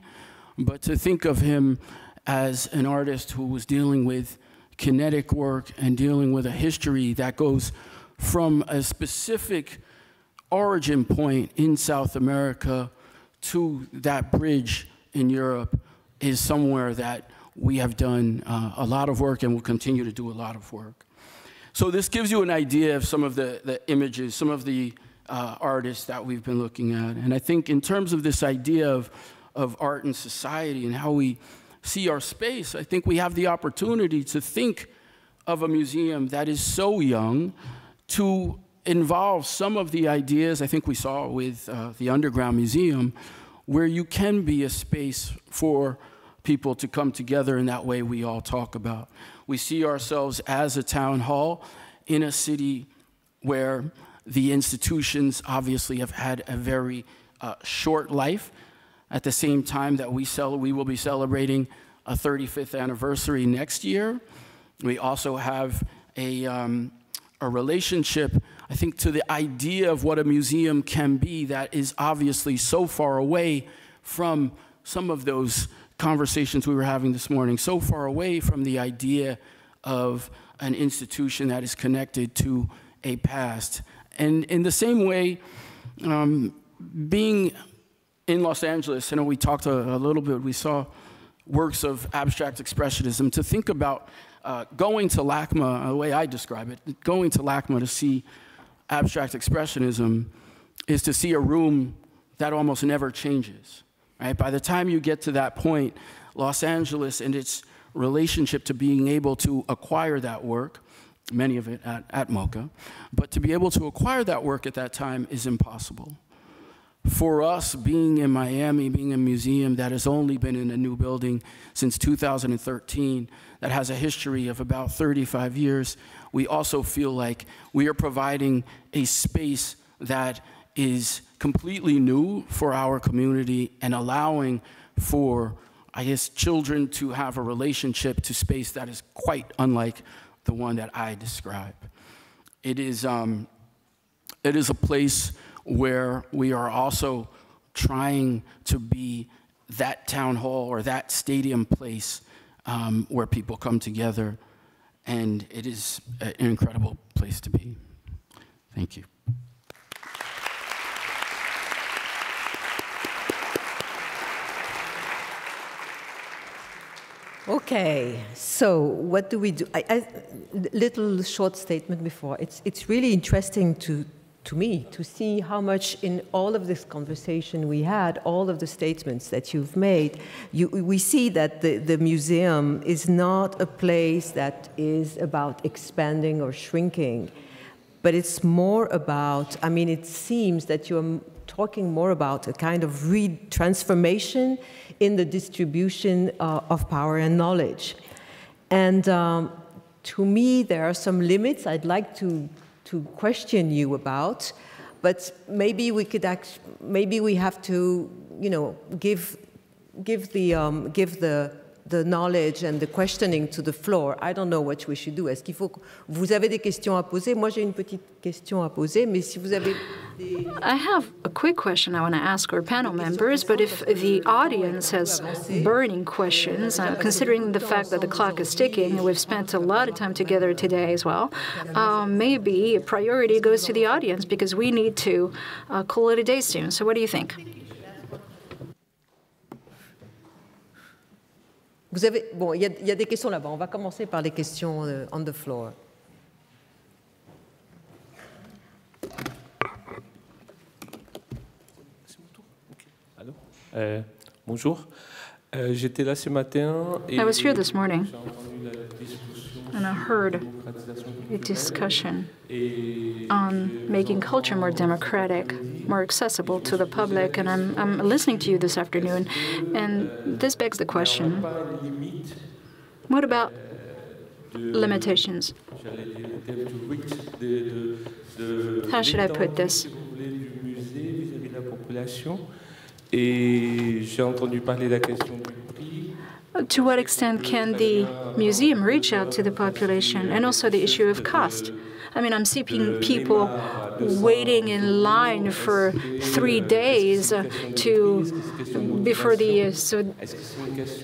but to think of him as an artist who was dealing with kinetic work and dealing with a history that goes from a specific origin point in South America to that bridge in Europe is somewhere that we have done a lot of work and will continue to do a lot of work. So this gives you an idea of some of the images, some of the artists that we've been looking at. And I think in terms of this idea of art and society and how we see our space, I think we have the opportunity to think of a museum that is so young to involve some of the ideas I think we saw with the Underground Museum, where you can be a space for people to come together in that way we all talk about. We see ourselves as a town hall in a city where the institutions obviously have had a very short life. At the same time that we will be celebrating a 35th anniversary next year. We also have a a relationship, I think, to the idea of what a museum can be that is obviously so far away from some of those conversations we were having this morning, so far away from the idea of an institution that is connected to a past. And in the same way, being in Los Angeles, I know we talked a little bit, we saw works of abstract expressionism. To think about going to LACMA, the way I describe it, going to LACMA to see abstract expressionism is to see a room that almost never changes, right? By the time you get to that point, Los Angeles and its relationship to being able to acquire that work, many of it at MoCA, but to be able to acquire that work at that time is impossible. For us, being in Miami, being a museum that has only been in a new building since 2013, that has a history of about 35 years, we also feel like we are providing a space that is completely new for our community and allowing for, I guess, children to have a relationship to space that is quite unlike the one that I describe. It is a place where we are also trying to be that town hall or that stadium place where people come together, and it is an incredible place to be. Thank you. Okay, so what do we do? Little short statement before. It's really interesting to me to see how much in all of this conversation we had, all of the statements that you've made, we see that the museum is not a place that is about expanding or shrinking, but it's more about, I mean, it seems that you're talking more about a kind of transformation in the distribution of power and knowledge. And to me, there are some limits I'd like to question you about, but maybe we could maybe we have to, you know, give the knowledge and the questioning to the floor. I don't know what we should do. Est-ce qu'il faut que vous avez des questions à poser? Moi, j'ai une petite question à poser, mais si vous avez des... I have a quick question I want to ask our panel members, but if the audience has burning questions, considering the fact that the clock is ticking, and we've spent a lot of time together today as well, maybe priority goes to the audience because we need to call it a day soon. So what do you think? Vous avez, bon, il y a des questions là-bas. On va commencer par les questions on the floor. Allô? Bonjour. J'étais là ce matin. Et I was here this morning, and I heard a discussion on making culture more democratic, more accessible to the public, and I'm listening to you this afternoon, and this begs the question, what about limitations? How should I put this? To what extent can the museum reach out to the population, and also the issue of cost? I mean, I'm seeing people waiting in line for 3 days before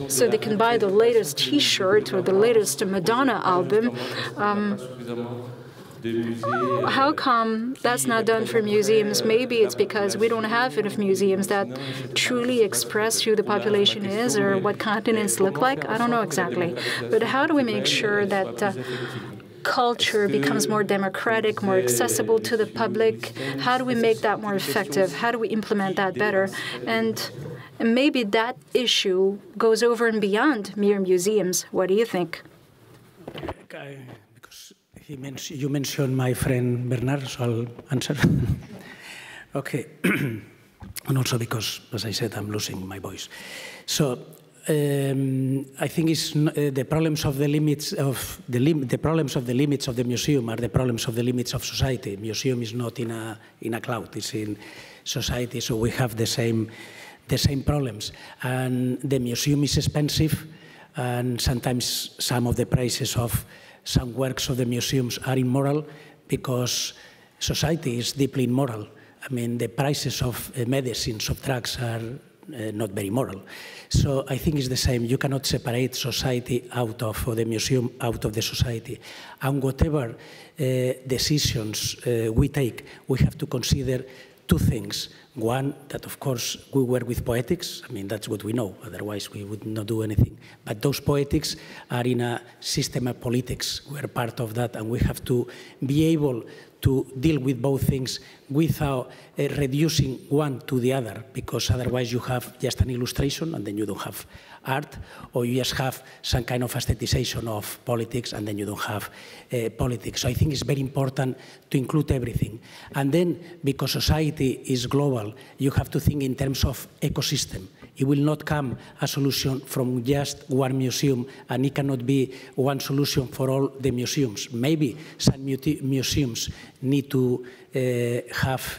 so they can buy the latest T-shirt or the latest Madonna album. How come that's not done for museums? Maybe it's because we don't have enough museums that truly express who the population is or what continents look like. I don't know exactly. But how do we make sure that culture becomes more democratic, more accessible to the public? How do we make that more effective? How do we implement that better? And maybe that issue goes over and beyond mere museums. What do you think? You mentioned my friend Bernard, so I'll answer. Okay. And also because, as I said, I'm losing my voice. So I think it's the problems of the limits of the problems of the limits of the museum are the problems of the limits of society. Museum is not in a cloud; it's in society. So we have the same problems. And the museum is expensive, and sometimes some of the prices of some works of the museums are immoral, because society is deeply immoral. I mean, the prices of medicines, of drugs are not very moral. So I think it's the same. You cannot separate society out of, or the museum out of the society. And whatever decisions we take, we have to consider two things. One, that of course we work with poetics. I mean, that's what we know, otherwise we would not do anything. But those poetics are in a system of politics. We're part of that, and we have to be able to deal with both things without reducing one to the other, because otherwise you have just an illustration and then you don't have art, or you just have some kind of aestheticization of politics and then you don't have politics. So I think it's very important to include everything. And then, because society is global, you have to think in terms of ecosystem. It will not come a solution from just one museum, and it cannot be one solution for all the museums. Maybe some museums need to have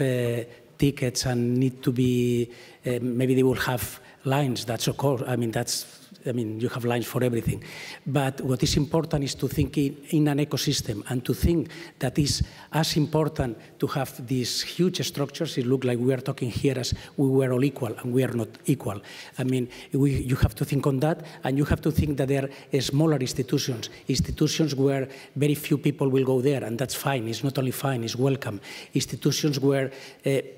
tickets and need to be, maybe they will have lines, that's of course, I mean, you have lines for everything. But what is important is to think in an ecosystem, and to think that is as important to have these huge structures. It looks like we are talking here as we were all equal, and we are not equal. I mean, you have to think on that, and you have to think that there are smaller institutions where very few people will go there, and that's fine. It's not only fine, it's welcome. Institutions where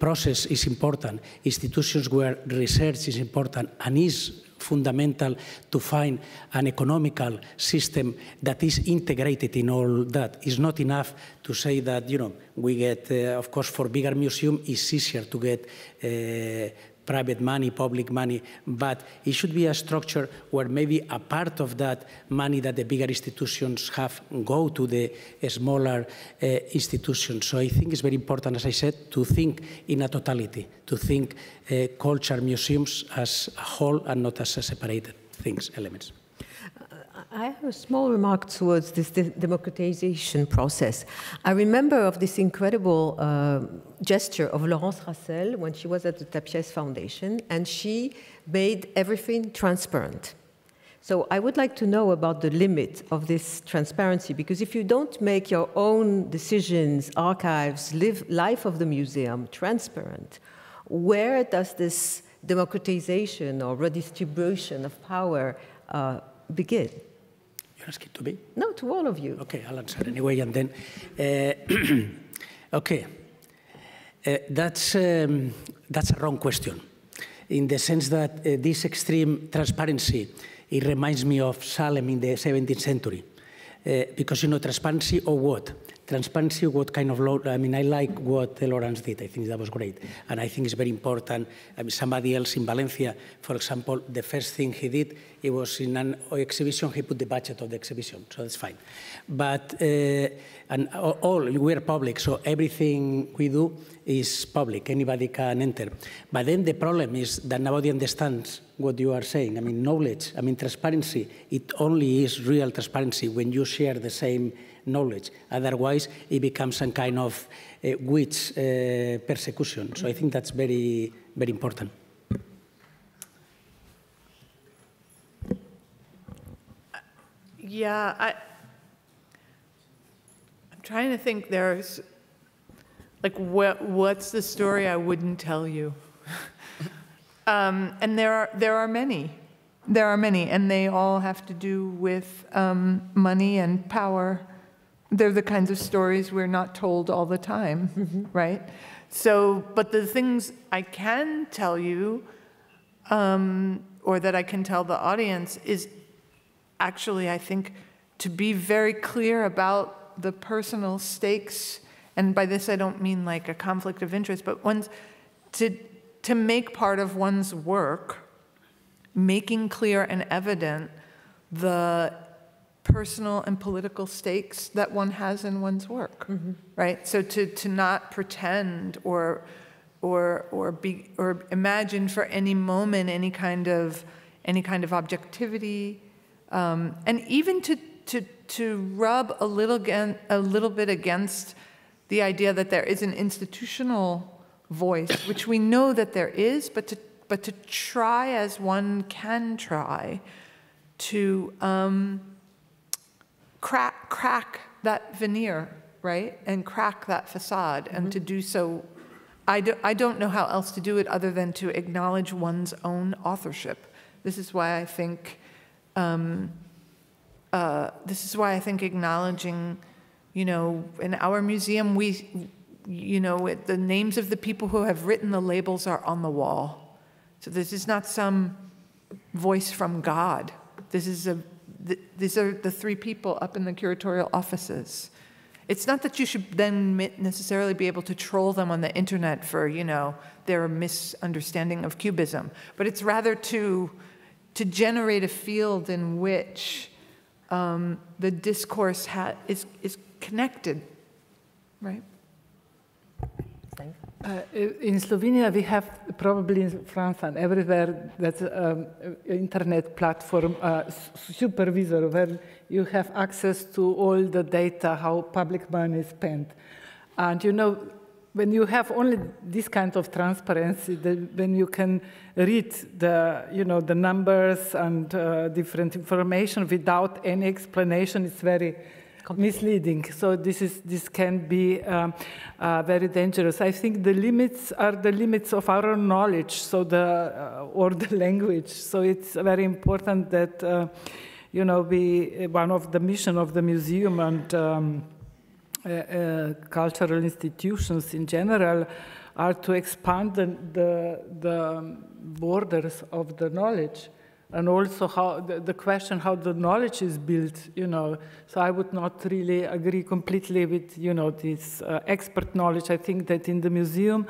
process is important, institutions where research is important, and is fundamental to find an economical system that is integrated in all that. It's not enough to say that, you know, we get, of course, for bigger museum, it's easier to get private money, public money, but it should be a structure where maybe a part of that money that the bigger institutions have go to the smaller institutions. So I think it's very important, as I said, to think in a totality, to think culture museums as a whole and not as separated things, elements. I have a small remark towards this democratization process. I remember of this incredible gesture of Laurence Rassel when she was at the Tapies Foundation, and she made everything transparent. So I would like to know about the limit of this transparency, because if you don't make your own decisions, archives, life of the museum transparent, where does this democratization or redistribution of power begin? You're asking to me? No, to all of you. Okay, I'll answer anyway, and then... okay. That's a wrong question, in the sense that this extreme transparency, it reminds me of Salem in the 17th century. Because, you know, transparency or what? Transparency, what kind of law? I mean, I like what Lawrence did. I think that was great. And I think it's very important. I mean, somebody else in Valencia, for example, the first thing he did, it was in an exhibition, he put the budget of the exhibition, so that's fine. But, and all, we're public, so everything we do is public. Anybody can enter. But then the problem is that nobody understands what you are saying. I mean, knowledge, I mean, transparency, it only is real transparency when you share the same knowledge. Otherwise, it becomes some kind of witch persecution. So I think that's very, very important. Yeah, I'm trying to think. There's like what's the story I wouldn't tell you? And there are many. There are many, and they all have to do with money and power. They're the kinds of stories we're not told all the time, right? So, but the things I can tell you, or that I can tell the audience, is actually, I think, to be very clear about the personal stakes. And by this, I don't mean like a conflict of interest, but to make part of one's work, making clear and evident the personal and political stakes that one has in one's work, right? So to not pretend or imagine for any moment any kind of objectivity, and even to rub a little bit against the idea that there is an institutional voice, which we know that there is, but to try as one can try to crack that veneer right? And crack that facade, and to do so, I don't know how else to do it other than to acknowledge one's own authorship. This is why I think, acknowledging, you know, in our museum, the names of the people who have written the labels are on the wall. So this is not some voice from God. These are the three people up in the curatorial offices. It's not that you should then necessarily be able to troll them on the internet for, you know, their misunderstanding of Cubism, but it's rather to generate a field in which the discourse is connected, right? In Slovenia, we have probably in France and everywhere that's internet platform supervisor where you have access to all the data, how public money is spent. And you know, when you have only this kind of transparency, when you can read the, you know, the numbers and different information without any explanation, it's very misleading. So this can be very dangerous. I think the limits are the limits of our knowledge, so or the language. So it's very important that you know, one of the mission of the museum and cultural institutions in general are to expand the borders of the knowledge. And also how the question how the knowledge is built, you know. So I would not really agree completely with, you know, this expert knowledge. I think that in the museum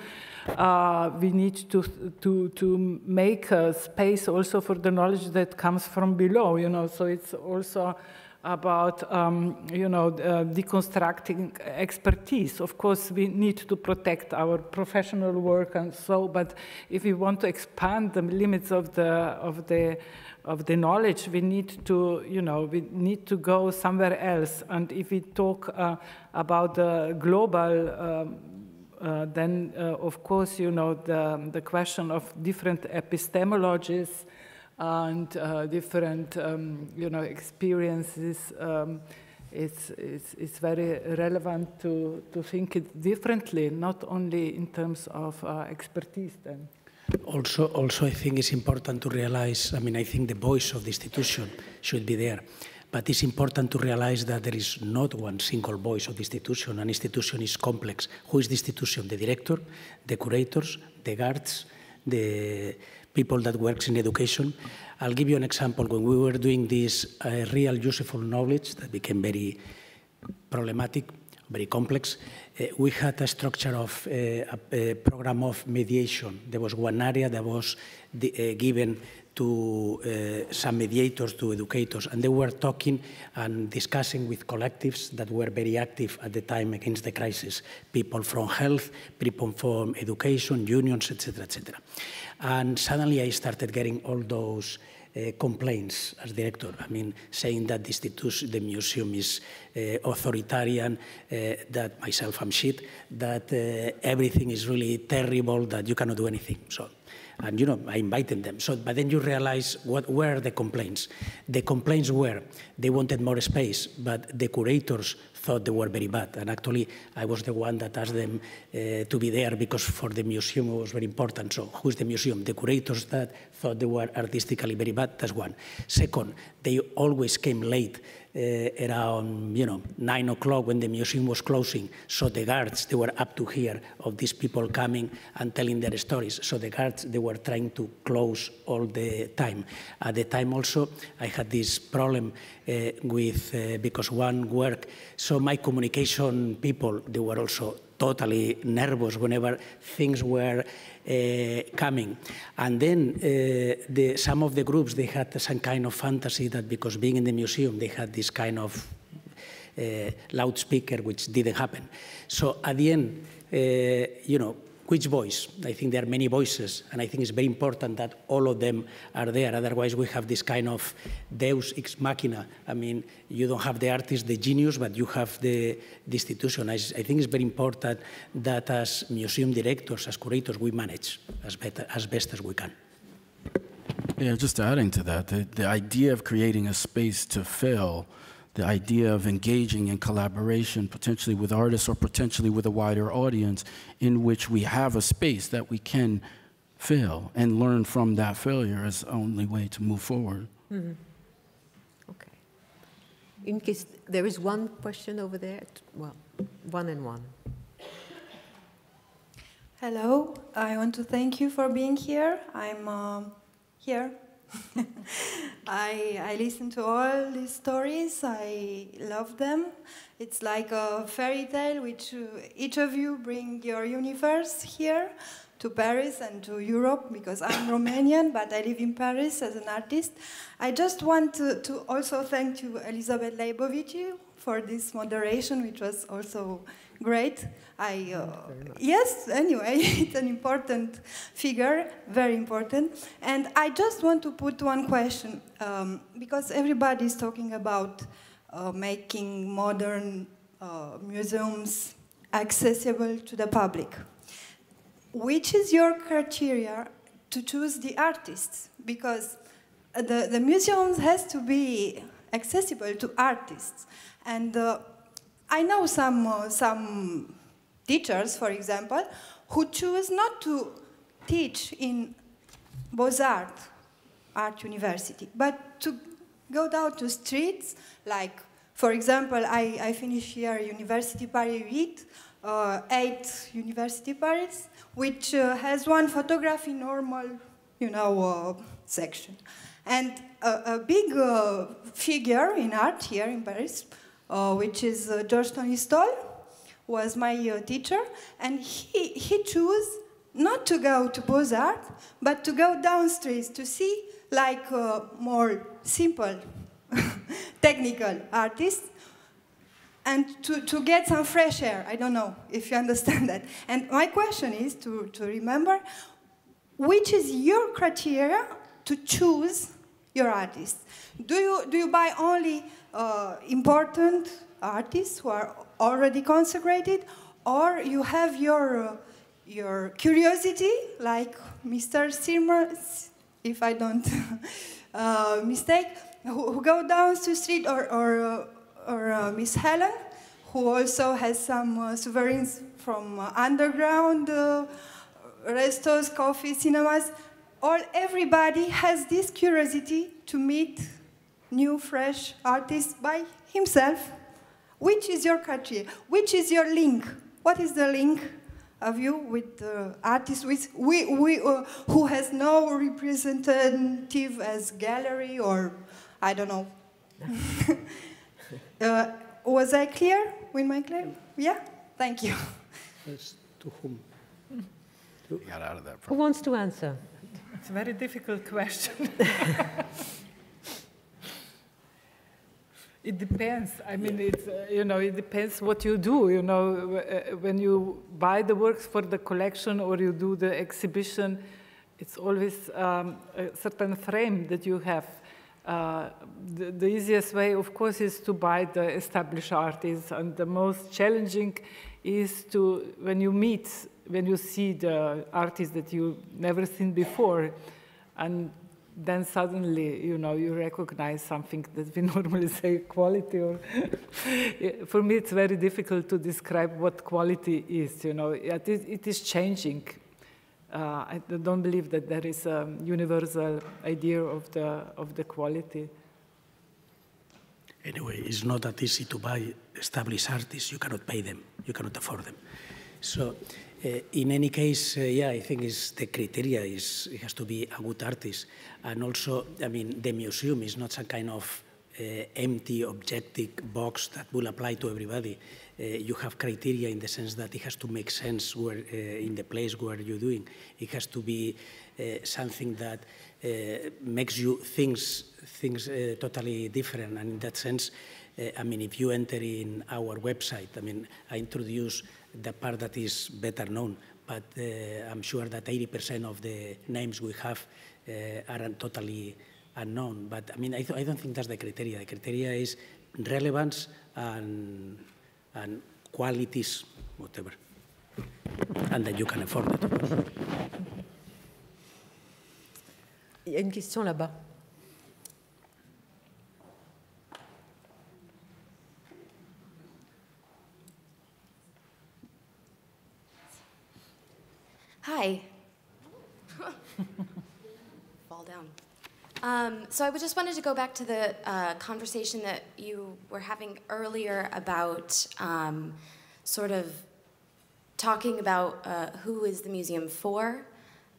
we need to make a space also for the knowledge that comes from below, you know. So it's also about, you know, deconstructing expertise. Of course, we need to protect our professional work and so, but if we want to expand the limits of the knowledge, we need to, you know, we need to go somewhere else. And if we talk about the global, then of course, you know, the question of different epistemologies and different, you know, experiences, it's very relevant to think it differently, not only in terms of expertise then. Also, I think it's important to realize, I mean, I think the voice of the institution should be there, but it's important to realize that there is not one single voice of the institution. An institution is complex. Who is the institution? The director, the curators, the guards, the people that works in education. I'll give you an example. When we were doing this real useful knowledge that became very problematic, very complex, we had a structure of a program of mediation. There was one area that was given to some mediators, to educators, and they were talking and discussing with collectives that were very active at the time against the crisis. People from health, people from education, unions, etc., etc. And suddenly I started getting all those complaints as director. I mean, saying that the museum is authoritarian, that myself I'm shit, that everything is really terrible, that you cannot do anything. So, and you know, I invited them. So, but then you realize what were the complaints. The complaints were they wanted more space, but the curators thought they were very bad. And actually, I was the one that asked them to be there because for the museum it was very important. So who's the museum? The curators that thought they were artistically very bad, that's one. Second, they always came late, around 9 o'clock when the museum was closing. So the guards, they were up to here of these people coming and telling their stories. So the guards, they were trying to close all the time. At the time also, I had this problem with, because one work, so my communication people, they were also totally nervous whenever things were coming. And then some of the groups, they had some kind of fantasy that because being in the museum, they had this kind of loudspeaker, which didn't happen. So at the end, which voice? I think there are many voices, and I think it's very important that all of them are there. Otherwise, we have this kind of deus ex machina. I mean, you don't have the artist, the genius, but you have the institution. I think it's very important that as museum directors, as curators, we manage as best as we can. Yeah, just adding to that, the idea of creating a space to fill the idea of engaging in collaboration, potentially with artists or potentially with a wider audience, in which we have a space that we can fail and learn from that failure as the only way to move forward. Mm-hmm. Okay. In case there is one question over there, well, one and one. Hello, I want to thank you for being here. I'm here. I listen to all these stories. I love them. It's like a fairy tale which each of you bring your universe here to Paris and to Europe, because I'm Romanian, but I live in Paris as an artist. I just want to also thank you, Elisabeth Lebovici, for this moderation, which was also great. Yes, anyway, it's an important figure, very important. And I just want to put one question, because everybody is talking about making modern museums accessible to the public. Which is your criteria to choose the artists? Because the museum has to be accessible to artists. And I know some teachers, for example, who choose not to teach in Beaux-Arts Art University, but to go down to streets, like, for example, I finished here University Paris 8 University Paris, which has one photography normal, section. And a big figure in art here in Paris, which is George-Tony Stoll, was my teacher, and he chose not to go to Beaux-Arts, but to go down streets to see like more simple technical artists, and to get some fresh air. I don't know if you understand that. And my question is to remember, which is your criteria to choose your artists? Do you buy only important artists who are already consecrated, or you have your curiosity, like Mr. Sirmans, if I don't mistake, who go down to the street, or Miss Helen, who also has some souvenirs from underground restos, coffee, cinemas. Everybody has this curiosity to meet new, fresh artists by himself. Which is your criteria? Which is your link? What is the link of you with the artists who has no representative as gallery, or I don't know? Was I clear with my claim? Yeah? Thank you. To whom? You got out of that. Who wants to answer? It's a very difficult question. It depends. I mean, it's, it depends what you do. When you buy the works for the collection or you do the exhibition, it's always a certain frame that you have. The easiest way, of course, is to buy the established artists, and the most challenging is when you see the artists that you've never seen before, and then suddenly, you recognize something that we normally say quality. Or for me, it's very difficult to describe what quality is. It is changing. I don't believe that there is a universal idea of the quality. Anyway, it's not that easy to buy established artists. You cannot pay them. You cannot afford them. So, in any case, I think the criteria it has to be a good artist. And also, I mean, the museum is not some kind of empty objective box that will apply to everybody. You have criteria in the sense that it has to make sense in the place where you're doing. It has to be something that makes you things totally different. And in that sense, I mean, if you enter in our website, I mean, I introduce the part that is better known, but I'm sure that 80% of the names we have are totally unknown. But I mean, I don't think that's the criteria. The criteria is relevance and qualities, whatever, and that you can afford it, of course. Il y a une question là-bas. Hi. Fall down. So I just wanted to go back to the conversation that you were having earlier about sort of talking about who is the museum for,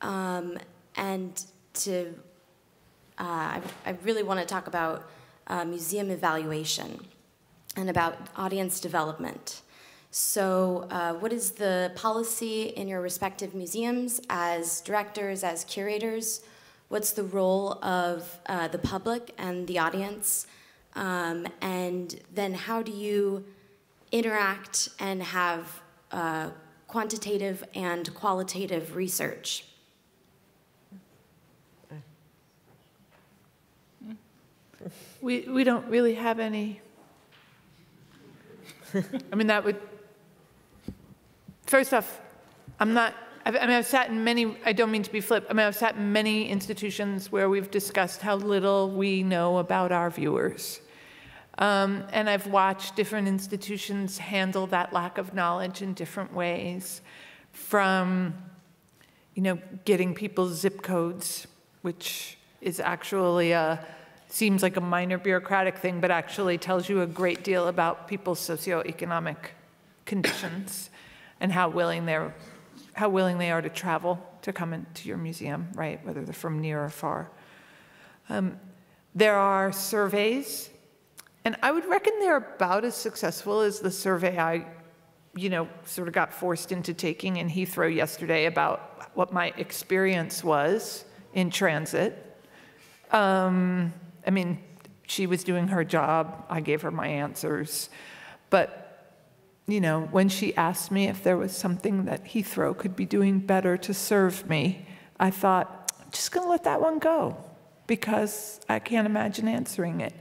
and to I really want to talk about museum evaluation and about audience development. So what is the policy in your respective museums as directors, as curators? What's the role of the public and the audience? And then how do you interact and have quantitative and qualitative research? We don't really have any. I mean, that would, first off, I've sat in many, I don't mean to be flip, I've sat in many institutions where we've discussed how little we know about our viewers. And I've watched different institutions handle that lack of knowledge in different ways, from, getting people's zip codes, which is actually seems like a minor bureaucratic thing, but actually tells you a great deal about people's socioeconomic conditions and how willing they are to travel to come into your museum, right? Whether they're from near or far. There are surveys, and I would reckon they're about as successful as the survey I, sort of got forced into taking in Heathrow yesterday about what my experience was in transit. I mean, she was doing her job. I gave her my answers. But, when she asked me if there was something that Heathrow could be doing better to serve me, I thought, I'm just going to let that one go because I can't imagine answering it.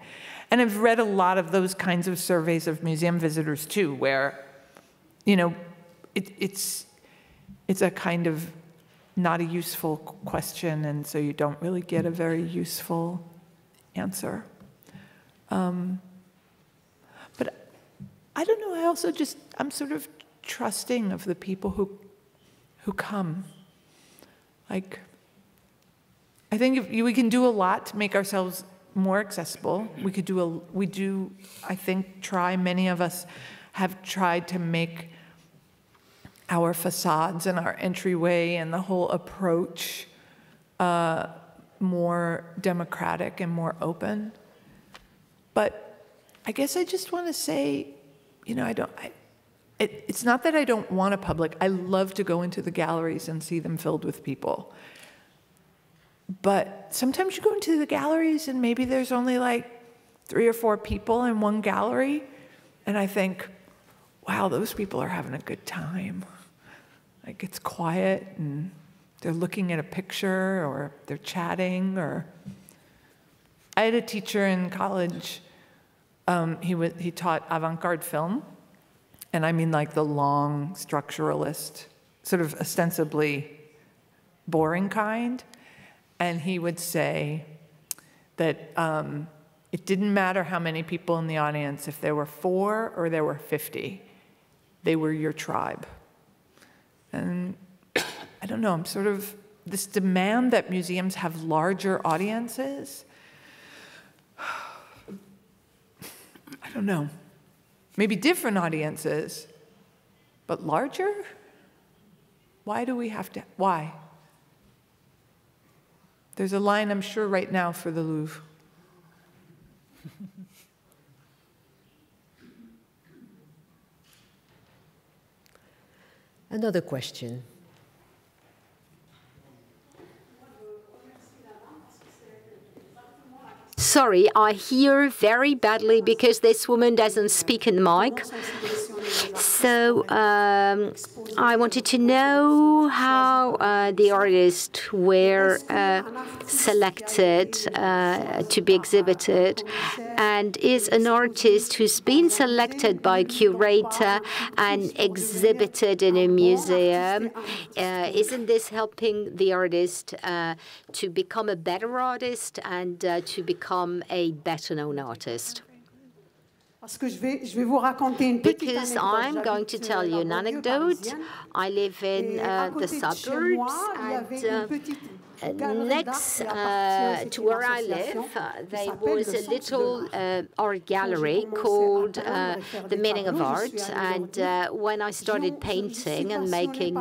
And I've read a lot of those kinds of surveys of museum visitors, too, where, it's a kind of not a useful question, and so you don't really get a very useful answer. But I don't know, I also I'm sort of trusting of the people who come. Like, I think we can do a lot to make ourselves more accessible. I think, many of us have tried to make our facades and our entryway and the whole approach more democratic and more open. But I guess I just want to say, it's not that I don't want a public. I love to go into the galleries and see them filled with people. But sometimes you go into the galleries and maybe there's only like 3 or 4 people in one gallery, and I think, wow, those people are having a good time. Like, it's quiet and they're looking at a picture or they're chatting. Or I had a teacher in college, he taught avant-garde film, and I mean like the long structuralist, sort of ostensibly boring kind. And he would say that it didn't matter how many people in the audience, if there were 4 or there were 50, they were your tribe. And I don't know, I'm sort of, this demand that museums have larger audiences, I don't know, maybe different audiences, but larger? Why do we have to, why? There's a line, I'm sure, right now for the Louvre. Another question. Sorry, I hear very badly because this woman doesn't speak in the mic. So I wanted to know how the artists were selected to be exhibited, and is an artist who's been selected by a curator and exhibited in a museum, isn't this helping the artist to become a better artist and to become a better known artist? Because I'm going to tell you an anecdote. I live in the suburbs, and next to where I live, there was a little art gallery called The Meaning of Art. And when I started painting and making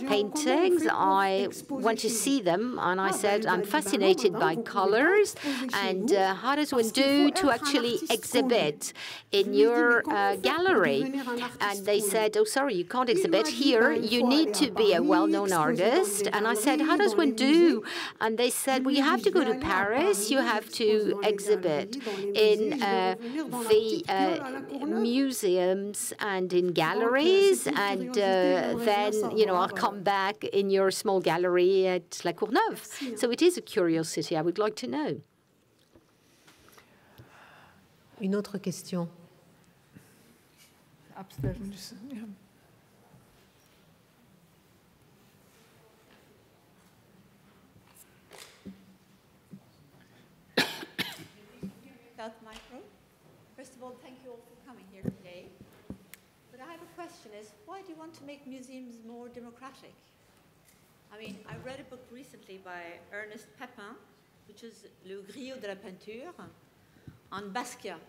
paintings, I went to see them, and I said, I'm fascinated by colors, and how does one do to actually exhibit in your gallery? And they said, oh, sorry, you can't exhibit here. You need to be a well-known artist. And I said, how does one do? And they said, well, you have to go to Paris. You have to exhibit in the museums and in galleries. And then, you know, I'll come back in your small gallery at La Courneuve. So it is a curiosity I would like to know. Une autre question. Upstairs. Yeah. Micro. First of all, thank you all for coming here today. But I have a question: is why do you want to make museums more democratic? I mean, I read a book recently by Ernest Pepin, which is Le Griot de la Peinture, on Basquiat.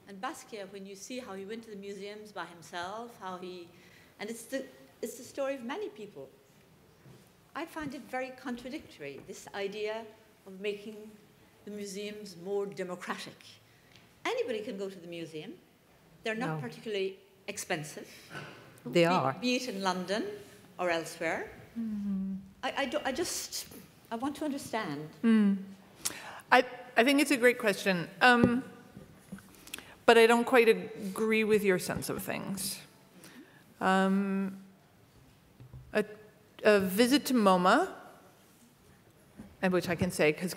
And Basquiat, when you see how he went to the museums by himself, and it's the story of many people. I find it very contradictory, this idea of making the museums more democratic. Anybody can go to the museum. They're not particularly expensive. They are. Be it in London or elsewhere. Mm-hmm. I want to understand. I think it's a great question, but I don't quite agree with your sense of things. A visit to MoMA, and which I can say because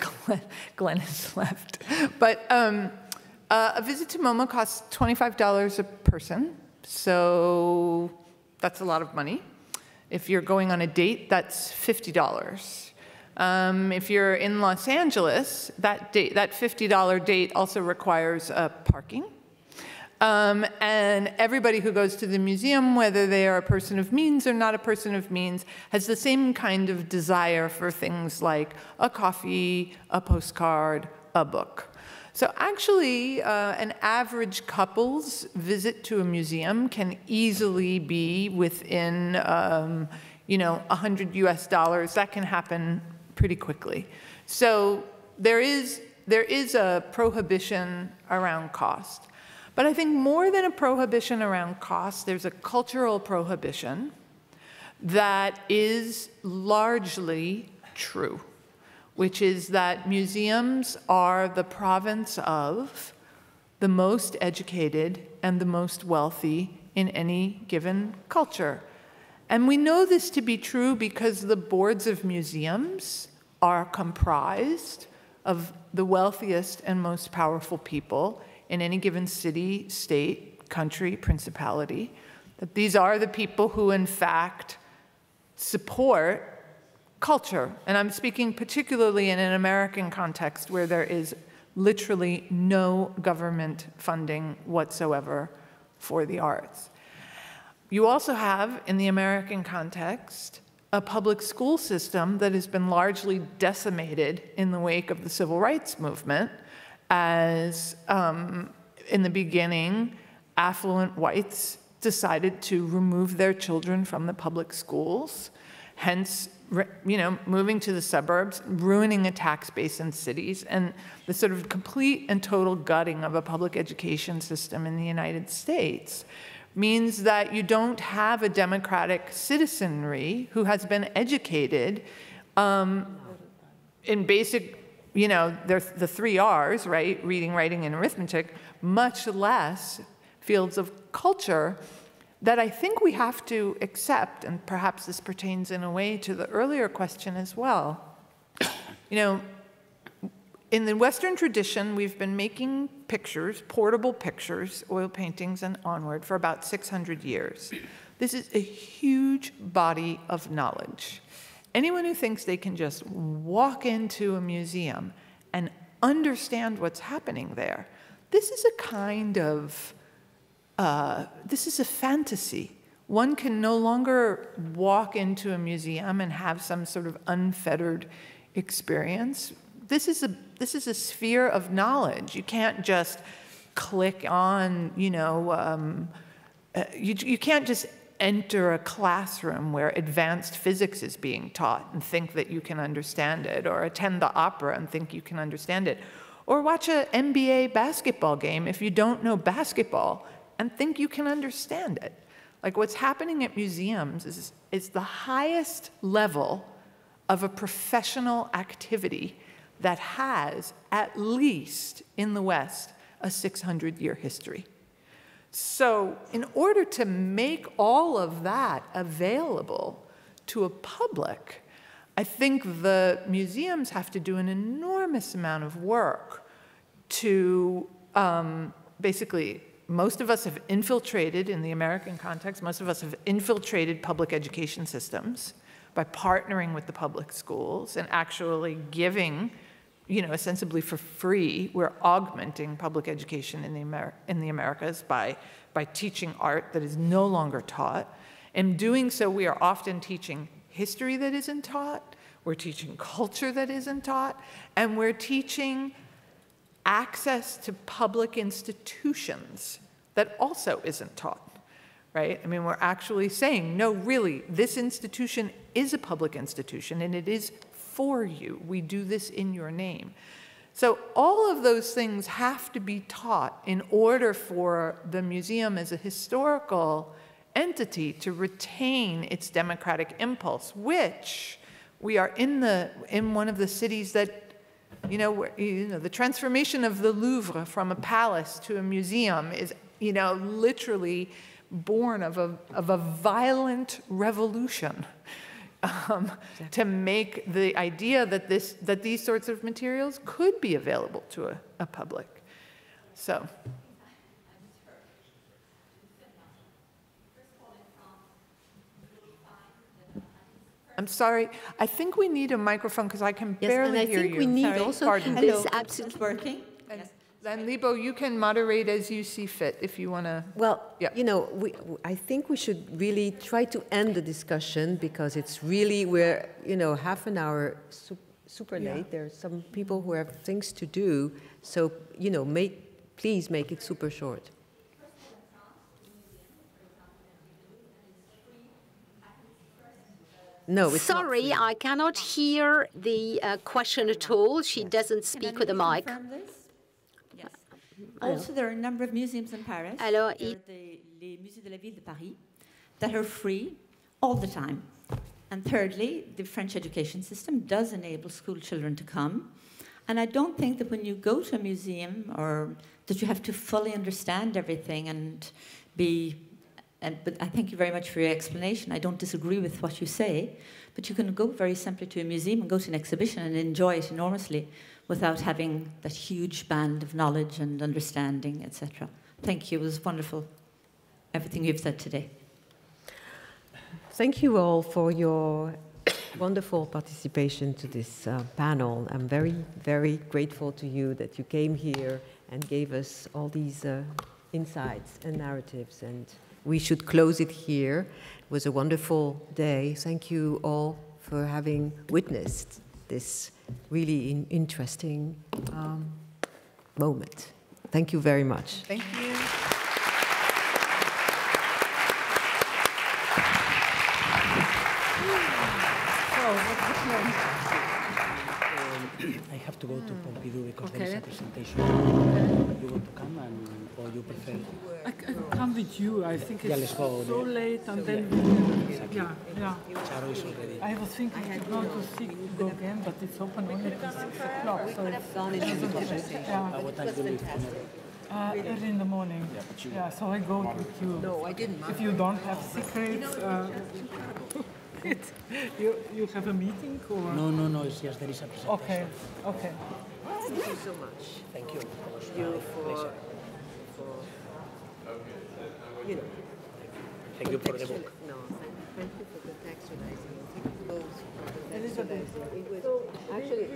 Glenn has left. But a visit to MoMA costs $25 a person, so that's a lot of money. If you're going on a date, that's $50. If you're in Los Angeles, that $50 date also requires parking. And everybody who goes to the museum, whether they are a person of means or not a person of means, has the same kind of desire for things like a coffee, a postcard, a book. So actually, an average couple's visit to a museum can easily be within, $100 US. That can happen pretty quickly. So there is a prohibition around cost. But I think more than a prohibition around cost, there's a cultural prohibition that is largely true, which is that museums are the province of the most educated and the most wealthy in any given culture. And we know this to be true because the boards of museums are comprised of the wealthiest and most powerful people in any given city, state, country, principality, that these are the people who, in fact, support culture. And I'm speaking particularly in an American context where there is literally no government funding whatsoever for the arts. You also have, in the American context, a public school system that has been largely decimated in the wake of the civil rights movement, as in the beginning, affluent whites decided to remove their children from the public schools, hence, moving to the suburbs, ruining a tax base in cities, and the sort of complete and total gutting of a public education system in the United States means that you don't have a democratic citizenry who has been educated in basic, there's the 3 R's, right? Reading, writing, and arithmetic, much less fields of culture that I think we have to accept, and perhaps this pertains in a way to the earlier question as well. In the Western tradition, we've been making pictures, portable pictures, oil paintings and onward, for about 600 years. This is a huge body of knowledge. Anyone who thinks they can just walk into a museum and understand what's happening there, this is a kind of, this is a fantasy. One can no longer walk into a museum and have some sort of unfettered experience. This is a sphere of knowledge. You can't just click on, you can't just enter a classroom where advanced physics is being taught and think that you can understand it, or attend the opera and think you can understand it, or watch an NBA basketball game if you don't know basketball and think you can understand it. Like, what's happening at museums is the highest level of a professional activity that has, at least in the West, a 600-year history. So in order to make all of that available to a public, I think the museums have to do an enormous amount of work to basically, most of us have infiltrated, in the American context, most of us have infiltrated public education systems by partnering with the public schools and actually giving, ostensibly for free, we're augmenting public education in the Americas by teaching art that is no longer taught. In doing so, we are often teaching history that isn't taught, we're teaching culture that isn't taught, and we're teaching access to public institutions that also isn't taught, right? I mean, we're actually saying, no, really, this institution is a public institution, and it is for you. We do this in your name. So all of those things have to be taught in order for the museum as a historical entity to retain its democratic impulse, which we are in one of the cities that, the transformation of the Louvre from a palace to a museum is, literally born of a violent revolution. To make the idea that these sorts of materials could be available to a public. So. I'm sorry, I think we need a microphone because I can barely hear you. Yes, and I think we need also, pardon. This absolutely working. Then, Lebo, you can moderate as you see fit if you want to. Well, I think we should really try to end the discussion because it's really, we're, half an hour super late. There are some people who have things to do. So, please make it super short. No, it's sorry, not free. I cannot hear the question at all. She doesn't speak with a mic. Also, there are a number of museums in Paris, les Musées de la Ville de Paris, that are free all the time. And thirdly, the French education system does enable school children to come. And I don't think that when you go to a museum or that you have to fully understand everything but I thank you very much for your explanation. I don't disagree with what you say, but you can go very simply to a museum and go to an exhibition and enjoy it enormously without having that huge band of knowledge and understanding, etc. Thank you. It was wonderful, everything you've said today. Thank you all for your wonderful participation to this panel. I'm very, very grateful to you that you came here and gave us all these insights and narratives, and we should close it here. It was a wonderful day. Thank you all for having witnessed this really interesting moment. Thank you very much. Thank you. I have to go to Pompidou because there is a presentation. You want to come or you prefer? I can come with you. I think it's so late and then yeah. Charo is already. I was thinking to go again, but it's open only till 6 o'clock. So it's gone into the What time do you leave tomorrow? Early in the morning. So I go with you. No, I didn't. If you don't have secrets, you have a meeting or? No. It's just there is a presentation. Okay. Thank you so much. Thank you. Thank you for the book. No, thank you for the exercise. Thank you for those. Elisabeth, actually.